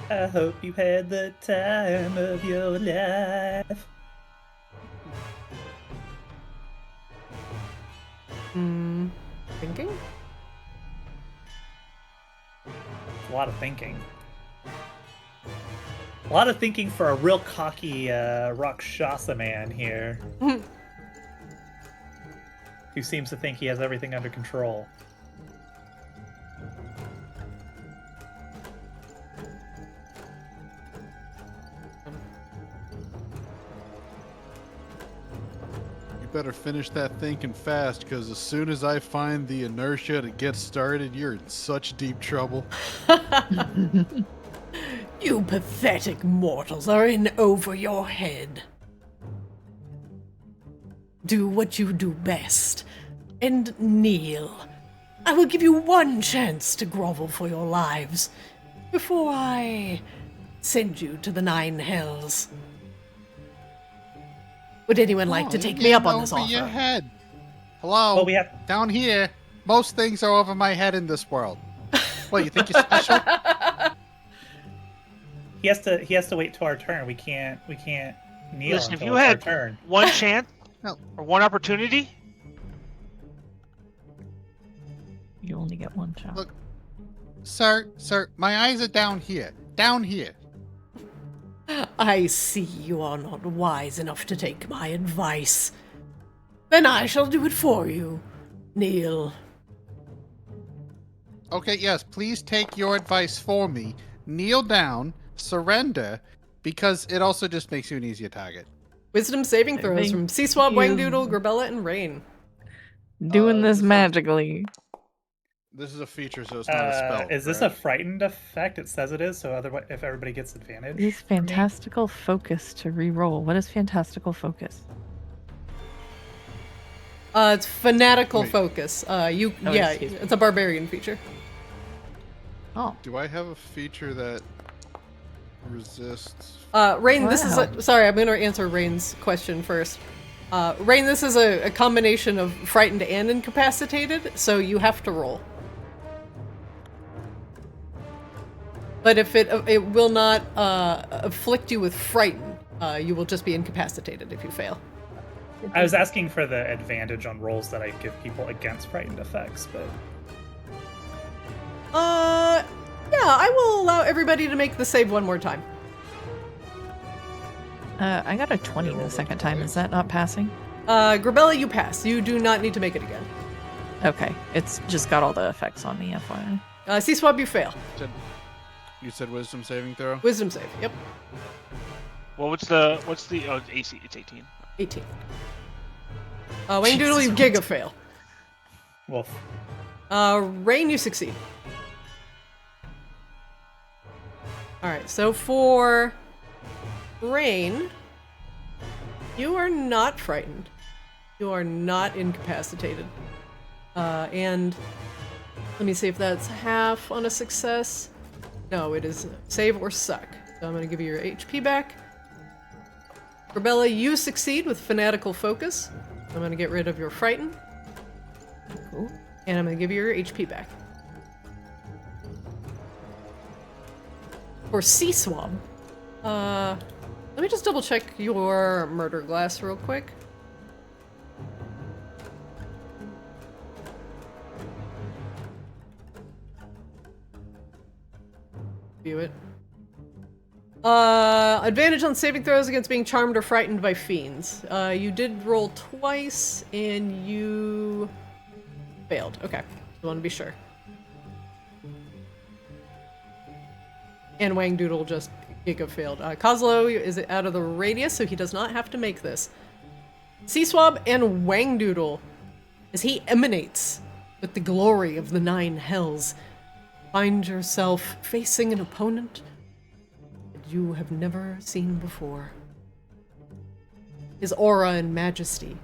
I hope you had the time of your life. Thinking? A lot of thinking. A lot of thinking for a real cocky Rakshasa man here. Who seems to think he has everything under control. You better finish that thinking fast, because as soon as I find the inertia to get started, you're in such deep trouble. You pathetic mortals are in over your head. Do what you do best, and kneel. I will give you one chance to grovel for your lives before I send you to the 9 hells. Would anyone like to take me up on this Over your offer? head. Hello. Well, we have Down here, most things are over my head in this world. What, you think you're special? he has to wait till our turn. We can't kneel Listen, if until you it's our had turn. one chance No. or one opportunity, You only get one shot. Look, sir, my eyes are down here. Down here. I see you are not wise enough to take my advice. Then I shall do it for you. Kneel. Okay, yes, please take your advice for me. Kneel down, surrender, because it also just makes you an easier target. Wisdom saving throws Thank from Seaswab, you. Wangdoodle, Grebella, and Rain. Doing this this is- magically. This is a feature, so it's not a spell. Is this a correct? frightened effect? It says it is, so otherwise, if everybody gets advantage. Use for me? fantastical focus to re-roll. What is fantastical focus? It's fanatical Wait. focus. Oh, Yeah, excuse me. it's a barbarian feature. Oh, Do I have a feature that resists? Rain, this is Wow. sorry, I'm going to answer Rain's question first. Rain, this is a combination of frightened and incapacitated, so you have to roll. But if it will not afflict you with frighten, you will just be incapacitated if you fail. I was asking for the advantage on rolls that I give people against frightened effects, but Yeah, I will allow everybody to make the save one more time. I got a 20 the second time. Is that not passing? Grebella, you pass. You do not need to make it again. Okay, it's just got all the effects on me, FYI. C-Swab, you fail. You said wisdom saving throw? Wisdom save, yep. Well, what's the oh, AC? It's 18. 18. Wayne Doodle, you giga fail. Wolf. Rain, you succeed. Alright, so for Rain, you are not frightened. You are not incapacitated. And let me see if that's half on a success. No, it is save or suck. So I'm going to give you your HP back. Grebella, you succeed with fanatical focus. I'm going to get rid of your frighten. Cool. And I'm going to give you your HP back. For C-Swab, let me just double check your murder glass real quick. View it. Advantage on saving throws against being charmed or frightened by fiends. You did roll twice and you failed. Okay, just want to be sure. And Wang Doodle just giga failed. Kozlo is out of the radius, so he does not have to make this. C-Swab and Wang Doodle, as he emanates with the glory of the 9 hells, find yourself facing an opponent that you have never seen before. His aura and majesty,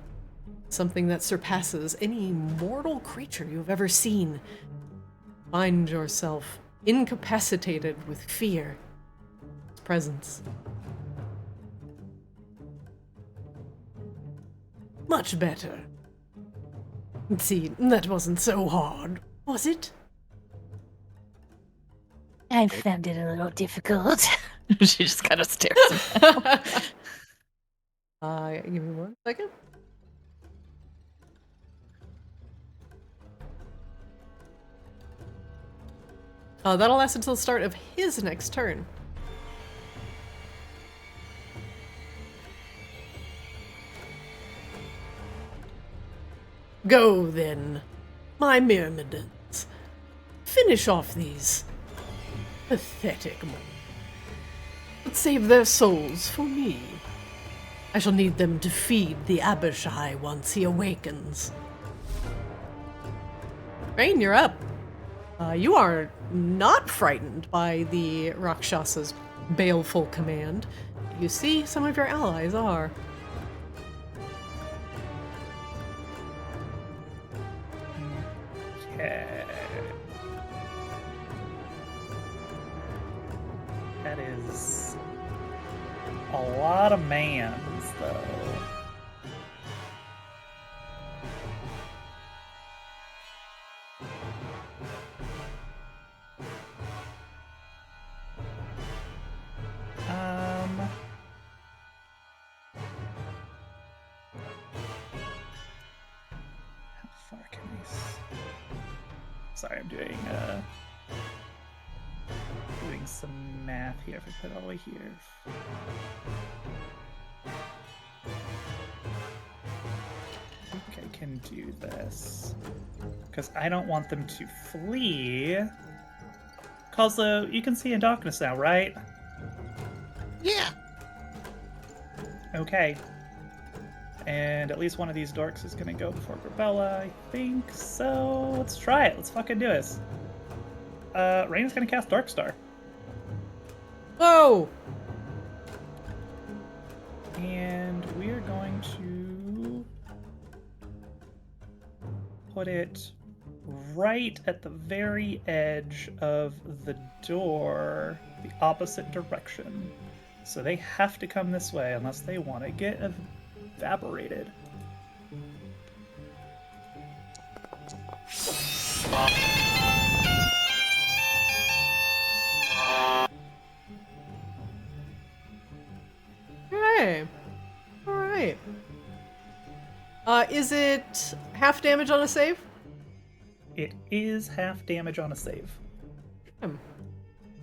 something that surpasses any mortal creature you've ever seen. Find yourself incapacitated with fear. His presence. Much better. See, that wasn't so hard, was it? I found it a little difficult. She just kind of stares at him. Give me 1 second. That'll last until the start of his next turn. Go then, my myrmidons. Finish off these pathetic men. But save their souls for me. I shall need them to feed the Abishai once he awakens. Rain, you're up. You are not frightened by the Rakshasa's baleful command. You see, some of your allies are. Okay. That is a lot of mans, though. How far can we? Sorry, I'm doing some math here. If I put it all the way here. I think I can do this. Because I don't want them to flee. Kozlo, you can see in darkness now, right? Yeah. Okay. And at least one of these dorks is gonna go before Grebella, I think. So let's try it. Let's fucking do this. Rain is gonna cast Darkstar. Whoa! And we are going to put it right at the very edge of the door, the opposite direction. So they have to come this way unless they want to get evaporated. Okay. Alright. Is it half damage on a save? It is half damage on a save.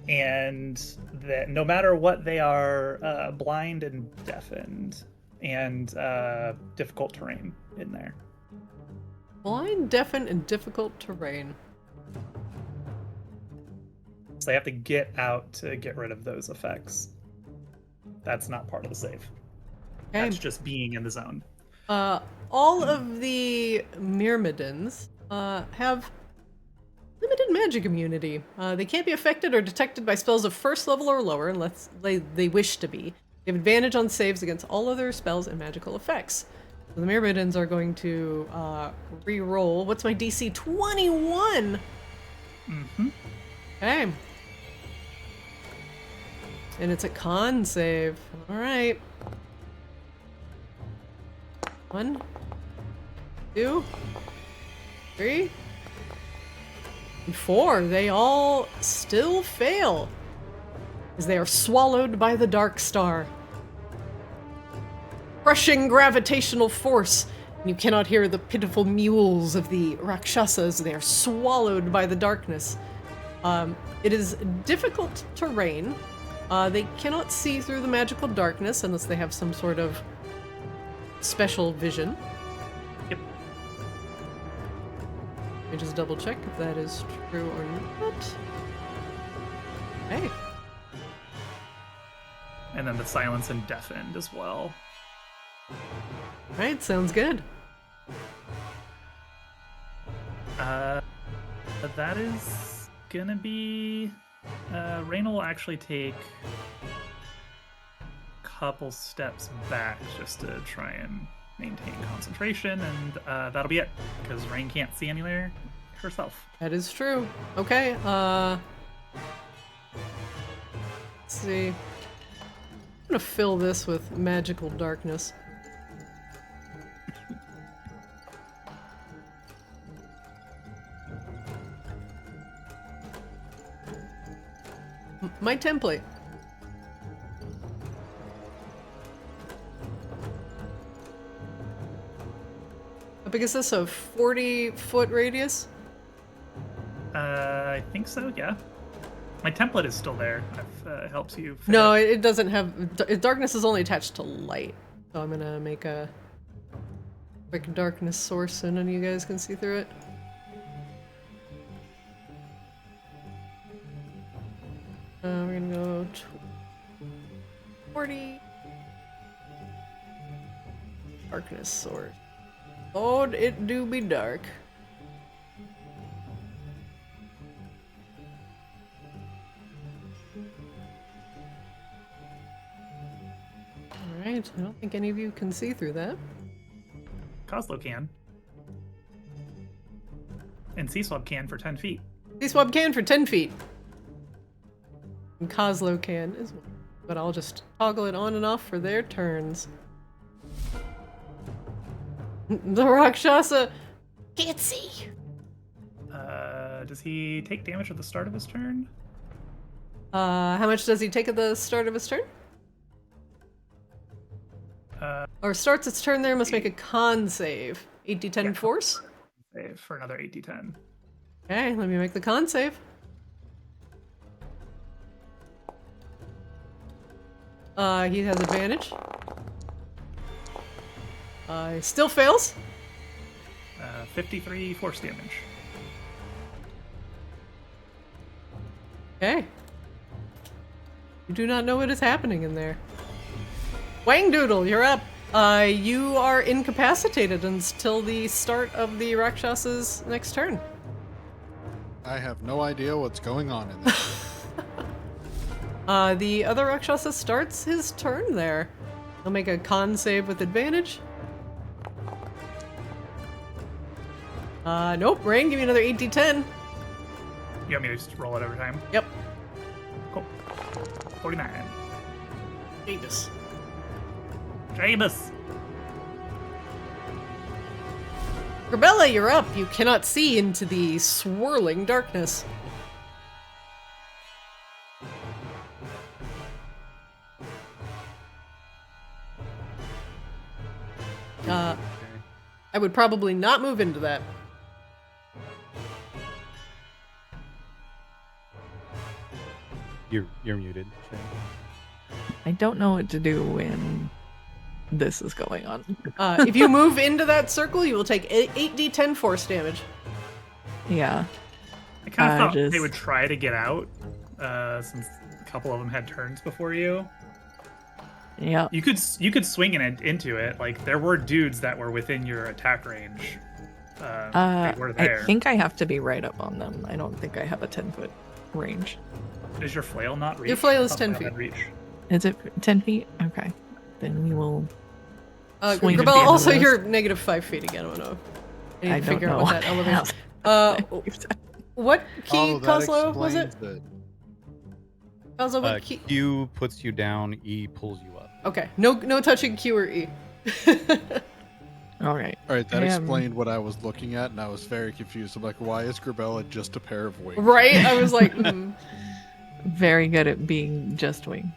and that no matter what, they are blind and deafened, and difficult terrain in there. Blind, deafened, and difficult terrain. So they have to get out to get rid of those effects. That's not part of the save. Okay. That's just being in the zone. All of the Myrmidons have limited magic immunity. They can't be affected or detected by spells of first level or lower unless they wish to be. They have advantage on saves against all other spells and magical effects. So the Myrmidons are going to re-roll. What's my DC? 21! Mm-hmm. Okay. And it's a con save. Alright. 1, 2, 3, and 4. They all still fail as they are swallowed by the Dark Star. Crushing gravitational force, and you cannot hear the pitiful mewls of the Rakshasas. They are swallowed by the darkness. It is difficult terrain. They cannot see through the magical darkness unless they have some sort of special vision. Yep. Let me just double check if that is true or not. Hey. And then the silence and deafened as well. Alright, sounds good. That is gonna be... Rain will actually take a couple steps back just to try and maintain concentration, and that'll be it, because Rain can't see anywhere herself. That is true. Okay, let's see. I'm gonna fill this with magical darkness. My template. How big is this? A 40-foot radius? I think so, yeah. My template is still there. It helps you fit No, it. it doesn't have... Darkness is only attached to light. So I'm gonna make a quick darkness source so none of you guys can see through it. We're gonna go 40. Darkness source. Oh, it do be dark. Alright, I don't think any of you can see through that. Coslo can. And Seaswab can for 10 feet. Seaswab can for 10 feet. And Coslo can as well. But I'll just toggle it on and off for their turns. The Rakshasa Can't see. Does he take damage at the start of his turn? How much does he take at the start of his turn? Or starts its turn there, must make a con save. 8d10 Yeah. force? Save for another 8d10. Okay, let me make the con save. He has advantage. He still fails. 53 force damage. Okay. You do not know what is happening in there. Wangdoodle, you're up. You are incapacitated until the start of the Rakshasa's next turn. I have no idea what's going on in there. The other Rakshasa starts his turn there. He'll make a con save with advantage. Nope. Rain, give me another 8d10. You want me to just roll it every time? Yep. Cool. 49. Davis. Jabus! Grebella, you're up. You cannot see into the swirling darkness. I would probably not move into that. You're muted. Shane. I don't know what to do when this is going on. If you move into that circle, you will take 8d10 force damage. Yeah. I kind of thought they just- would try to get out, since a couple of them had turns before you. Yeah. You could swing into it. Like there were dudes that were within your attack range. They were there. I think I have to be right up on them. I don't think I have a 10-foot range. Is your flail not reach? Your flail is Oh, 10 flail had feet. Reach. Is it 10 feet? Okay. Then we will. Swing Grebella, at the end also of this. you're negative 5 feet again. I don't know. I need I to don't figure know. out what that elevation. What key, Oh, that Kozlo, was it? explains it. Kozlo, what key? Q puts you down. E pulls you up. Okay, no touching Q or E. All right. All right, that I am- explained what I was looking at, and I was very confused. I'm like, why is Grebella just a pair of wings? Right? I was like, Very good at being just wing.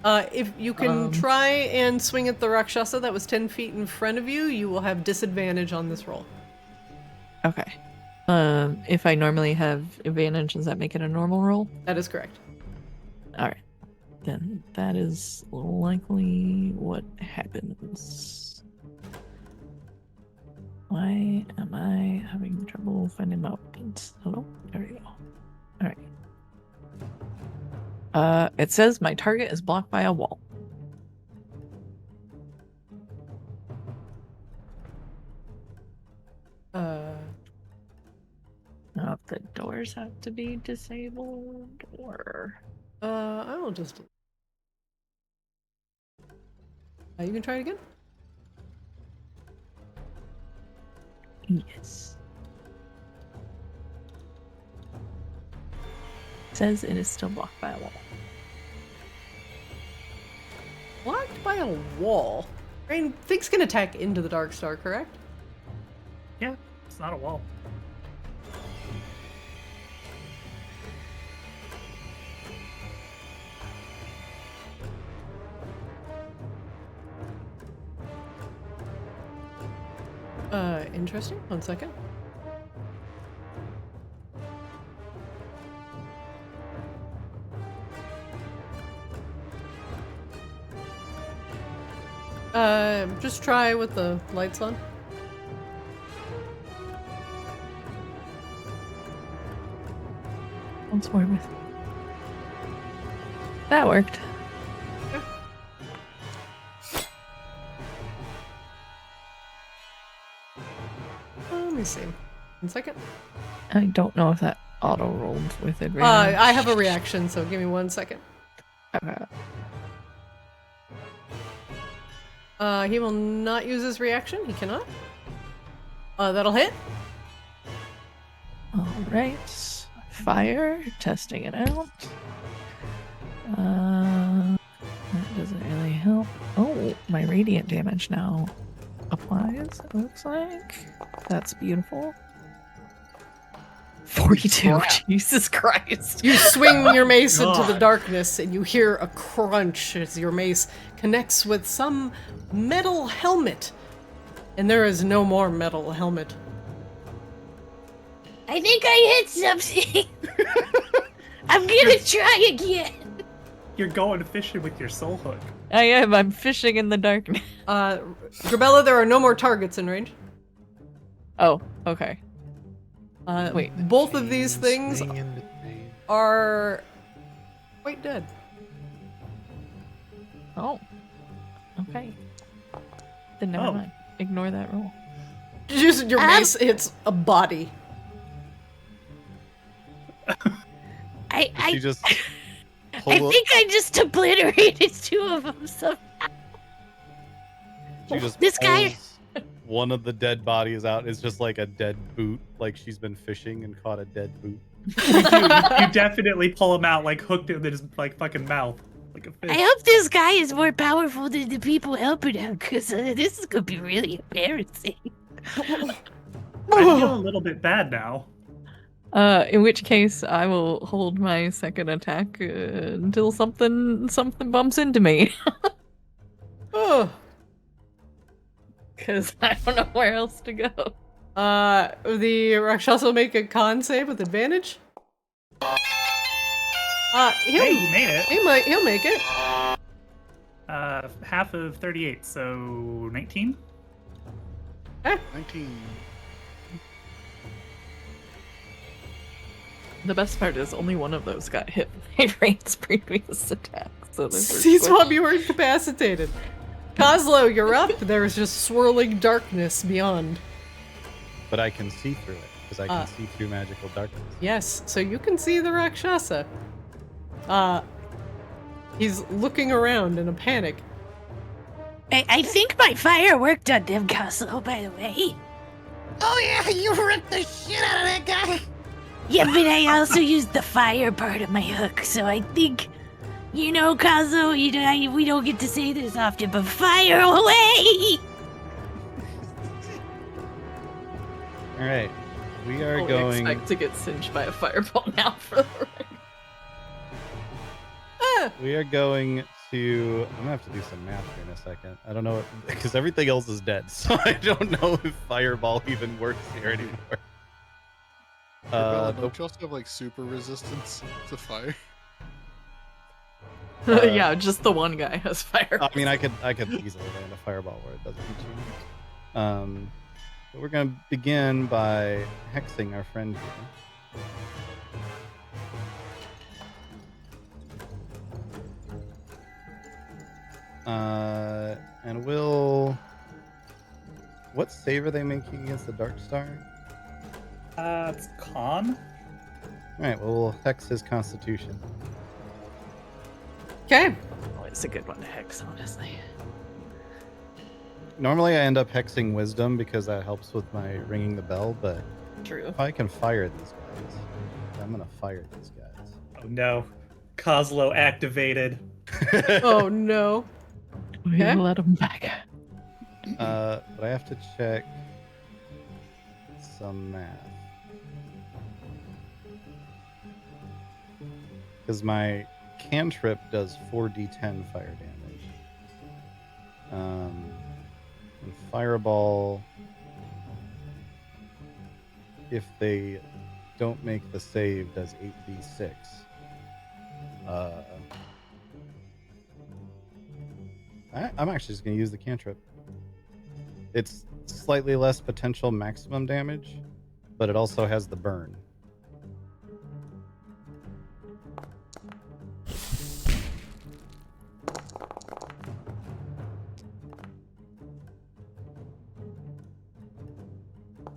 If you can try and swing at the Rakshasa that was 10 feet in front of you, you will have disadvantage on this roll. Okay. If I normally have advantage, does that make it a normal roll? That is correct. All right. Then that is likely what happens. Why am I having trouble finding my weapons? Hello? There we go. All right. It says my target is blocked by a wall. Now, if the doors have to be disabled, or I will just. You can try it again. yes. It says it is still blocked by a wall. Blocked by a wall. I mean, things can attack into the Dark Star, correct? Yeah, it's not a wall. Interesting. 1 second. Just try with the lights on. Once more with. That worked. Let me see. 1 second. I don't know if that auto rolled with advantage. I have a reaction, so give me 1 second. Okay. He will not use his reaction. He cannot. That'll hit. All right. Fire. Testing it out. That doesn't really help. Oh, my radiant damage now applies, it looks like. That's beautiful. 42. Jesus Christ. You swing your mace into the God. darkness, and you hear a crunch as your mace connects with some metal helmet. And there is no more metal helmet. I think I hit something. I'm gonna try again. You're going fishing with your soul hook. I am. I'm fishing in the darkness. Grebella, there are no more targets in range. Oh, okay. Wait. Both of these things are quite dead. Oh. Okay. Then never Oh. mind. Ignore that roll. Just your mace hits a body. You I just I pull up. think I just obliterated two of them. So She just This guy- pulls one of the dead bodies out. It's just like a dead boot, like she's been fishing and caught a dead boot. You definitely pull him out, like hooked in his like fucking mouth, like a fish. I hope this guy is more powerful than the people helping him, because this is gonna be really embarrassing. I feel a little bit bad now. In which case, I will hold my second attack until something bumps into me. Ugh. Because I don't know where else to go. The Rakshasa will make a con save with advantage. Hey, you made it. He'll make it. Half of 38, so 19. 19. The best part is only one of those got hit by Rain's previous attack. So See, Swab, you were incapacitated. Kozlo, you're up. There's just swirling darkness beyond. But I can see through it because I can see through magical darkness. Yes, so you can see the Rakshasa. He's looking around in a panic. I think my fire worked on them, Castle, by the way. Oh yeah, you ripped the shit out of that guy. Yeah, but I also used the fire part of my hook, so I think, Kazo, we don't get to say this often, but fire away! All right, we are Only going. expect to get singed by a fireball now for the rest. We are going to. I'm gonna have to do some math here in a second. I don't know because everything else is dead, so I don't know if fireball even works here anymore. Don't you also have like super resistance to fire? Yeah, just the one guy has fire. I mean, I could easily land a fireball where it doesn't change. But we're gonna begin by hexing our friend here. And we'll. What save are they making against the Dark Star? It's con. Alright, well, we'll hex his constitution. Okay. Always a good one to hex, honestly. Normally, I end up hexing wisdom because that helps with my ringing the bell, but True. if I can fire these guys, I'm gonna fire these guys. Oh no. Kozlo activated. Oh no. We Okay. let him back. But I have to check some math. Because my cantrip does 4d10 fire damage. And fireball, if they don't make the save, does 8d6. I'm actually just going to use the cantrip. It's slightly less potential maximum damage, but it also has the burn.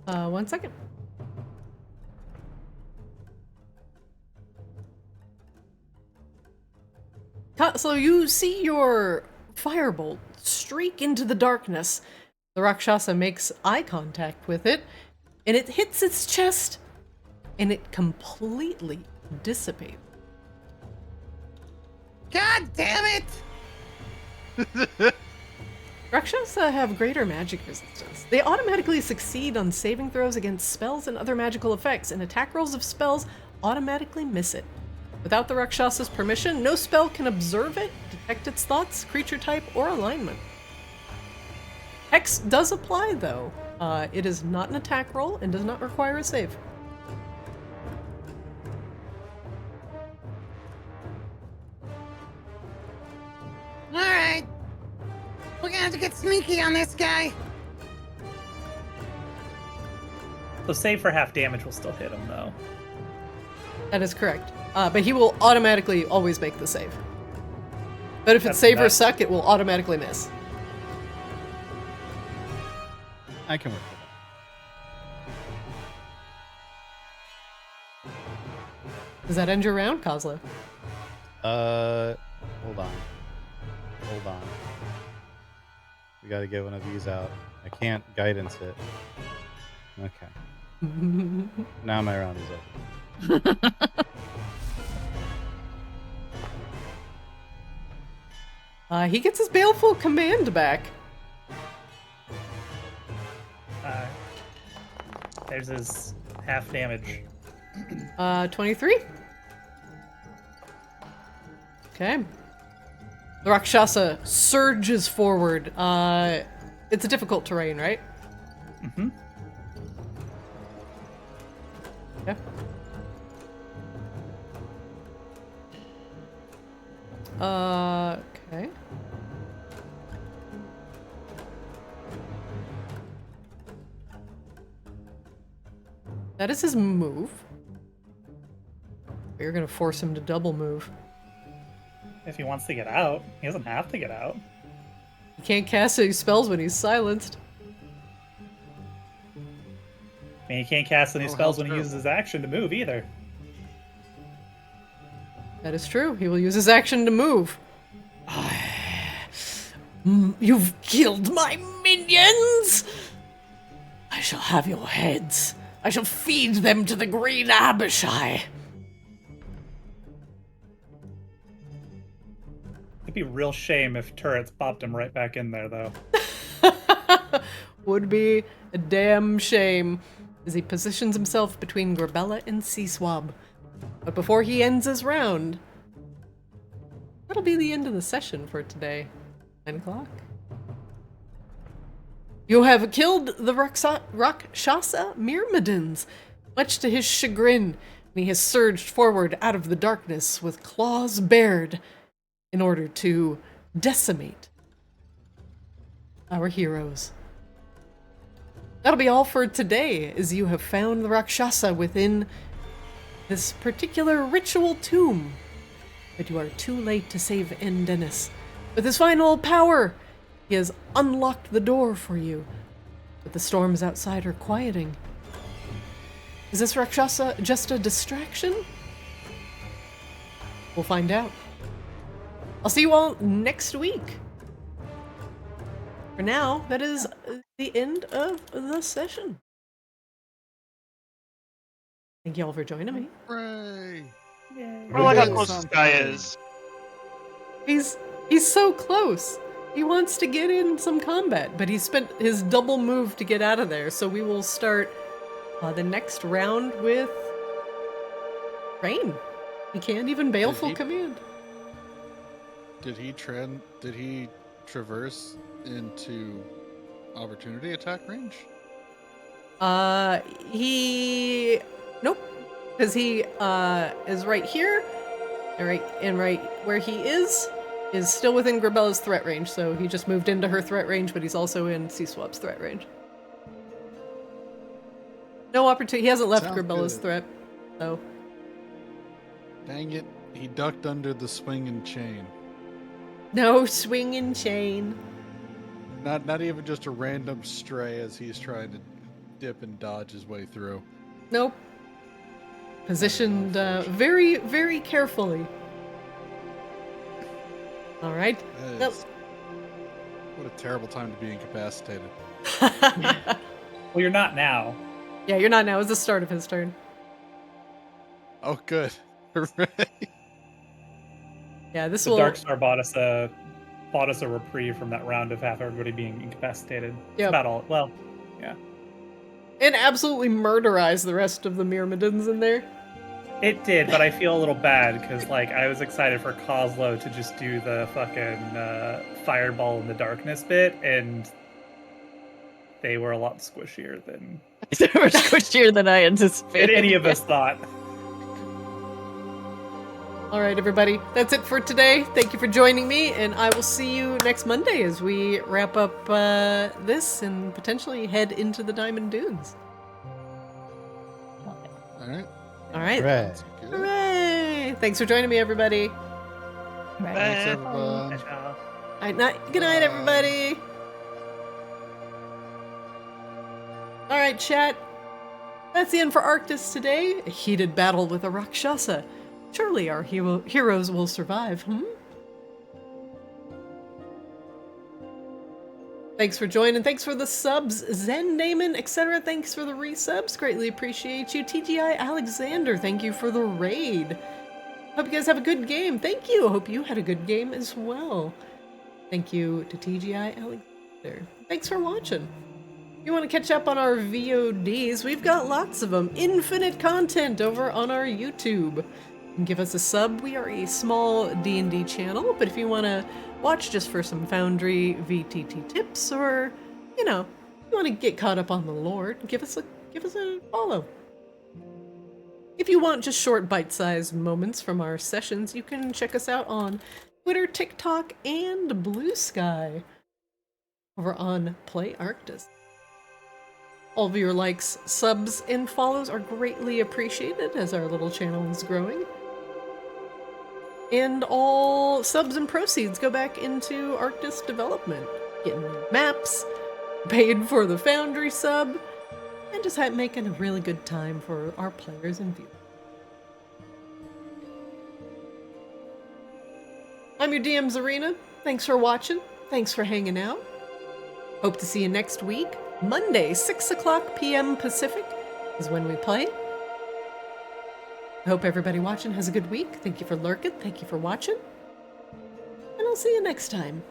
One second. So you see your firebolt streak into the darkness. The Rakshasa makes eye contact with it, and it hits its chest, and it completely dissipates. God damn it! Rakshasa have greater magic resistance. They automatically succeed on saving throws against spells and other magical effects, and attack rolls of spells automatically miss it. Without the Rakshasa's permission, no spell can observe it, detect its thoughts, creature type, or alignment. Hex does apply, though. It is not an attack roll and does not require a save. Alright. We're gonna have to get sneaky on this guy. So save for half damage will still hit him, though. That is correct. But he will automatically always make the save. But if it's That's save or nuts. suck, it will automatically miss. I can work with Does that end your round, Kozlo? that. Hold on. Hold on. We gotta get one of these out. I can't guidance it. Okay. Now my round is over. He gets his baleful command back. There's his half damage. 23. Okay. The Rakshasa surges forward. It's a difficult terrain, right? Mm-hmm. Okay. Okay. That is his move. You're gonna force him to double move. If he wants to get out, he doesn't have to get out. He can't cast any spells when he's silenced. I mean, he can't cast any Oh, spells how when he true. uses his action to move either. That is true. He will use his action to move. You've killed my minions! I shall have your heads. I shall feed them to the green Abishai. It'd be a real shame if turrets bopped him right back in there, though. Would be a damn shame as he positions himself between Grebella and Seaswab. But before he ends his round, that'll be the end of the session for today. 9 o'clock. You have killed the Rakshasa Myrmidons, much to his chagrin, and he has surged forward out of the darkness with claws bared in order to decimate our heroes. That'll be all for today, as you have found the Rakshasa within this particular ritual tomb. But you are too late to save Andenus. With his final power, he has unlocked the door for you. But the storms outside are quieting. Is this Rakshasa just a distraction? We'll find out. I'll see you all next week. For now, that is the end of the session. Thank you all for joining me. Hooray! I like how Yeah. close this guy is. He's so close. He wants to get in some combat, but he spent his double move to get out of there. So we will start the next round with Rain. He can't even Baleful Command. Did he traverse into opportunity attack range? Nope, because he is right here, and right where he is still within Grebella's threat range. So he just moved into her threat range, but he's also in Seaswap's threat range. No opportunity. He hasn't left Sounds Grebella's good. threat, so Dang it! He ducked under the swinging chain. no swinging chain. Not even just a random stray as he's trying to dip and dodge his way through. Nope. Positioned very, very carefully. All right. That Nope. is- What a terrible time to be incapacitated. Well, you're not now. Yeah, you're not now. It's the start of his turn. Oh, good. Hooray. Yeah, this The will. Darkstar bought us a reprieve from that round of half everybody being incapacitated. That's Yep. about all. Well, yeah. And absolutely murderize the rest of the Myrmidons in there. It did, but I feel a little bad because, like, I was excited for Coslow to just do the fucking fireball in the darkness bit, and they were a lot squishier than They were squishier than I anticipated. any of us thought. All right, everybody. That's it for today. Thank you for joining me, and I will see you next Monday as we wrap up this and potentially head into the Diamond Dunes. All right. All right. Hooray. Good. Hooray! Thanks for joining me, everybody. Right. Thanks, everyone. Good night, everybody. All right, chat. That's the end for Arctis today. A heated battle with a Rakshasa. Surely our heroes will survive, Thanks for joining. Thanks for the subs, Zen Damon, etc. Thanks for the resubs. Greatly appreciate you. TGI Alexander, thank you for the raid. Hope you guys have a good game. Thank you. Hope you had a good game as well. Thank you to TGI Alexander. Thanks for watching. If you want to catch up on our VODs, we've got lots of them. Infinite content over on our YouTube. Give us a sub. We are a small D&D channel, but if you want to watch just for some Foundry VTT tips, or you want to get caught up on the lore, give us a follow. If you want just short bite-sized moments from our sessions, you can check us out on Twitter, TikTok, and Blue Sky over on Play Arctis. All of your likes, subs, and follows are greatly appreciated as our little channel is growing. And all subs and proceeds go back into Arctis development, getting new maps, paid for the Foundry sub, and just making a really good time for our players and viewers. I'm your DM's Arena. Thanks for watching. Thanks for hanging out. Hope to see you next week. Monday, 6 o'clock p.m. Pacific is when we play. I hope everybody watching has a good week. Thank you for lurking. Thank you for watching. And I'll see you next time.